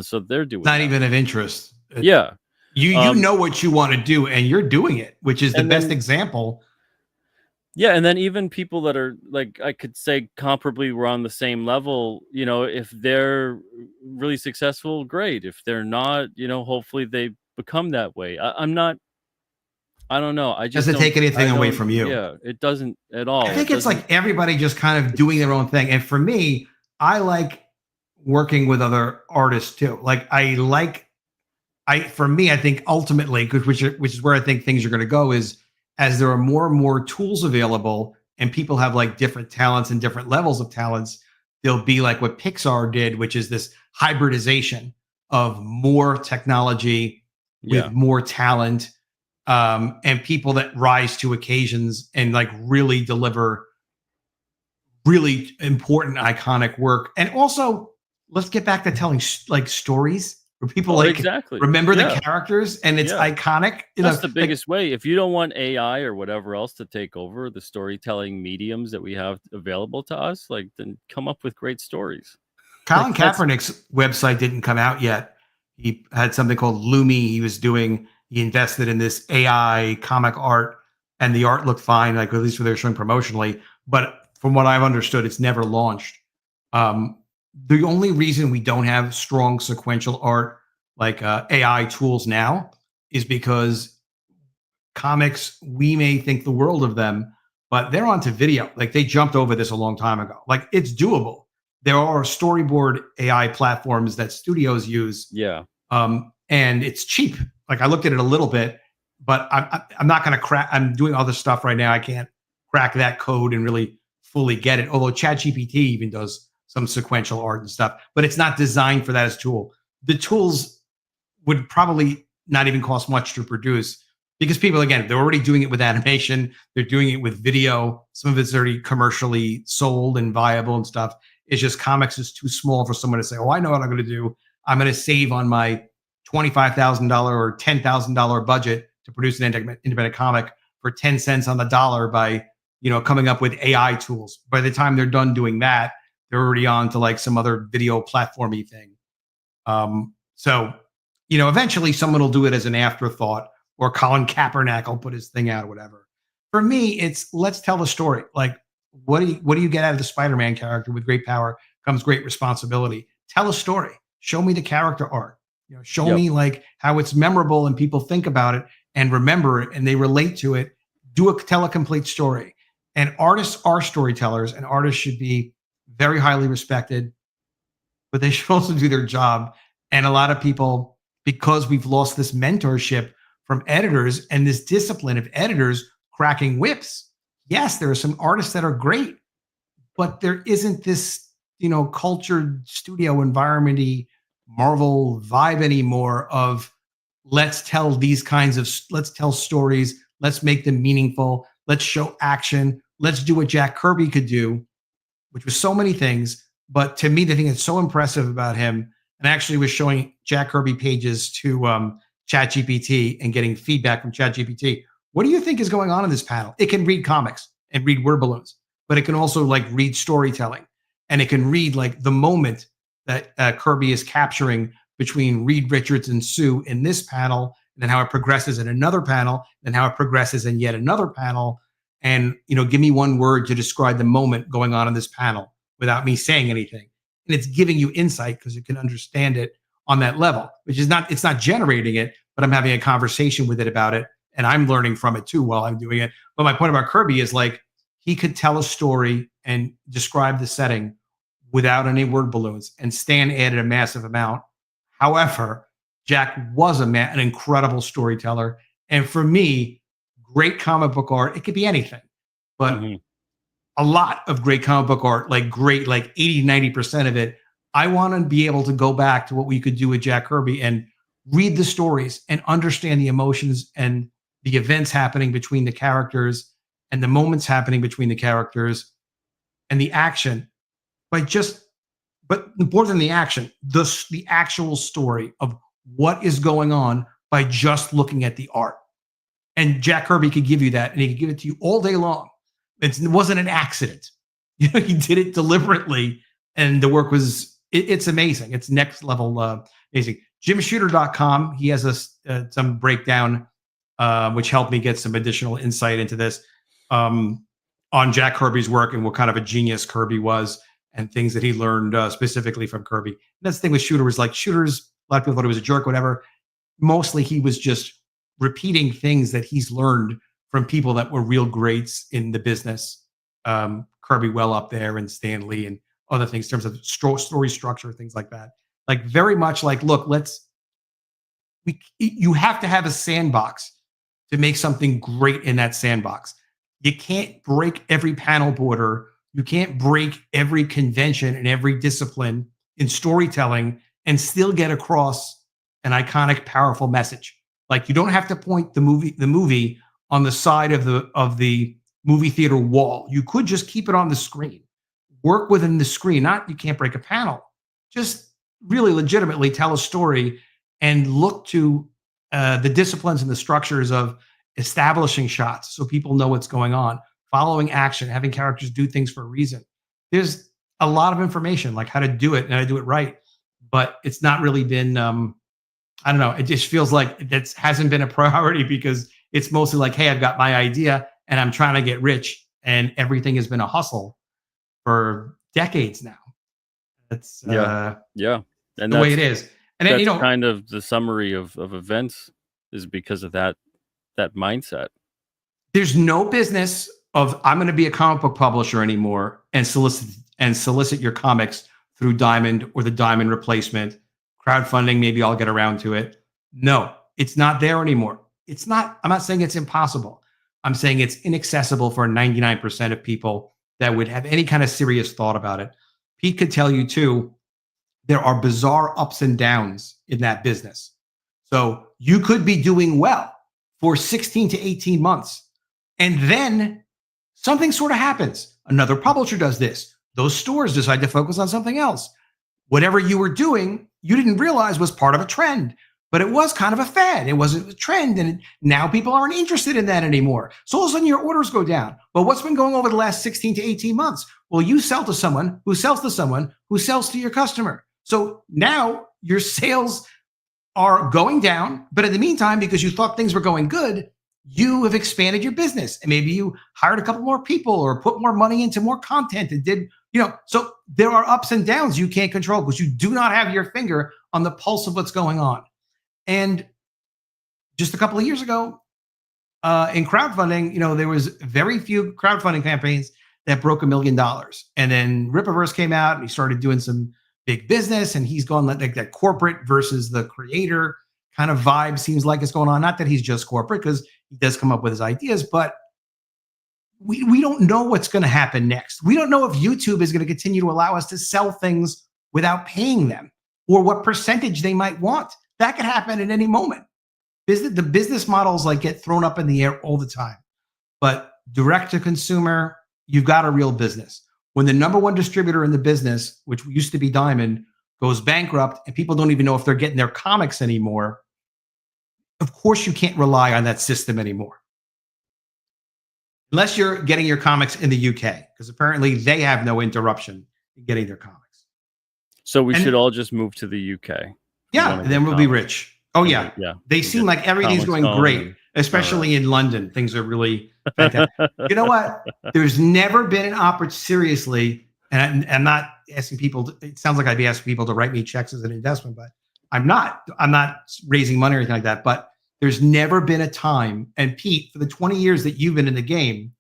Speaker 13: So they're doing
Speaker 14: Not
Speaker 13: that.
Speaker 14: even of interest.
Speaker 13: Yeah.
Speaker 14: You know what you want to do and you're doing it, which is the best example.
Speaker 13: Yeah. And then even people that are like, I could say comparably we're on the same level, if they're really successful, great. If they're not, hopefully they become that way. I don't know. I just
Speaker 14: doesn't take anything away from you.
Speaker 13: Yeah, it doesn't at all.
Speaker 14: I think it's like everybody just kind of doing their own thing. And for me, I like working with other artists too. Like for me, I think ultimately, which is where I think things are going to go, is as there are more and more tools available and people have like different talents and different levels of talents, there'll be like what Pixar did, which is this hybridization of more technology with more talent, and people that rise to occasions and like really deliver really important, iconic work. And also, let's get back to telling like stories where people remember the characters and it's iconic.
Speaker 13: That's the biggest way. If you don't want AI or whatever else to take over the storytelling mediums that we have available to us, like, then come up with great stories.
Speaker 14: Colin Kaepernick's website didn't come out yet. He had something called Lumi. He invested in this AI comic art, and the art looked fine, like at least what they're showing promotionally. But from what I've understood, it's never launched. The only reason we don't have strong sequential art like AI tools now is because comics, we may think the world of them, but they're onto video. Like, they jumped over this a long time ago. Like, it's doable. There are storyboard AI platforms that studios use.
Speaker 13: Yeah.
Speaker 14: And it's cheap. Like, I looked at it a little bit, but I'm not going to crack. I'm doing other stuff right now. I can't crack that code and really fully get it. Although ChatGPT even does some sequential art and stuff, but it's not designed for that as a tool. The tools would probably not even cost much to produce because people, again, they're already doing it with animation. They're doing it with video. Some of it's already commercially sold and viable and stuff. It's just comics is too small for someone to say, oh, I know what I'm going to do. I'm going to save on my $25,000 or $10,000 budget to produce an independent comic for 10 cents on the dollar by, coming up with AI tools. By the time they're done doing that, they're already on to like some other video platformy thing. So, eventually someone will do it as an afterthought, or Colin Kaepernick will put his thing out or whatever. For me, it's let's tell the story. Like, what do you get out of the Spider-Man character? With great power comes great responsibility. Tell a story. Show me the character art. Show me like how it's memorable and people think about it and remember it and they relate to it. Tell a complete story. And artists are storytellers, and artists should be very highly respected, but they should also do their job. And a lot of people, because we've lost this mentorship from editors and this discipline of editors cracking whips. Yes, there are some artists that are great, but there isn't this, cultured studio environment-y Marvel vibe anymore of let's tell stories. Let's make them meaningful. Let's show action. Let's do what Jack Kirby could do, which was so many things. But to me, the thing that's so impressive about him, and I actually was showing Jack Kirby pages to ChatGPT and getting feedback from ChatGPT. What do you think is going on in this panel? It can read comics and read word balloons, but it can also like read storytelling, and it can read like the moment that Kirby is capturing between Reed Richards and Sue in this panel, and then how it progresses in another panel, and how it progresses in yet another panel. And, give me one word to describe the moment going on in this panel without me saying anything. And it's giving you insight because you can understand it on that level, which is it's not generating it, but I'm having a conversation with it about it. And I'm learning from it too while I'm doing it. But my point about Kirby is like, he could tell a story and describe the setting without any word balloons, and Stan added a massive amount. However, Jack was an incredible storyteller. And for me, great comic book art. It could be anything, but a lot of great comic book art, like 80, 90% of it. I want to be able to go back to what we could do with Jack Kirby and read the stories and understand the emotions and the events happening between the characters and the moments happening between the characters and the action but more than the action, the actual story of what is going on by just looking at the art. And Jack Kirby could give you that, and he could give it to you all day long. It wasn't an accident. He did it deliberately, and the work was, it's amazing. It's next level amazing. JimShooter.com, he has some breakdown, which helped me get some additional insight into this, on Jack Kirby's work and what kind of a genius Kirby was and things that he learned specifically from Kirby. And that's the thing with Shooter, was like Shooter's, a lot of people thought he was a jerk, whatever. Mostly he was just repeating things that he's learned from people that were real greats in the business. Kirby well up there, and Stan Lee and other things in terms of story structure, things like that. Like very much like, look, you have to have a sandbox to make something great in that sandbox. You can't break every panel border. You can't break every convention and every discipline in storytelling and still get across an iconic, powerful message. Like, you don't have to point the movie on the side of the movie theater wall. You could just keep it on the screen. Work within the screen. Not, you can't break a panel. Just really legitimately tell a story and look to the disciplines and the structures of establishing shots so people know what's going on, following action, having characters do things for a reason. There's a lot of information, like how to do it and how to do it right, but it's not really been, I don't know, it just feels like that hasn't been a priority, because it's mostly like, hey, I've got my idea and I'm trying to get rich, and everything has been a hustle for decades now. That's
Speaker 13: and
Speaker 14: the way it is. And then,
Speaker 13: that's kind of the summary of events, is because of that mindset.
Speaker 14: There's no business of, I'm going to be a comic book publisher anymore and solicit your comics through Diamond or the Diamond replacement, crowdfunding. Maybe I'll get around to it. No, it's not there anymore. It's not. I'm not saying it's impossible. I'm saying it's inaccessible for 99% of people that would have any kind of serious thought about it. Pete could tell you too, there are bizarre ups and downs in that business. So you could be doing well for 16 to 18 months, and then something sort of happens. Another publisher does this. Those stores decide to focus on something else. Whatever you were doing, you didn't realize was part of a trend, but it was kind of a fad. It wasn't a trend, and now people aren't interested in that anymore. So all of a sudden your orders go down. Well, what's been going on over the last 16 to 18 months? Well, you sell to someone who sells to someone who sells to your customer. So now your sales are going down, but in the meantime, because you thought things were going good, you have expanded your business, and maybe you hired a couple more people or put more money into more content and did, so there are ups and downs you can't control because you do not have your finger on the pulse of what's going on. And just a couple of years ago, in crowdfunding, there was very few crowdfunding campaigns that broke $1 million. And then Rippaverse came out and he started doing some big business, and he's gone like that corporate versus the creator kind of vibe seems like it's going on. Not that he's just corporate, because he does come up with his ideas, but we don't know what's going to happen next. We don't know if YouTube is going to continue to allow us to sell things without paying them, or what percentage they might want. That could happen at any moment. The business models get thrown up in the air all the time. But direct to consumer, you've got a real business. When the number one distributor in the business, which used to be Diamond, goes bankrupt and people don't even know if they're getting their comics anymore, of course you can't rely on that system anymore. Unless you're getting your comics in the UK, because apparently they have no interruption in getting their comics.
Speaker 13: So we should all just move to the UK.
Speaker 14: Yeah, and then we'll be rich. Oh, yeah. They seem like everything's going great, especially in London. Things are really fantastic. You know what? There's never been an opportunity, seriously, and I'm not asking people, it sounds like I'd be asking people to write me checks as an investment, but I'm not raising money or anything like that. But there's never been a time, and Pete, for the 20 years that you've been in the game,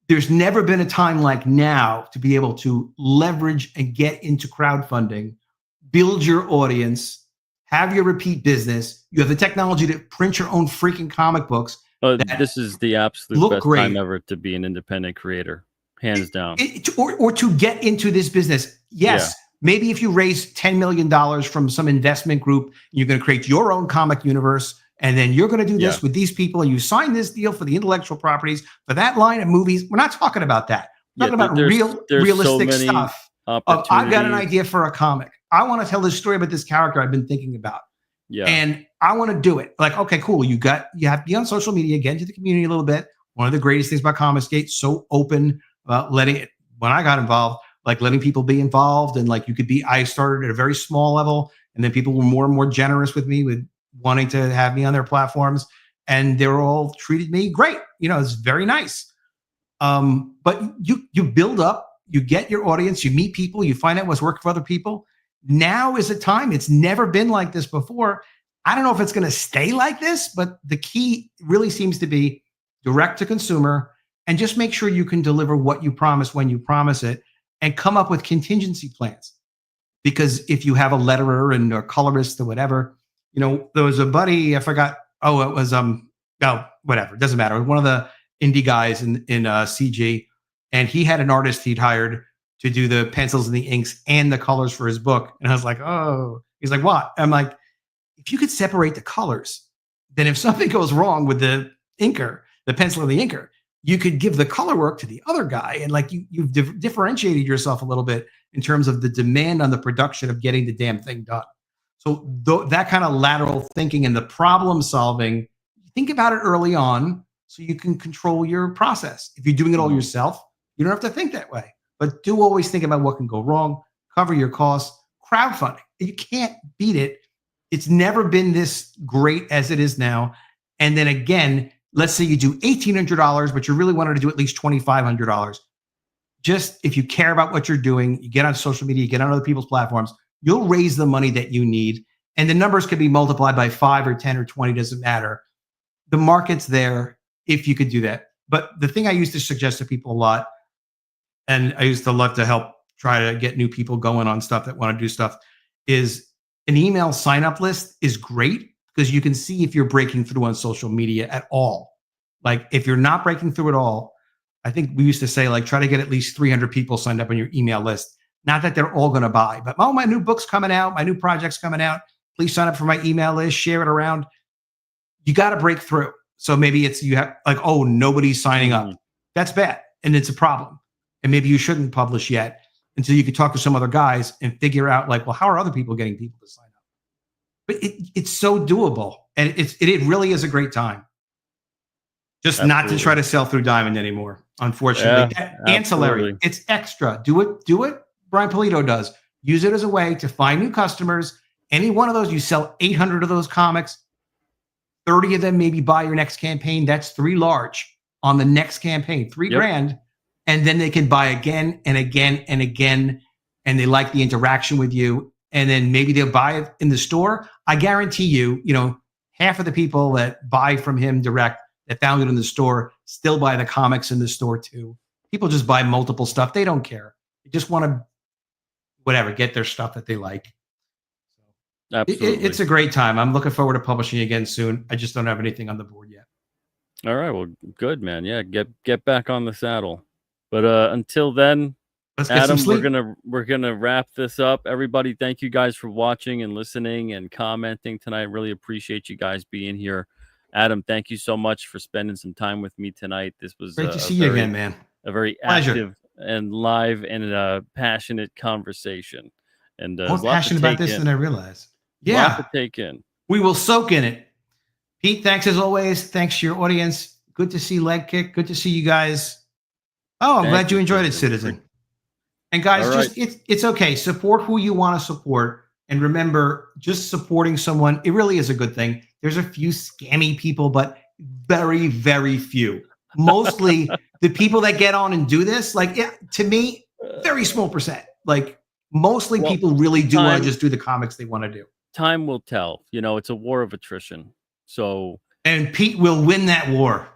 Speaker 14: there's never been a time like now to be able to leverage and get into crowdfunding, build your audience, have your repeat business. You have the technology to print your own freaking comic books,
Speaker 13: This is the absolute best time ever to be an independent creator, hands down.
Speaker 14: Or to get into this business. Yes, maybe if you raise $10 million from some investment group, you're going to create your own comic universe, and then you're going to do this with these people, and you sign this deal for the intellectual properties for that line of movies. We're not talking about that. We're talking about realistic stuff. I've got an idea for a comic. I want to tell this story about this character I've been thinking about.
Speaker 13: Yeah.
Speaker 14: And I want to do it. Like, okay, cool. You have to be on social media, get into the community a little bit. One of the greatest things about Comicsgate, so open about letting it, when I got involved, like letting people be involved. And like I started at a very small level, and then people were more and more generous with me with wanting to have me on their platforms. And they were all treated me great. It's very nice. But you build up, you get your audience, you meet people, you find out what's working for other people. Now is the time. It's never been like this before. I don't know if it's going to stay like this, but the key really seems to be direct to consumer, and just make sure you can deliver what you promise when you promise it, and come up with contingency plans. Because if you have a letterer and a colorist or whatever, there was a buddy, I forgot. Oh, it was, whatever. It doesn't matter. One of the indie guys in CG, and he had an artist he'd hired to do the pencils and the inks and the colors for his book. And I was like, oh, he's like, what? I'm like, if you could separate the colors, then if something goes wrong with the inker, the pencil and the inker, you could give the color work to the other guy. And like you've differentiated yourself a little bit in terms of the demand on the production of getting the damn thing done. So that kind of lateral thinking and the problem solving, think about it early on so you can control your process. If you're doing it all yourself, you don't have to think that way. But do always think about what can go wrong, cover your costs, crowdfunding. You can't beat it. It's never been this great as it is now. And then again, let's say you do $1,800, but you really wanted to do at least $2,500. Just if you care about what you're doing, you get on social media, you get on other people's platforms, you'll raise the money that you need. And the numbers could be multiplied by 5 or 10 or 20, doesn't matter. The market's there if you could do that. But the thing I used to suggest to people a lot, and I used to love to help try to get new people going on stuff that want to do stuff, is an email sign-up list is great because you can see if you're breaking through on social media at all. Like if you're not breaking through at all, I think we used to say like try to get at least 300 people signed up on your email list. Not that they're all going to buy, but my new book's coming out, my new project's coming out. Please sign up for my email list, share it around. You got to break through. So maybe it's you have like, oh, nobody's signing up. That's bad. And it's a problem. And maybe you shouldn't publish yet until you can talk to some other guys and figure out like, well, how are other people getting people to sign up? But it's so doable. And it really is a great time. Just not to try to sell through Diamond anymore, unfortunately. Ancillary, it's extra. Do it. Brian Polito does. Use it as a way to find new customers. Any one of those, you sell 800 of those comics, 30 of them maybe buy your next campaign. That's 3 large on the next campaign, $3,000. And then they can buy again and again and again. And they like the interaction with you. And then maybe they'll buy it in the store. I guarantee you, half of the people that buy from him direct that found it in the store still buy the comics in the store too. People just buy multiple stuff. They don't care. They just want to, get their stuff that they like.
Speaker 13: Absolutely.
Speaker 14: It's a great time. I'm looking forward to publishing again soon. I just don't have anything on the board yet.
Speaker 13: All right. Well, good, man. Yeah. Get back on the saddle. But until then,
Speaker 14: let's get
Speaker 13: Adam,
Speaker 14: some sleep.
Speaker 13: we're gonna wrap this up. Everybody, thank you guys for watching and listening and commenting tonight. Really appreciate you guys being here. Adam, thank you so much for spending some time with me tonight. This was
Speaker 14: great to see you again, man.
Speaker 13: A very
Speaker 14: Pleasure.
Speaker 13: Active and live and passionate conversation. And
Speaker 14: more passionate about this than I realized. Yeah,
Speaker 13: a lot to take in.
Speaker 14: We will soak in it. Pete, thanks as always. Thanks to your audience. Good to see Leg Kick. Good to see you guys. Oh, I'm glad you enjoyed it, Citizen. And guys, it's okay. Support who you want to support. And remember, just supporting someone, it really is a good thing. There's a few scammy people, but very, very few. Mostly the people that get on and do this, to me, very small percent. Mostly people really do want to just do the comics they want to do.
Speaker 13: Time will tell. It's a war of attrition.
Speaker 14: And Pete will win that war.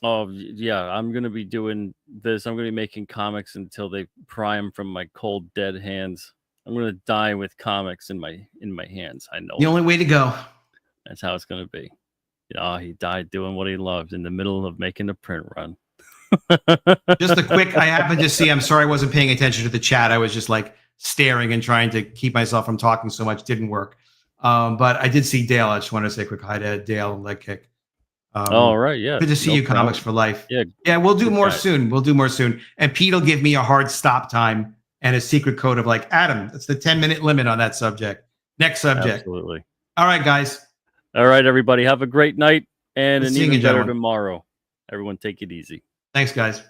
Speaker 13: Oh, yeah, I'm going to be doing this. I'm going to be making comics until they pry them from my cold, dead hands. I'm going to die with comics in my hands. I know.
Speaker 14: The only way to go.
Speaker 13: That's how it's going to be. Oh, he died doing what he loved in the middle of making a print run.
Speaker 14: Just a quick, I happened to see, I'm sorry I wasn't paying attention to the chat. I was just like staring and trying to keep myself from talking so much. Didn't work. But I did see Dale. I just want to say a quick hi to Dale and Leg Kick.
Speaker 13: All right, yeah.
Speaker 14: Good to see you, Comics for Life.
Speaker 13: Yeah,
Speaker 14: we'll do more soon. We'll do more soon. And Pete will give me a hard stop time and a secret code of like, Adam, that's the 10-minute limit on that subject. Next subject.
Speaker 13: Absolutely.
Speaker 14: All right, guys.
Speaker 13: All right, everybody. Have a great night and an
Speaker 14: See you,
Speaker 13: even better
Speaker 14: gentlemen.
Speaker 13: tomorrow. Everyone take it easy.
Speaker 14: Thanks, guys.